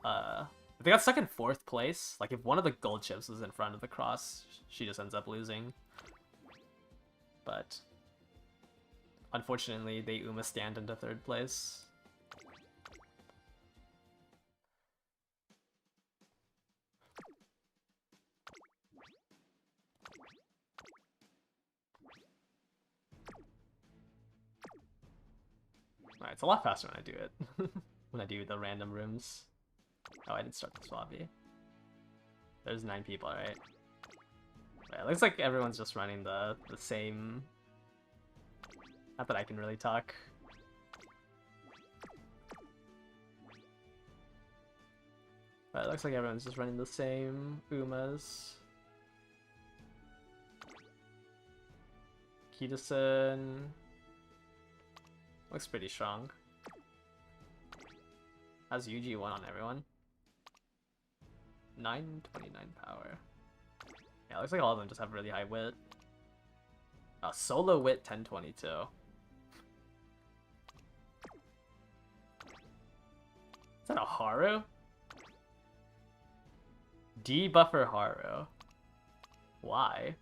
4th place, like if one of the gold chips was in front of the cross, she just ends up losing. But unfortunately, they stand into 3rd place. Alright, it's a lot faster when I do it. When I do the random rooms. Oh, I didn't start this lobby. There's 9 people, right? Yeah, it looks like everyone's just running the same... Not that I can really talk. But it looks like everyone's just running the same Umas. Kitasen... Looks pretty strong. Has UG1 on everyone. 929 power. Yeah, looks like all of them just have really high wit. Solo wit 1022. Is that a Haru? Debuffer Haru. Why?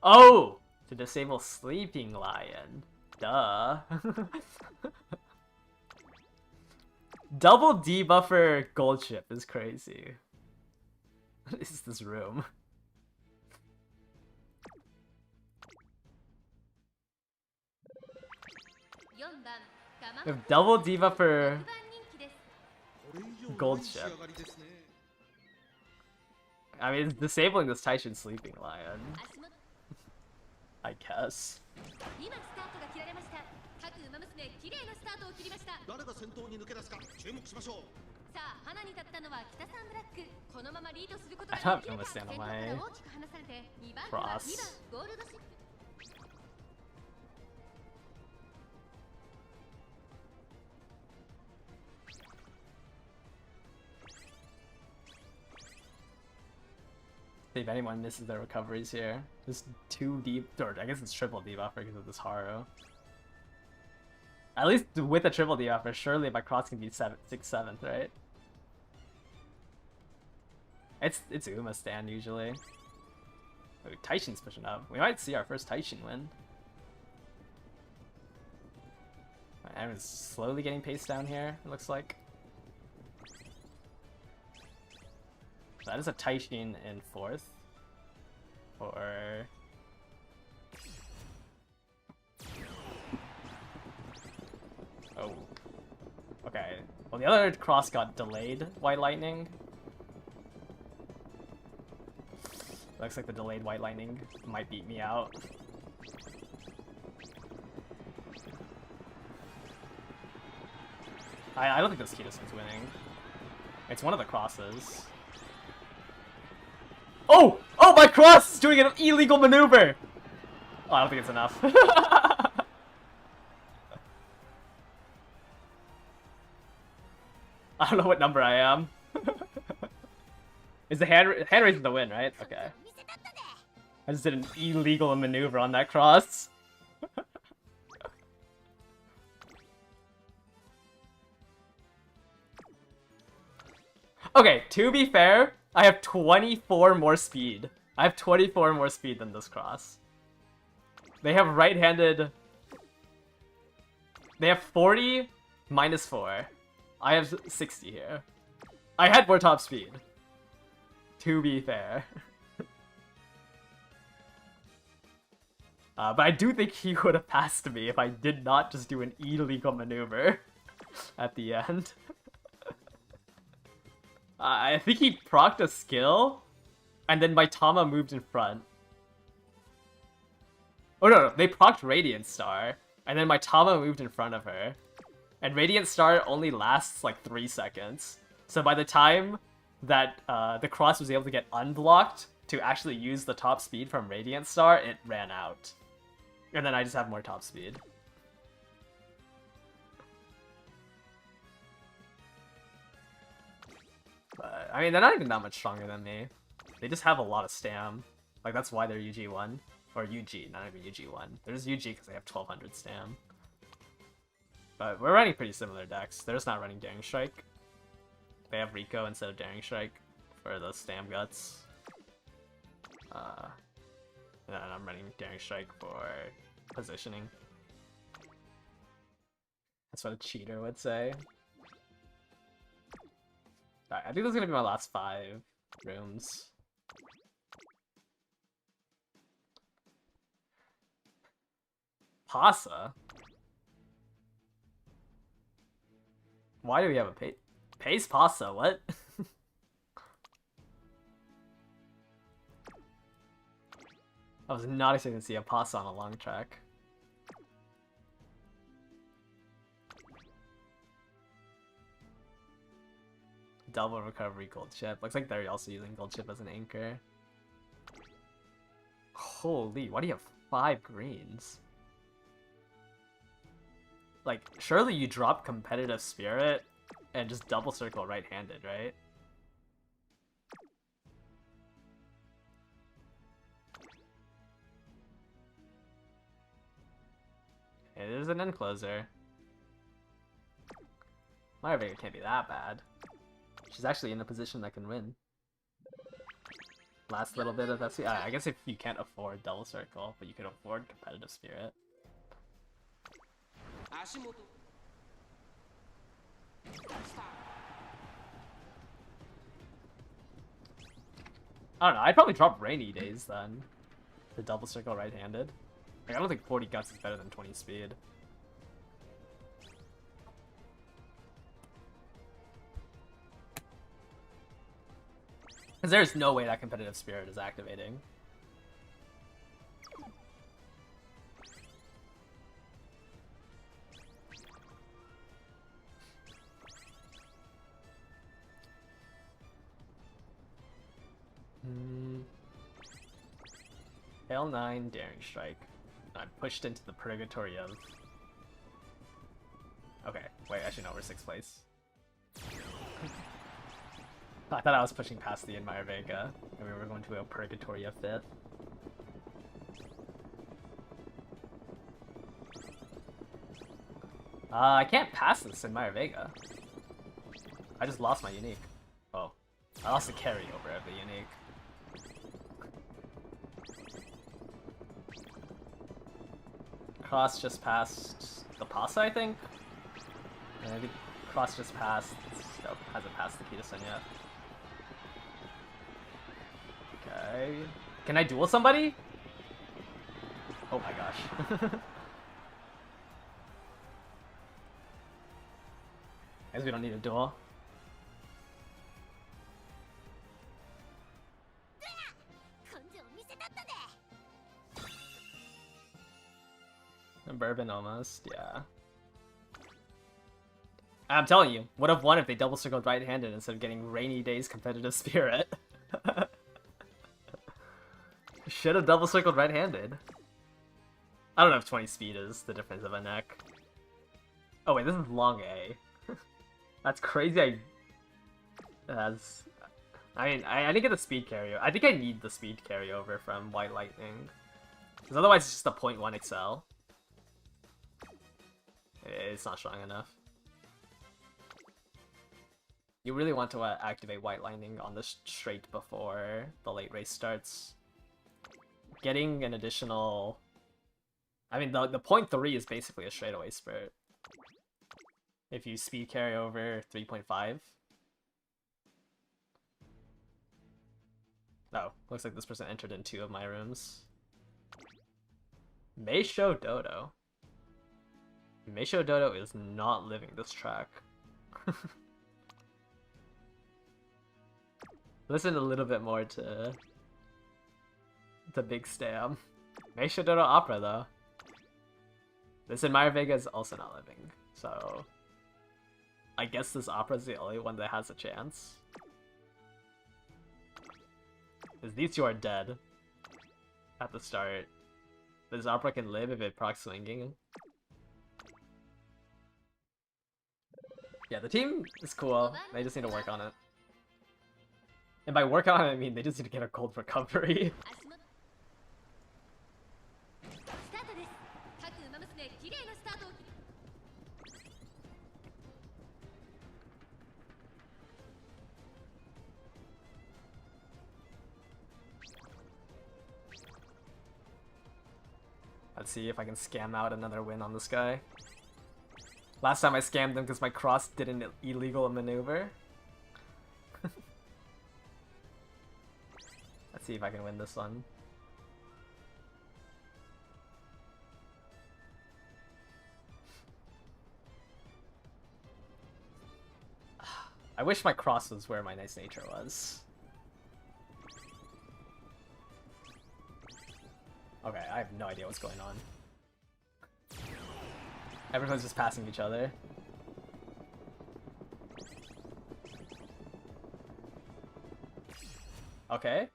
Oh! To disable Sleeping Lion. Duh. Double debuffer Goldship is crazy. What is this room? We have double debuffer Goldship. I mean, it's disabling this Taishin Sleeping Lion. I guess. 誰が先頭に抜け出すか注目しましょう。さあ、花に立ったのは北サンブラック。このままリードすることができれば先頭から大きく離されて2番手は2番ゴールドシップ。If anyone misses their recoveries here, there's 2 deep, or I guess it's triple debuffer because of this Haru. At least with a triple debuffer, surely my cross can be 6th, 7th, right? It's Uma stand usually. Ooh, Taishin's pushing up. We might see our first Taishin win. Everyone's slowly getting paced down here, it looks like. That is a Taishin in 4th. Or... Oh. Okay. Well, the other cross got delayed, White Lightning. Looks like the delayed White Lightning might beat me out. I don't think this Kitasen's winning. It's one of the crosses. Oh! Oh, my cross is doing an illegal maneuver! Oh, I don't think it's enough. I don't know what number I am. Is the hand raising the win, right? Okay. I just did an illegal maneuver on that cross. Okay, to be fair, I have 24 more speed. I have 24 more speed than this cross. They have right-handed... They have 40 minus 4. I have 60 here. I had more top speed. To be fair. But I do think he would have passed me if I did not just do an illegal maneuver at the end. I think he procced a skill, and then my Tama moved in front. Oh no, they procced Radiant Star, and then my Tama moved in front of her. And Radiant Star only lasts like 3 seconds. So by the time that the cross was able to get unblocked to actually use the top speed from Radiant Star, it ran out. And then I just have more top speed. But, I mean, they're not even that much stronger than me. They just have a lot of stam. Like, that's why they're UG1. Or UG, not even UG1. They're just UG because they have 1200 stam. But we're running pretty similar decks. They're just not running Daring Strike. They have Rico instead of Daring Strike for the stam guts. And then I'm running Daring Strike for positioning. That's what a cheater would say. Alright, I think this is gonna be my last 5 rooms. Pasa? Why do we have a Pace Pasa? What? I was not expecting to see a Pasa on a long track. Double recovery Goldship. Looks like they're also using Goldship as an anchor. Holy, why do you have 5 greens? Like, surely you drop Competitive Spirit and just double circle right-handed, right? It is an encloser. Vega can't be that bad. She's actually in a position that can win. Last little bit of FC. I guess if you can't afford double circle, but you can afford Competitive Spirit. I don't know, I'd probably drop Rainy Days then. The double circle right-handed. Like, I don't think 40 guts is better than 20 speed. Because there's no way that Competitive Spirit is activating. L9 Daring Strike. I'm pushed into the purgatory of... Okay, wait, actually no, we're 6th place. I thought I was pushing past the Admire Vega, and we were going to a purgatory of 5th. I can't pass this Admire Vega. I just lost my unique. Oh, I lost the carryover of the unique. Cross just passed the Pasa, I think? And I think Cross just passed... Nope, hasn't passed the Kitasen yet. Okay... Can I duel somebody? Oh my gosh. Guess we don't need a duel. Bourbon almost, yeah. I'm telling you, would have won if they double circled right-handed instead of getting Rainy Days Competitive Spirit. Should have double circled right-handed. I don't know if 20 speed is the difference of a neck. Oh wait, this is long A. That's crazy. I mean, I didn't get the speed carryover. I think I need the speed carryover from White Lightning. Because otherwise it's just a 0.1 Excel. It's not strong enough. You really want to activate White Lightning on the straight before the late race starts. Getting an additional... I mean, the 0.3 is basically a straightaway spurt. If you speed carry over 3.5. Oh, looks like this person entered in 2 of my rooms. Meisho Dodo. Meisho Dodo is not living this track. Listen a little bit more to Big Stam. Meisho Dodo Opera though. This Admire Vega is also not living, so I guess this opera's the only one that has a chance. Because these 2 are dead at the start. This opera can live if it procs swinging. Yeah, the team is cool. They just need to work on it. And by work on it, I mean they just need to get a gold recovery. Let's see if I can scam out another win on this guy. Last time I scammed him because my cross did an illegal maneuver. Let's see if I can win this one. I wish my cross was where my nice nature was. Okay, I have no idea what's going on. Everyone's just passing each other. Okay.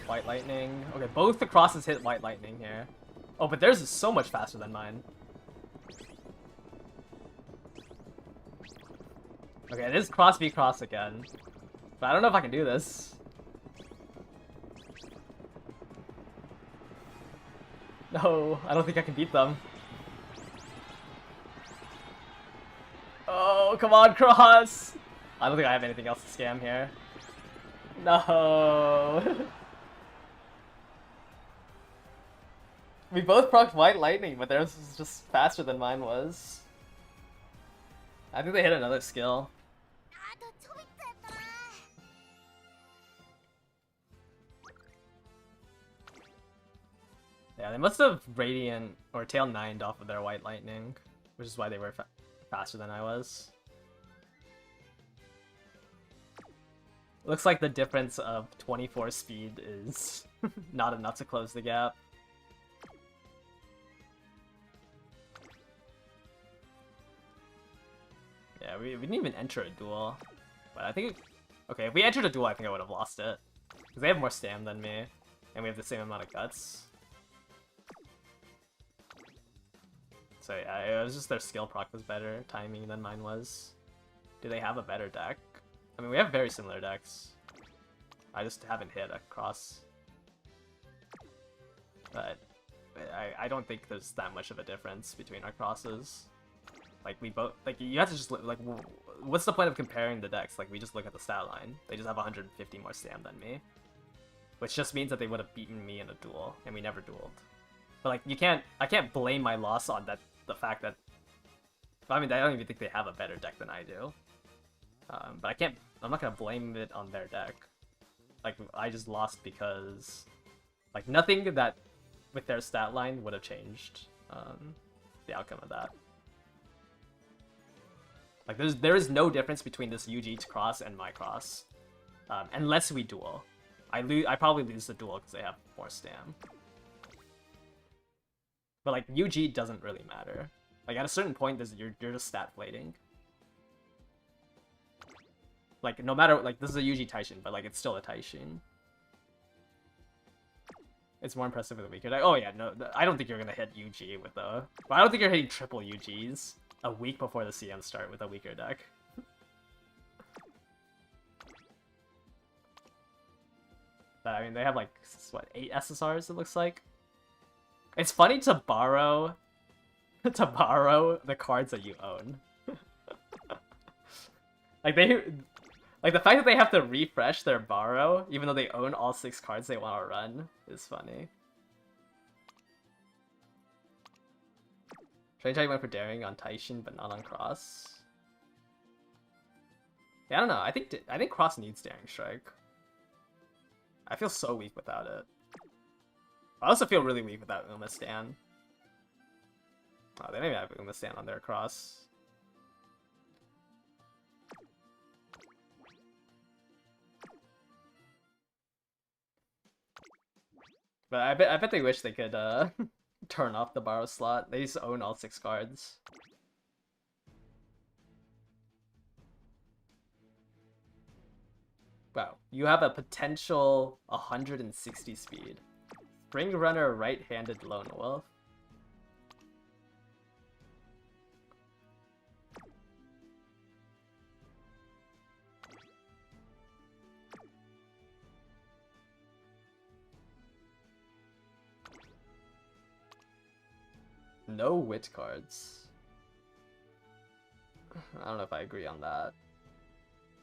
White lightning. Okay, both the crosses hit white lightning here. Oh, but theirs is so much faster than mine. Okay, it is cross v cross again. But I don't know if I can do this. No, I don't think I can beat them. Oh, come on, cross! I don't think I have anything else to scam here. No! We both procced white lightning, but theirs was just faster than mine was. I think they hit another skill. Yeah, they must have Radiant or Tail 9'd off of their White Lightning, which is why they were faster than I was. Looks like the difference of 24 speed is not enough to close the gap. Yeah, we didn't even enter a duel, but I think... Okay, if we entered a duel, I think I would have lost it. Because they have more stam than me, and we have the same amount of guts. So yeah, it was just their skill proc was better timing than mine was. Do they have a better deck? I mean, we have very similar decks. I just haven't hit across. But I don't think there's that much of a difference between our crosses. Like, we both... Like, you have to just... Like, what's the point of comparing the decks? Like, we just look at the stat line. They just have 150 more stam than me. Which just means that they would have beaten me in a duel, and we never dueled. But, like, you can't... I can't blame my loss on that... The fact that... I mean, I don't even think they have a better deck than I do. But I can't... I'm not gonna blame it on their deck. Like, I just lost because... Like, nothing that... With their stat line would have changed the outcome of that. Like, there is no difference between this UG's cross and my cross. Unless we duel. I probably lose the duel because they have more stam. But, like, UG doesn't really matter. Like, at a certain point, you're just stat plating. Like, no matter... Like, this is a UG Taishin, but, like, it's still a Taishin. It's more impressive with a weaker deck. Oh, yeah, no, I don't think you're gonna hit UG with a... But I don't think you're hitting triple UGs a week before the CM start with a weaker deck. But, I mean, they have, like, what, 8 SSRs, it looks like? It's funny to borrow... to borrow the cards that you own. Like, they... Like, the fact that they have to refresh their borrow, even though they own all 6 cards they want to run, is funny. Train Tag went for Daring on Taishin, but not on Cross. Yeah, I don't know. I think Cross needs Daring Strike. I feel so weak without it. I also feel really weak without Uma Stan. Oh, they don't even have Uma Stan on their cross. But I bet they wish they could turn off the borrow slot. They just own all 6 cards. Wow, you have a potential 160 speed. Spring Runner right-handed Lone Wolf. No wit cards. I don't know if I agree on that.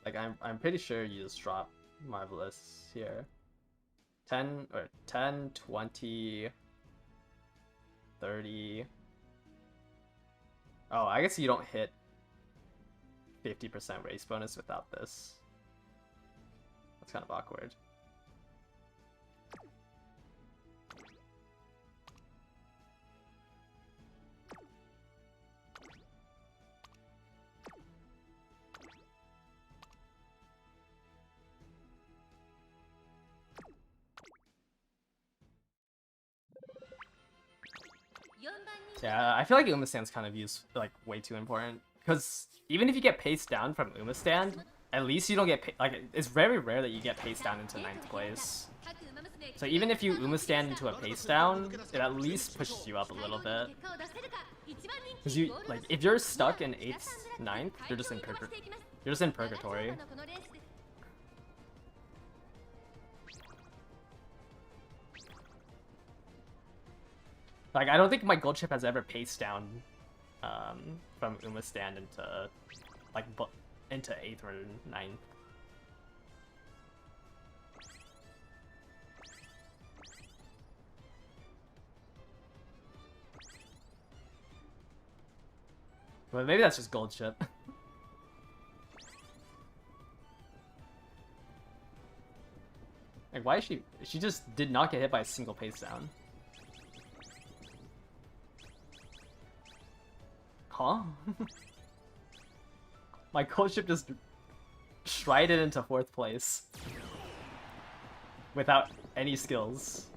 Like I'm pretty sure you just drop Marvelous here. 10 or 10, 20, 30. Oh, I guess you don't hit 50% race bonus without this. That's kind of awkward. Yeah, I feel like Uma Stand's kind of like way too important, because even if you get paced down from Uma Stand, at least you don't get like it's very rare that you get paced down into 9th place. So even if you Uma Stand into a pace down, it at least pushes you up a little bit. Because you like if you're stuck in 8th, 9th, you're just in purgatory. Like, I don't think my Goldship has ever paced down from Uma Stand into, like, into 8th or 9th. But maybe that's just Goldship. Like, why is she... She just did not get hit by a single pace down. Huh? My Goldship just strided into 4th place. Without any skills.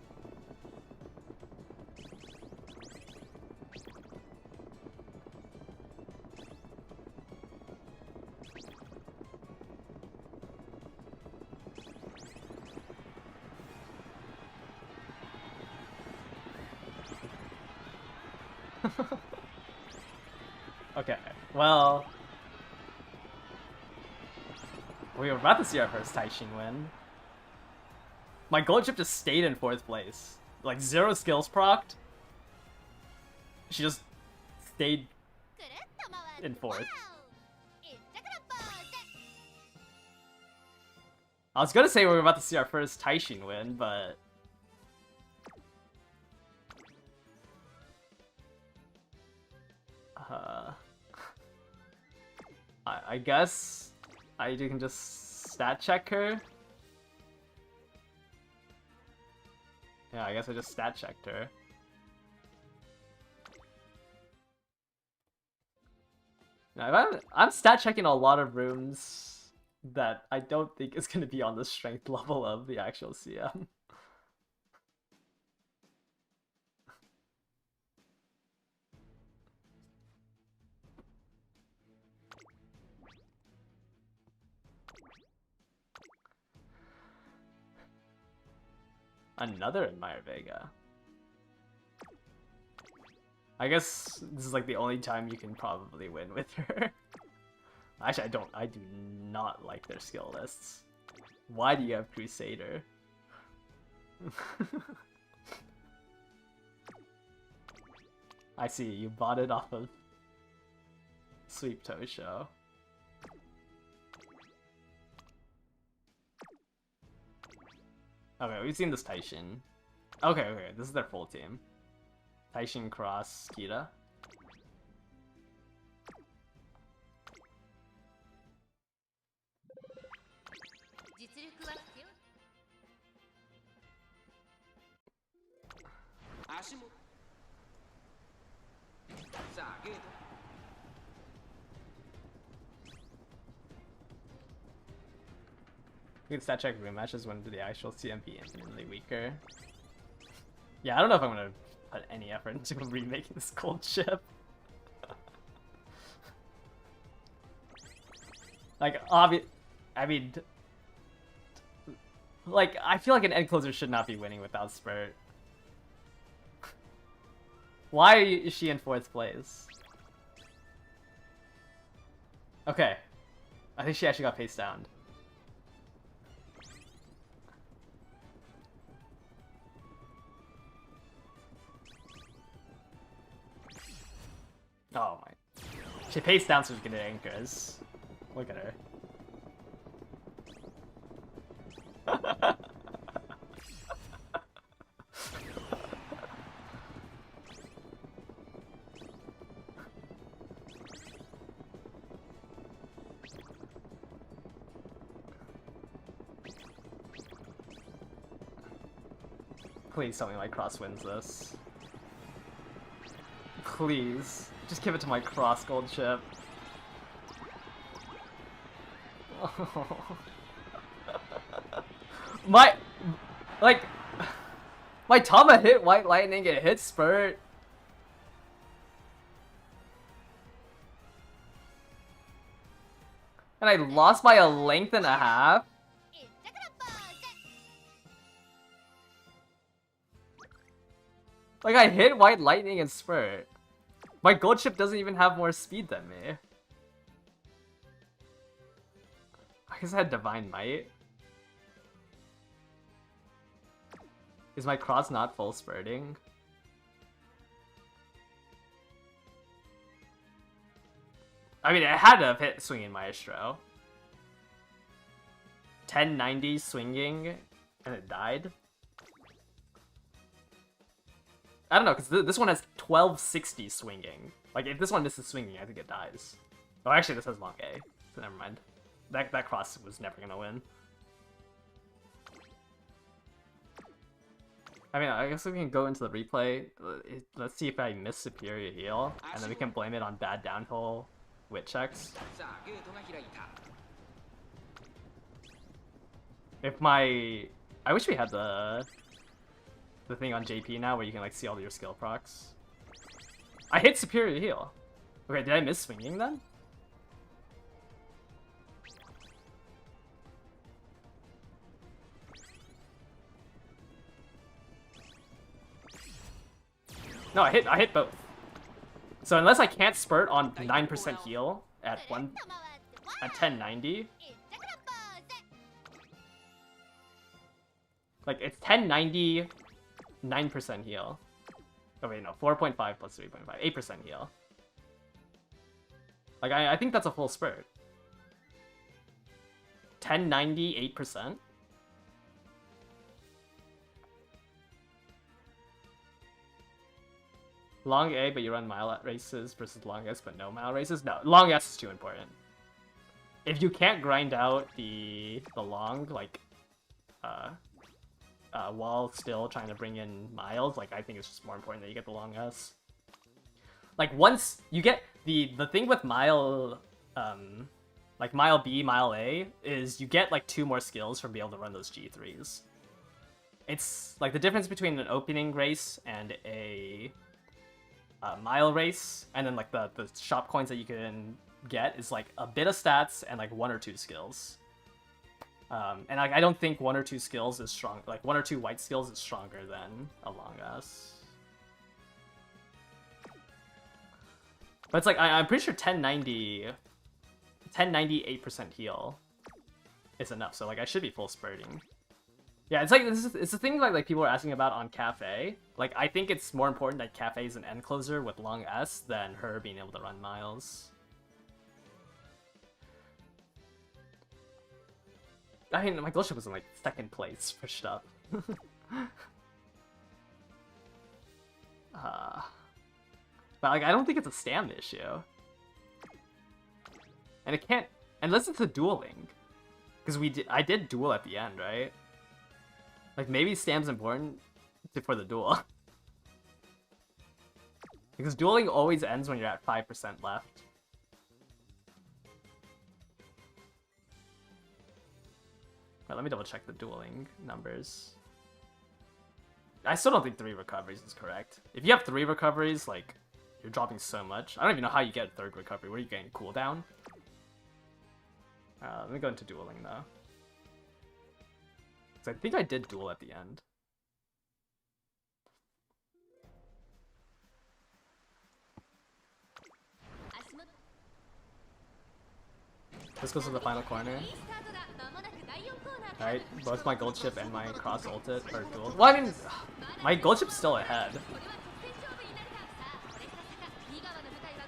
Okay, well... We were about to see our first Taishin win. My Goldship just stayed in 4th place. Like, 0 skills procced. She just stayed in 4th. I was gonna say we were about to see our first Taishin win, but... I guess I can just stat check her. Yeah, I guess I just stat checked her. Now, I'm stat checking a lot of rooms that I don't think is going to be on the strength level of the actual CM. Another Admire Vega. I guess this is like the only time you can probably win with her. Actually, I do not like their skill lists. Why do you have Crusader? I see, you bought it off of Sweep Toe Show. Okay, we've seen this Taishin. Okay, this is their full team. Taishin, Cross, Kira. 足もさあゲート We can stat check rematches when the actual CM be infinitely weaker. Yeah, I don't know if I'm gonna put any effort into remaking this Goldship. Like, I mean, like, I feel like an end closer should not be winning without Spurt. Why is she in 4th place? Okay. I think she actually got paced down. Oh my. She paced down so she can get anchors. Look at her. Please tell me my cross wins this. Please. Just give it to my cross Goldship. My Tama hit White Lightning, it hit Spurt. And I lost by a length and a half. Like, I hit White Lightning and Spurt. My Goldship doesn't even have more speed than me. I guess I had Divine Might. Is my cross not full spurting? I mean, it had to have hit Swinging Maestro. 1090 swinging, and it died? I don't know, because this one has 1260 swinging. Like, if this one misses swinging, I think it dies. Oh, actually, this has long A, so never mind. That cross was never gonna win. I mean, I guess we can go into the replay. Let's see if I miss Superior Heal, and then we can blame it on bad downhill wit checks. If my... I wish we had the thing on JP now where you can like see all your skill procs. I hit Superior Heal. Okay, did I miss swinging then? No, I hit both. So unless I can't spurt on 9% heal at 1090. Like, it's 1090, 9% heal. Oh wait, no, 4.5 plus 3.5, 8% heal. Like, I think that's a full spurt. 1090, 8%. Long A, but you run mile races versus long S, but no mile races? No, long S is too important. If you can't grind out the long, like, while still trying to bring in miles, like, I think it's just more important that you get the long S. Like, once you get the thing with mile, like mile B, mile A, is you get like 2 more skills from being able to run those G3s. It's like the difference between an opening race and a mile race, and then like the shop coins that you can get is like a bit of stats and like 1 or 2 skills. And I don't think 1 or 2 skills is strong. Like 1 or 2 white skills is stronger than a long S. But it's like I'm pretty sure 1090, 8% heal is enough. So like I should be full spurting. Yeah, it's like it's the thing like people are asking about on Cafe. Like I think it's more important that Cafe is an end closer with long S than her being able to run miles. I mean, my Goldship was in like 2nd place for stuff. But like I don't think it's a stam issue. And it can't, unless it's a dueling. Because I did duel at the end, right? Like maybe stam's important for the duel. Because dueling always ends when you're at 5% left. Right, let me double check the dueling numbers. I still don't think 3 recoveries is correct. If you have 3 recoveries, like, you're dropping so much. I don't even know how you get a 3rd recovery. Where are you getting cooldown? Let me go into dueling though. Because I think I did duel at the end. This goes to the final corner. Alright, both my Goldship and my cross ulted are dueled. Well, I mean, my Goldship's still ahead.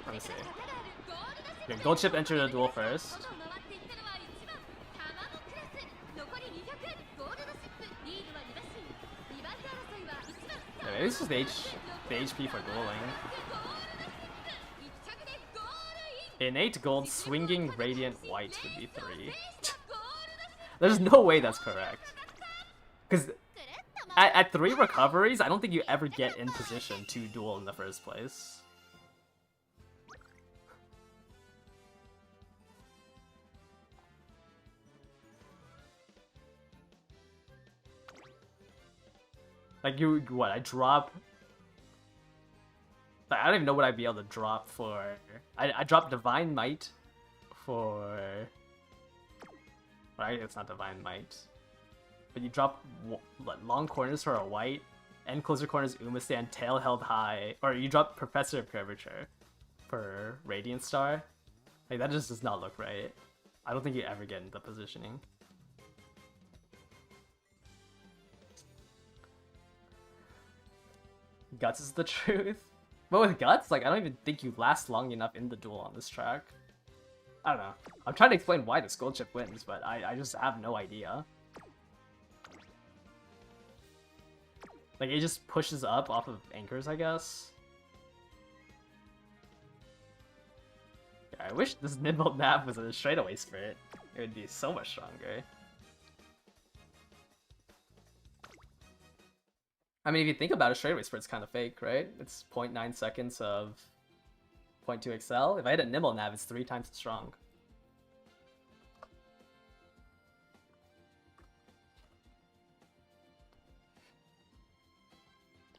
Let me see. Okay, Goldship entered the duel first. Yeah, maybe this is the HP for dueling. Innate gold swinging radiant white would be 3. There's no way that's correct. Because at 3 recoveries, I don't think you ever get in position to duel in the first place. Like, what, I drop... Like, I don't even know what I'd be able to drop for... I drop Divine Might for... Right, it's not Divine Might. But you drop long corners for a white, end closer corners Umastand, tail held high, or you drop Professor of Curvature for Radiant Star. Like, that just does not look right. I don't think you ever get into the positioning. Guts is the truth. But with Guts, like, I don't even think you last long enough in the duel on this track. I don't know. I'm trying to explain why this Goldship wins, but I just have no idea. Like, it just pushes up off of anchors, I guess. Yeah, I wish this Nimble Nav was a straightaway spirit. It would be so much stronger. I mean, if you think about it, straightaway spirit's kind of fake, right? It's 0.9 seconds of 0.2 excel. If I had a Nimble Nav, it's 3 times as strong.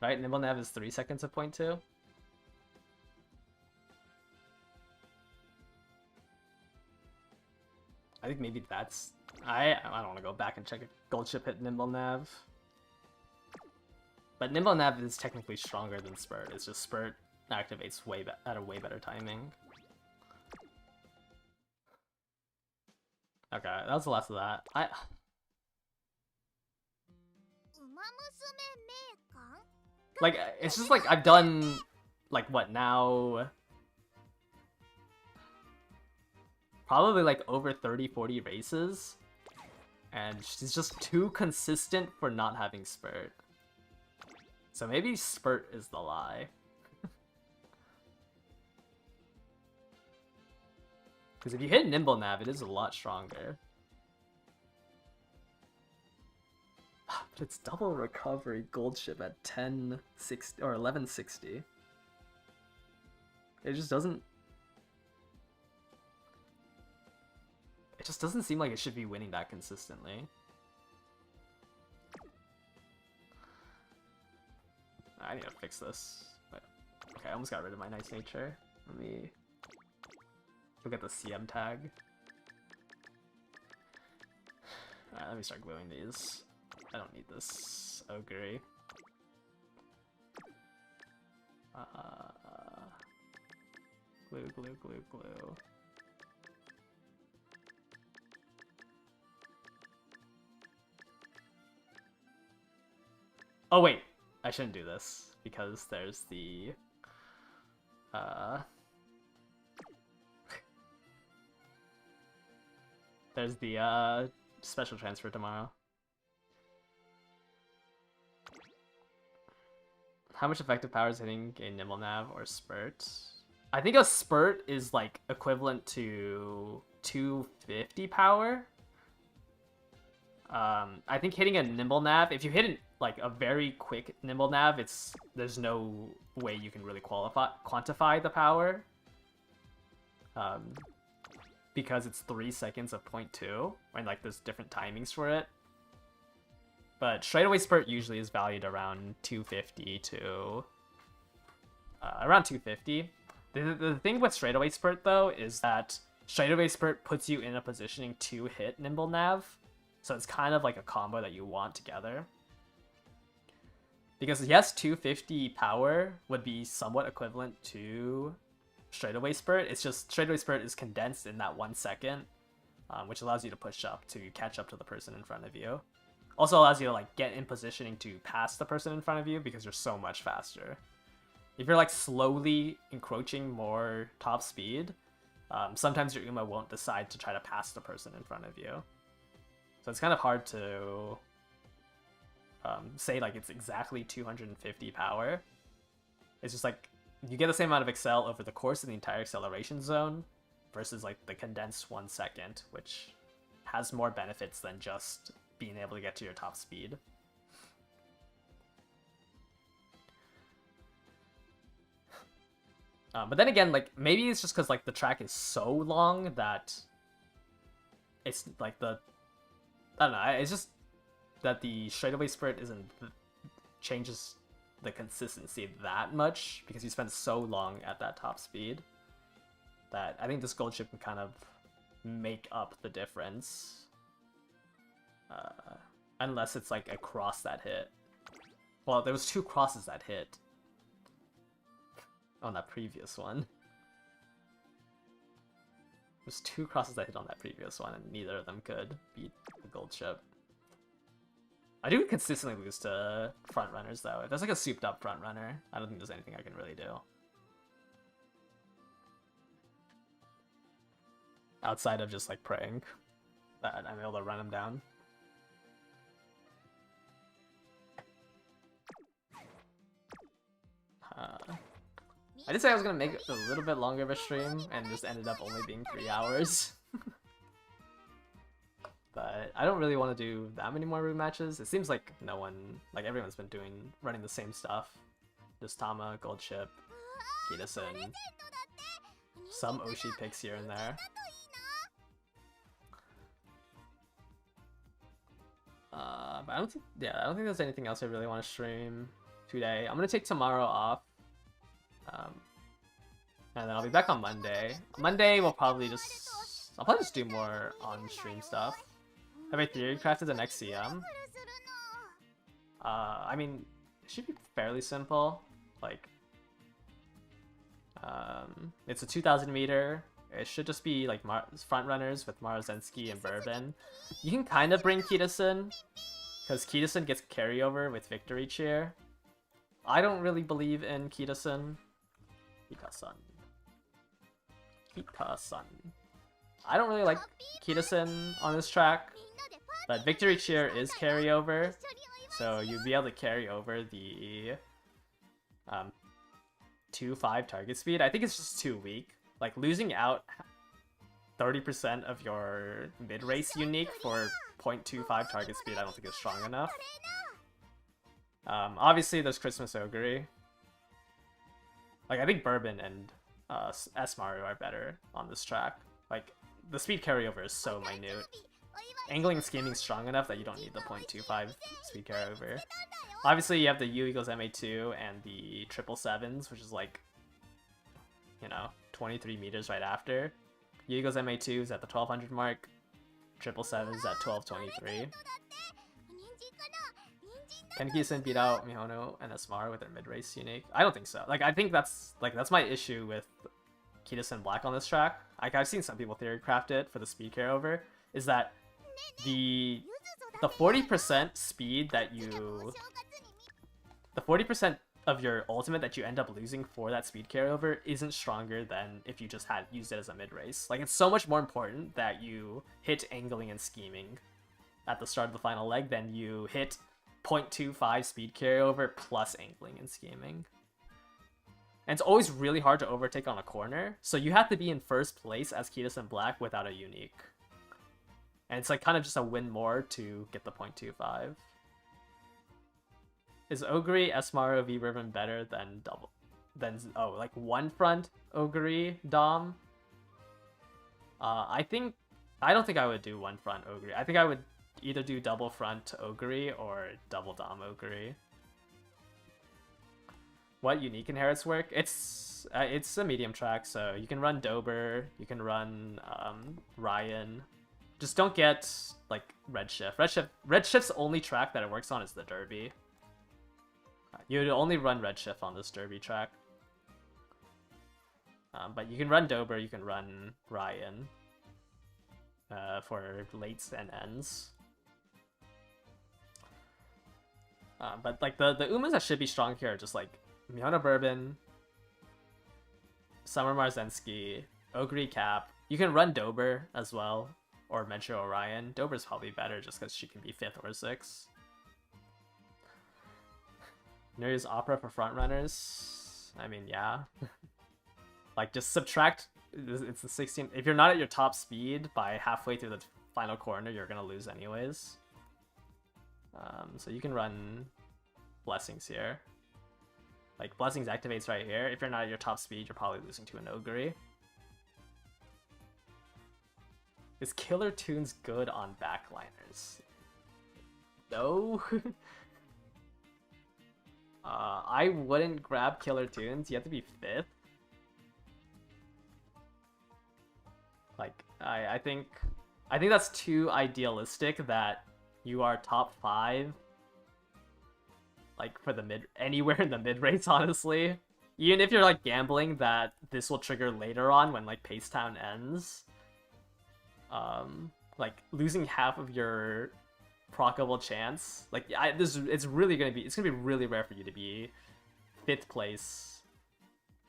Right? Nimble Nav is 3 seconds of 0.2. I think maybe that's... I don't want to go back and check if Goldship hit Nimble Nav. But Nimble Nav is technically stronger than Spurt. It's just Spurt activates at a way better timing. Okay, that was the last of that. Like, it's just like I've done, like, what now? Probably like over 30-40 races. And she's just too consistent for not having Spurt. So maybe Spurt is the lie. Because if you hit Nimble Nav, it is a lot stronger. But it's double recovery Goldship at 1060 or 1160. It just doesn't... It just doesn't seem like it should be winning that consistently. I need to fix this. But, okay, I almost got rid of my nice nature. Let me look at the CM tag. Alright, let me start gluing these. I don't need this ogre. Glue, glue, glue, glue. Oh wait, I shouldn't do this because there's the there's the special transfer tomorrow. How much effective power is hitting a Nimble Nav or Spurt? I think a Spurt is like equivalent to 250 power. I think hitting a Nimble Nav, if you hit like a very quick nimble nav, there's no way you can really quantify the power. Because it's 3 seconds of 0.2, and like there's different timings for it. But straightaway spurt usually is valued around 250 to around 250. The thing with straightaway spurt though is that straightaway spurt puts you in a positioning to hit nimble nav, so it's kind of like a combo that you want together. Because yes, 250 power would be somewhat equivalent to straightaway spurt. It's just straightaway spurt is condensed in that 1 second, which allows you to push up to catch up to the person in front of you. Also allows you to like get in positioning to pass the person in front of you because you're so much faster. If you're like slowly encroaching more top speed, sometimes your Uma won't decide to try to pass the person in front of you. So it's kind of hard to say like it's exactly 250 power. It's just like you get the same amount of accel over the course of the entire acceleration zone versus like the condensed 1 second, which has more benefits than just being able to get to your top speed. But then again, like maybe it's just because like the track is so long that it's like I don't know, it's just that the straightaway spurt changes the consistency that much because you spend so long at that top speed that I think this Goldship can kind of make up the difference. Unless it's like a cross that hit. Well, there was 2 crosses that hit on that previous one. There's 2 crosses that hit on that previous one, and neither of them could beat the Goldship. I do consistently lose to front runners though. If there's like a souped up front runner, I don't think there's anything I can really do. Outside of just like praying that I'm able to run him down. I did say I was gonna make it a little bit longer of a stream, and just ended up only being 3 hours. But I don't really want to do that many more room matches. It seems like everyone's been running the same stuff. Just Tama, Goldship, Kitasen, some Oshi picks here and there. But I don't think there's anything else I really want to stream today. I'm gonna take tomorrow off. And then I'll be back on Monday. Monday I'll probably just do more on-stream stuff. Have I theory crafted the next CM? I mean, it should be fairly simple. Like, it's a 2,000 meter. It should just be like front runners with Marozensky and Bourbon. You can kind of bring Kitasen, because Kitasen gets carryover with Victory Cheer. I don't really believe in Kitasen. Kitasen. I don't really like Kitasen on this track, but Victory Cheer is carryover, so you'd be able to carry over the 2-5 target speed. I think it's just too weak. Like, losing out 30% of your mid-race unique for 0.25 target speed I don't think is strong enough. Obviously there's Christmas Ogre. Like, I think Bourbon and S Mario are better on this track. Like, the speed carryover is so minute. Angling and scheming is strong enough that you don't need the 0.25 speed carryover. Obviously you have the U equals MA2 and the 777s, which is like, you know, 23 meters right after. U equals MA2 is at the 1200 mark. 777 is at 1223. Can Kitasen beat out Mihono and Asmar with their mid-race unique? I don't think so. Like, I think that's my issue with Kitasen Black on this track. Like, I've seen some people theory craft it for the speed carryover, is that the 40% speed that the 40% of your ultimate that you end up losing for that speed carryover isn't stronger than if you just had used it as a mid-race. Like, it's so much more important that you hit angling and scheming at the start of the final leg than you hit 0.25 speed carryover plus angling and scheming. And it's always really hard to overtake on a corner, so you have to be in first place as Kitasen Black without a unique. And it's like kind of just a win more to get the 0.25. Is Ogre Esmaro V Ribbon better than like one front Ogre Dom? I don't think I would do one front Ogre. I think I would either do double front Ogre or double Dom Ogre. What unique inherits work? It's a medium track, so you can run Dober, you can run Ryan. Just don't get like Redshift. Redshift's only track that it works on is the Derby. You'd only run Redshift on this Derby track. But you can run Dober, you can run Ryan for lates and ends. But like the Umas that should be strong here are just like Miona Bourbon, Summer Marzensky, Ogre Cap. You can run Dober as well, or Metro Orion. Dober's probably better just because she can be 5th or 6th. Nuri's Opera for frontrunners. I mean, yeah. Like, just subtract. It's the 16. If you're not at your top speed by halfway through the final corner, you're gonna lose anyways. So you can run Blessings here. Like, Blessings activates right here. If you're not at your top speed, you're probably losing to an Ogre. Is Killer Tunes good on backliners? No. I wouldn't grab Killer Tunes. You have to be 5th. Like, I think that's too idealistic that you are top 5. Like, for the anywhere in the mid rates, honestly. Even if you're like gambling that this will trigger later on when like Pacetown ends. Like losing half of your procable chance. Like it's gonna be really rare for you to be 5th place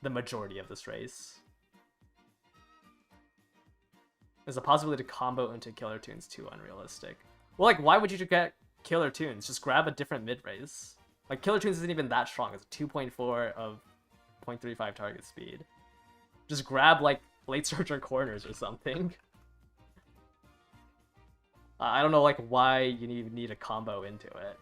the majority of this race. There's a possibility to combo into Killer Tunes too unrealistic. Well, like, why would you get Killer Tunes? Just grab a different mid race. Like, Killer Tunes isn't even that strong. It's 2.4 of 0.35 target speed. Just grab, like, Late Surge Corners or something. I don't know, like, why you need a combo into it.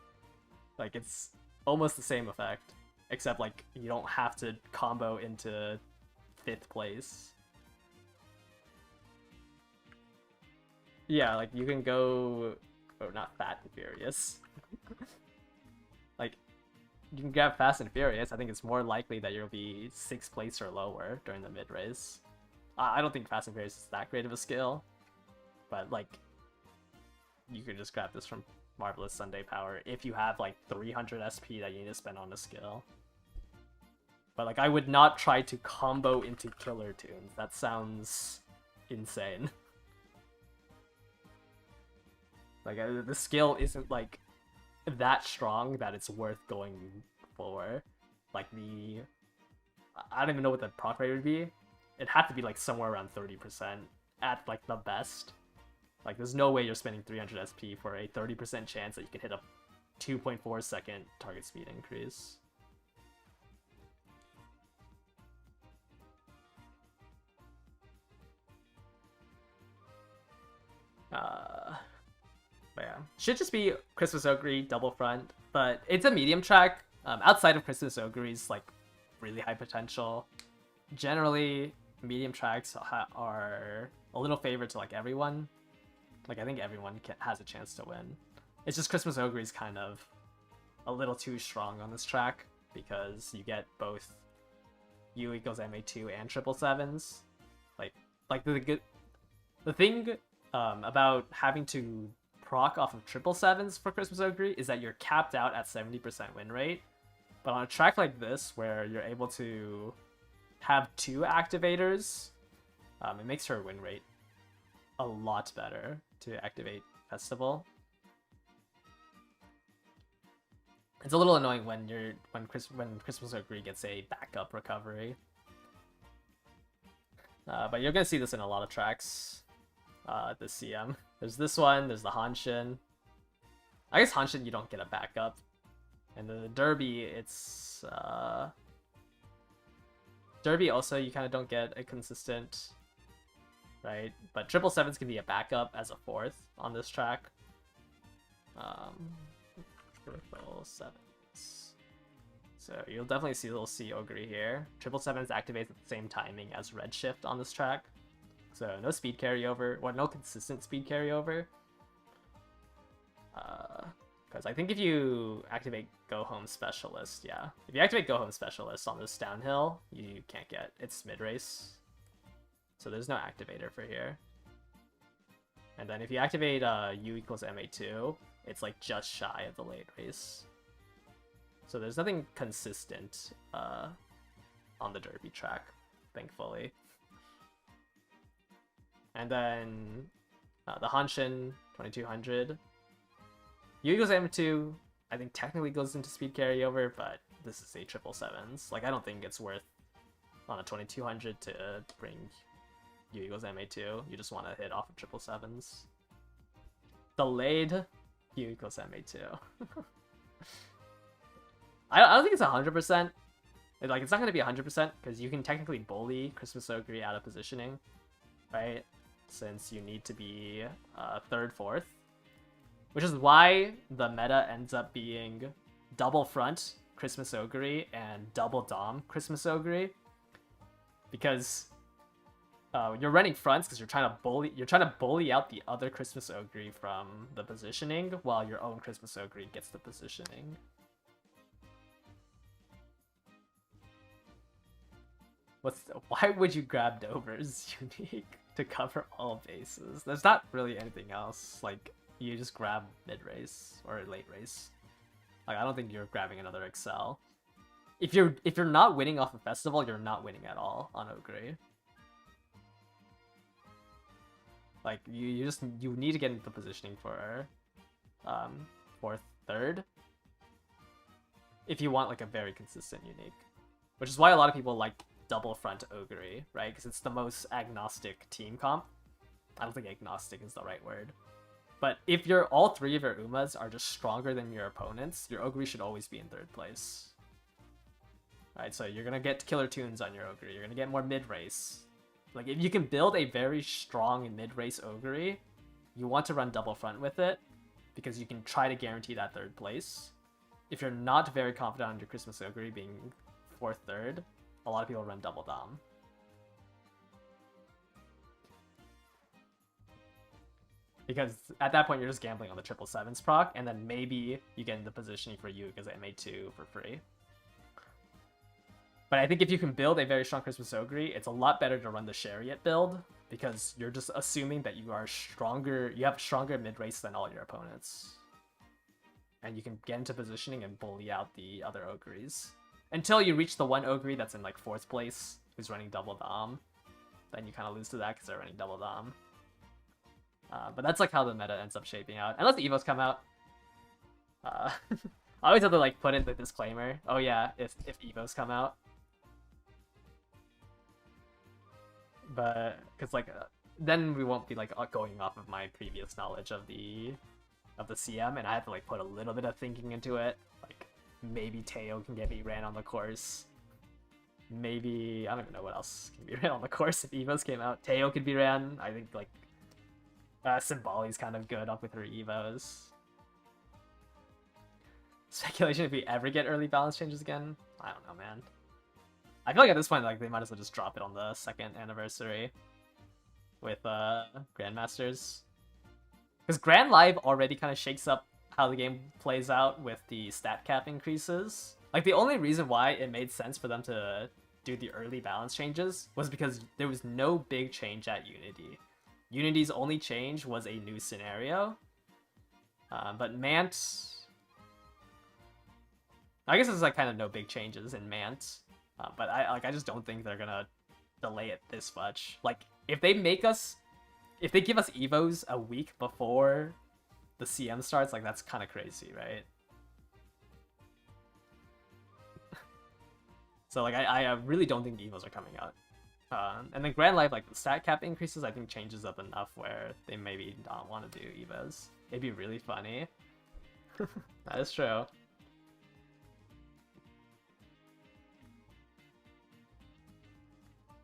Like, it's almost the same effect. Except, like, you don't have to combo into 5th place. Yeah, like, you can go... Oh, not Fat and Furious. Like, you can grab Fast and Furious. I think it's more likely that you'll be 6th place or lower during the mid-race. I don't think Fast and Furious is that great of a skill. But, like, you could just grab this from Marvelous Sunday Power if you have, like, 300 SP that you need to spend on a skill. But, like, I would not try to combo into Killer Tunes. That sounds insane. Like, the skill isn't, like, that strong that it's worth going for. Like, I don't even know what the proc rate would be. It'd have to be, like, somewhere around 30% at, like, the best. Like, there's no way you're spending 300 SP for a 30% chance that you can hit a 2.4 second target speed increase. But yeah, should just be Christmas Ogre double front, but it's a medium track. Outside of Christmas Ogre's like really high potential, generally medium tracks are a little favored to like everyone. Like I think everyone has a chance to win. It's just Christmas Ogre's kind of a little too strong on this track because you get both U equals MA2 and 777s. Like the thing about having to proc off of 777s for Christmas Ogre is that you're capped out at 70% win rate. But on a track like this, where you're able to have 2 activators, it makes her win rate a lot better to activate Festival. It's a little annoying when Christmas Ogre gets a backup recovery. But you're gonna see this in a lot of tracks. The CM. There's this one, there's the Hanshin. I guess Hanshin you don't get a backup. And the Derby, it's Derby also you kind of don't get a consistent, right? But 777s can be a backup as a 4th on this track. 777s. So you'll definitely see a little C Ogre here. 777 activates at the same timing as Redshift on this track. So no speed carryover, or no consistent speed carryover. Because I think if you activate Go Home Specialist, yeah. If you activate Go Home Specialist on this downhill, you can't get, it's mid-race. So there's no activator for here. And then if you activate U equals MA2, it's like just shy of the late race. So there's nothing consistent on the Derby track, thankfully. And then the Hanshin 2200. U equals M2, I think technically goes into speed carryover, but this is a 777s. Like, I don't think it's worth on a 2200 to bring U equals MA2. You just want to hit off of 777s. Delayed U equals MA2. I don't think it's 100%. Like, it's not going to be 100% because you can technically bully Christmas Ogre out of positioning, right? Since you need to be 3rd, 4th. Which is why the meta ends up being double front Christmas Ogre and double dom Christmas Ogre. Because you're running fronts because you're trying to bully out the other Christmas Ogre from the positioning while your own Christmas Ogre gets the positioning. Why would you grab Dover's unique to cover all bases? There's not really anything else. Like, you just grab mid-race or late race. Like, I don't think you're grabbing another Excel. If you're not winning off a festival, you're not winning at all on Ogre. Like, you need to get into the positioning for 4th, 3rd. If you want like a very consistent unique. Which is why a lot of people like double front Ogre, right? Because it's the most agnostic team comp. I don't think agnostic is the right word. But if all 3 of your Umas are just stronger than your opponents, your Ogre should always be in 3rd place. Right, so you're gonna get killer tunes on your Ogre, you're gonna get more mid-race. Like, if you can build a very strong mid-race Ogre, you want to run double front with it, because you can try to guarantee that 3rd place. If you're not very confident on your Christmas Ogre being 4th, 3rd, a lot of people run double dom. Because at that point, you're just gambling on the 777s proc, and then maybe you get into positioning for you because MA2 for free. But I think if you can build a very strong Christmas Ogre, it's a lot better to run the Chariot build, because you're just assuming that you have stronger mid-race than all your opponents. And you can get into positioning and bully out the other Ogres. Until you reach the one Ogre that's in like 4th place, who's running double dom. Then you kind of lose to that because they're running double dom. But that's like how the meta ends up shaping out. Unless the Evos come out. I always have to like put in the disclaimer. Oh yeah, if Evos come out. But, because like, then we won't be like going off of my previous knowledge of the CM, and I have to like put a little bit of thinking into it. Like, maybe Teo can get me ran on the course. Maybe, I don't even know what else can be ran on the course if Evos came out. Teo could be ran. I think like Symboli's kind of good up with her Evos. Speculation if we ever get early balance changes again? I don't know, man. I feel like at this point, like, they might as well just drop it on the 2nd anniversary with Grandmasters. Because Grand Live already kind of shakes up how the game plays out with the stat cap increases. Like, the only reason why it made sense for them to do the early balance changes was because there was no big change at Unity. Unity's only change was a new scenario. But Mant... I guess there's like kind of no big changes in Mant. But I just don't think they're gonna delay it this much. Like, if they give us Evos a week before the CM starts, like, that's kind of crazy, right? So like, I really don't think Evos are coming out. And then Grand Life, like, the stat cap increases, I think changes up enough where they maybe don't want to do Evos. It'd be really funny. That is true.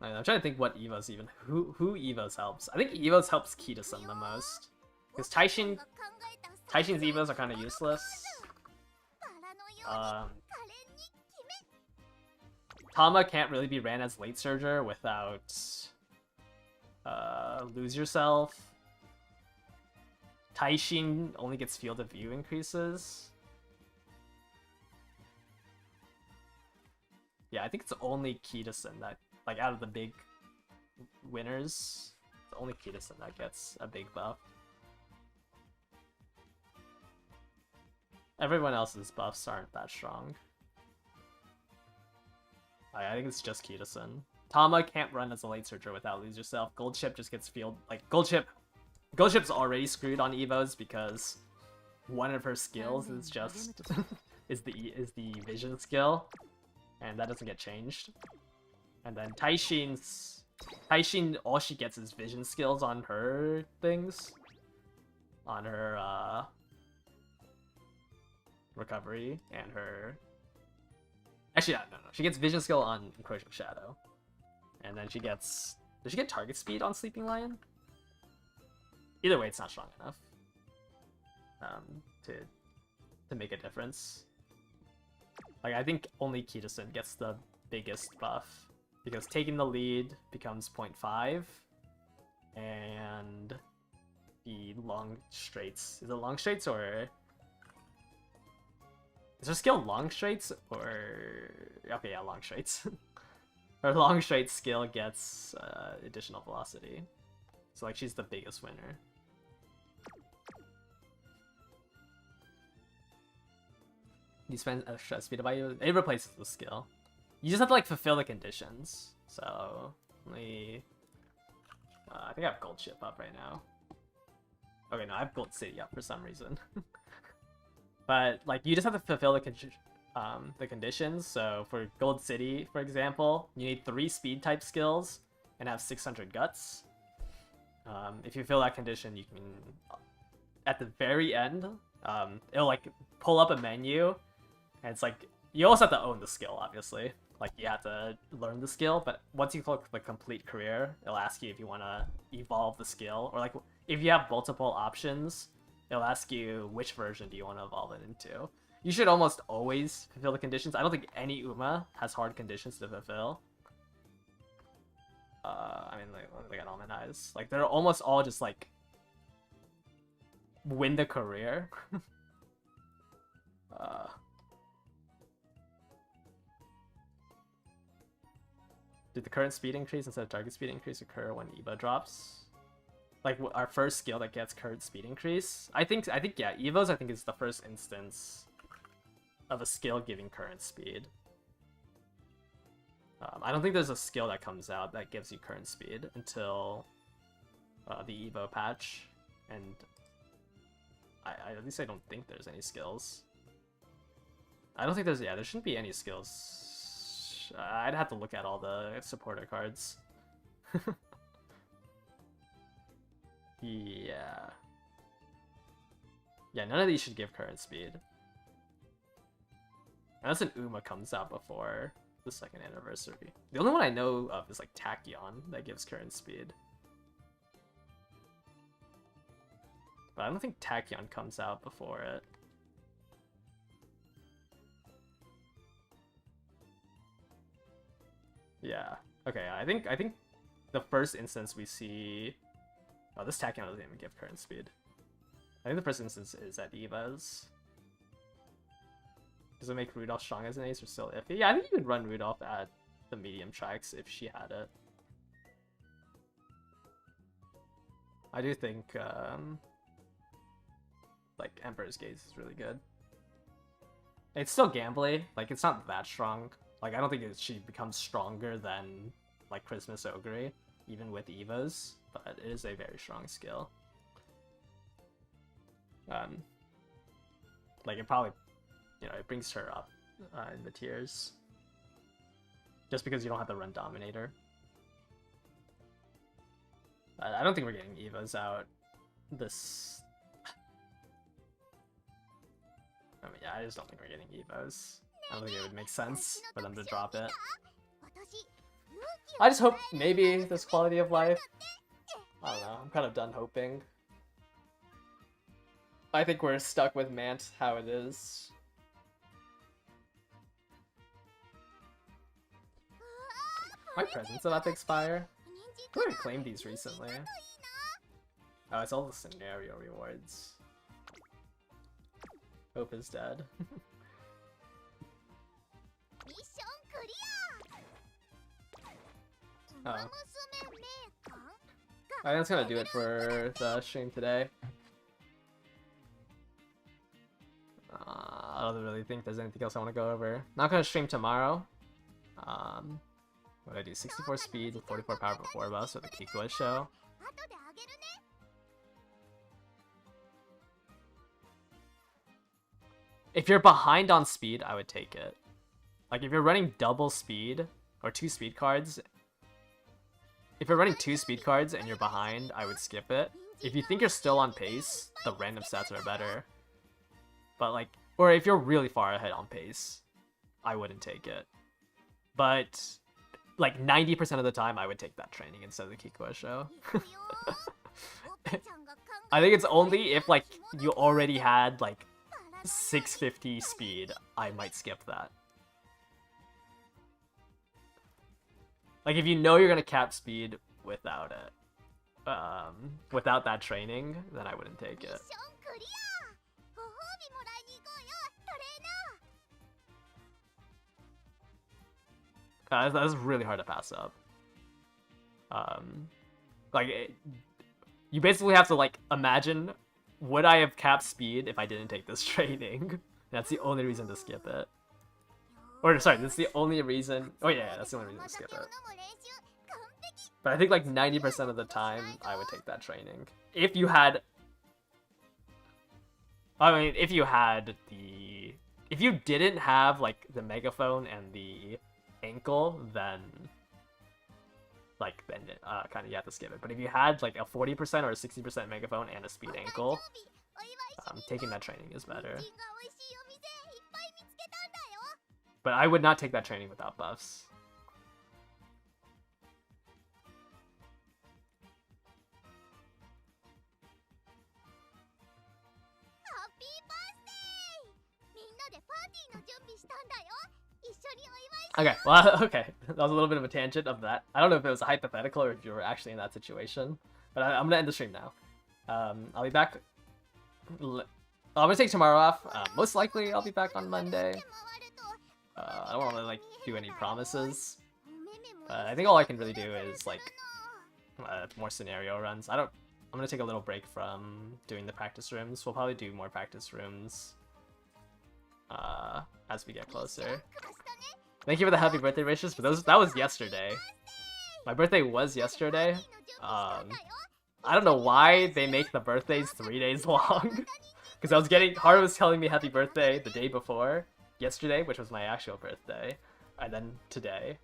I'm trying to think what Evos even... Who Evos helps? I think Evos helps Kita-san the most. Because Taishin's Evos are kind of useless. Tama can't really be ran as late surger without lose yourself. Taishin only gets field of view increases. Yeah, I think it's only Kitasen that, like, out of the big winners, it's only Kitasen that gets a big buff. Everyone else's buffs aren't that strong. I think it's just Kitasen. Tama can't run as a late surger without lose yourself. Goldship just gets field, like, Goldship's already screwed on Evos because one of her skills is just is the vision skill, and that doesn't get changed. And then Taishin, all she gets is vision skills on her things, on her recovery and her. Actually, no. She gets vision skill on Encroaching Shadow, and then she gets. Does she get target speed on Sleeping Lion? Either way, it's not strong enough to make a difference. Like, I think only Kitasen gets the biggest buff because taking the lead becomes 0.5, and the long straights. Is it long straights or is her skill long straights or okay, yeah, long straights. Her long straight skill gets additional velocity, so like she's the biggest winner. You spend extra speed by you. It replaces the skill. You just have to like fulfill the conditions. So I think I have Goldship up right now. Okay, no, I have Gold City up for some reason. But like you just have to fulfill the conditions. So for Gold City, for example, you need 3 speed type skills and have 600 guts. If you fill that condition, you can at the very end, it'll like pull up a menu. And it's like, you also have to own the skill, obviously. Like, you have to learn the skill, but once you click the complete career, it'll ask you if you want to evolve the skill. Or, like, if you have multiple options, it'll ask you which version do you want to evolve it into. You should almost always fulfill the conditions. I don't think any Uma has hard conditions to fulfill. I mean, like, look at Almond Eyes. Like, they're almost all just, like, win the career. Did the current speed increase instead of target speed increase occur when Evo drops? Like our first skill that gets current speed increase? I think yeah, Evo's I think is the first instance of a skill giving current speed. I don't think there's a skill that comes out that gives you current speed until the Evo patch, and at least I don't think there's any skills. I don't think there's, yeah, there shouldn't be any skills. I'd have to look at all the supporter cards. Yeah. Yeah, none of these should give current speed. Unless an Uma comes out before the 2nd anniversary. The only one I know of is like Tachyon that gives current speed. But I don't think Tachyon comes out before it. Yeah. Okay, I think the first instance we see. Oh, this Tachyon doesn't even give current speed. I think the first instance is at Eva's. Does it make Rudolph strong as an ace or still iffy? Yeah, I think you could run Rudolph at the medium tracks if she had it. I do think like Emperor's Gaze is really good. It's still gambly, like it's not that strong. Like, I don't think she becomes stronger than, like, Christmas Ogre, even with Evas, but it is a very strong skill. Like, it probably, you know, it brings her up in the tiers. Just because you don't have to run Dominator. I don't think we're getting Evas out this... I mean, yeah, I just don't think we're getting Evas. I don't think it would make sense for them to drop it. I just hope maybe this quality of life. I don't know, I'm kind of done hoping. I think we're stuck with Mant how it is. My present's about to expire. Who would have claimed these recently? Oh, it's all the scenario rewards. Hope is dead. Oh. I think that's gonna do it for the stream today. I don't really think there's anything else I want to go over. Not gonna stream tomorrow. What did I do? 64 speed with 44 power before bus with the Kikua show. If you're behind on speed, I would take it. Like if you're running double speed or 2 speed cards. If you're running 2 speed cards and you're behind, I would skip it. If you think you're still on pace, the random stats are better. But like, or if you're really far ahead on pace, I wouldn't take it. But like 90% of the time, I would take that training instead of the Kikua show. I think it's only if like you already had like 650 speed, I might skip that. Like if you know you're gonna cap speed without it, without that training, then I wouldn't take it. That's really hard to pass up. You basically have to like imagine, would I have capped speed if I didn't take this training? That's the only reason to skip it. Or sorry, that's the only reason. Oh yeah, that's the only reason to skip it. But I think like 90% of the time, I would take that training. If you had, I mean, if you didn't have like the megaphone and the ankle, then kind of you have to skip it. But if you had like a 40% or a 60% megaphone and a speed ankle, taking that training is better. But I would not take that training without buffs. Okay, well, okay. That was a little bit of a tangent of that. I don't know if it was a hypothetical or if you were actually in that situation. But I'm going to end the stream now. I'll be back. I'm going to take tomorrow off. Most likely, I'll be back on Monday. I don't want to like do any promises. I think all I can really do is like more scenario runs. I'm going to take a little break from doing the practice rooms. We'll probably do more practice rooms as we get closer. Thank you for the happy birthday wishes, but that was yesterday. My birthday was yesterday. I don't know why they make the birthdays 3 days long. Because Haru was telling me happy birthday the day before, yesterday, which was my actual birthday, and then today.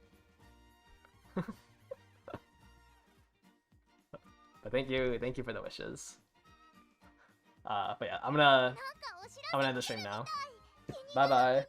But thank you for the wishes. But yeah, I'm gonna end the stream now. Bye bye.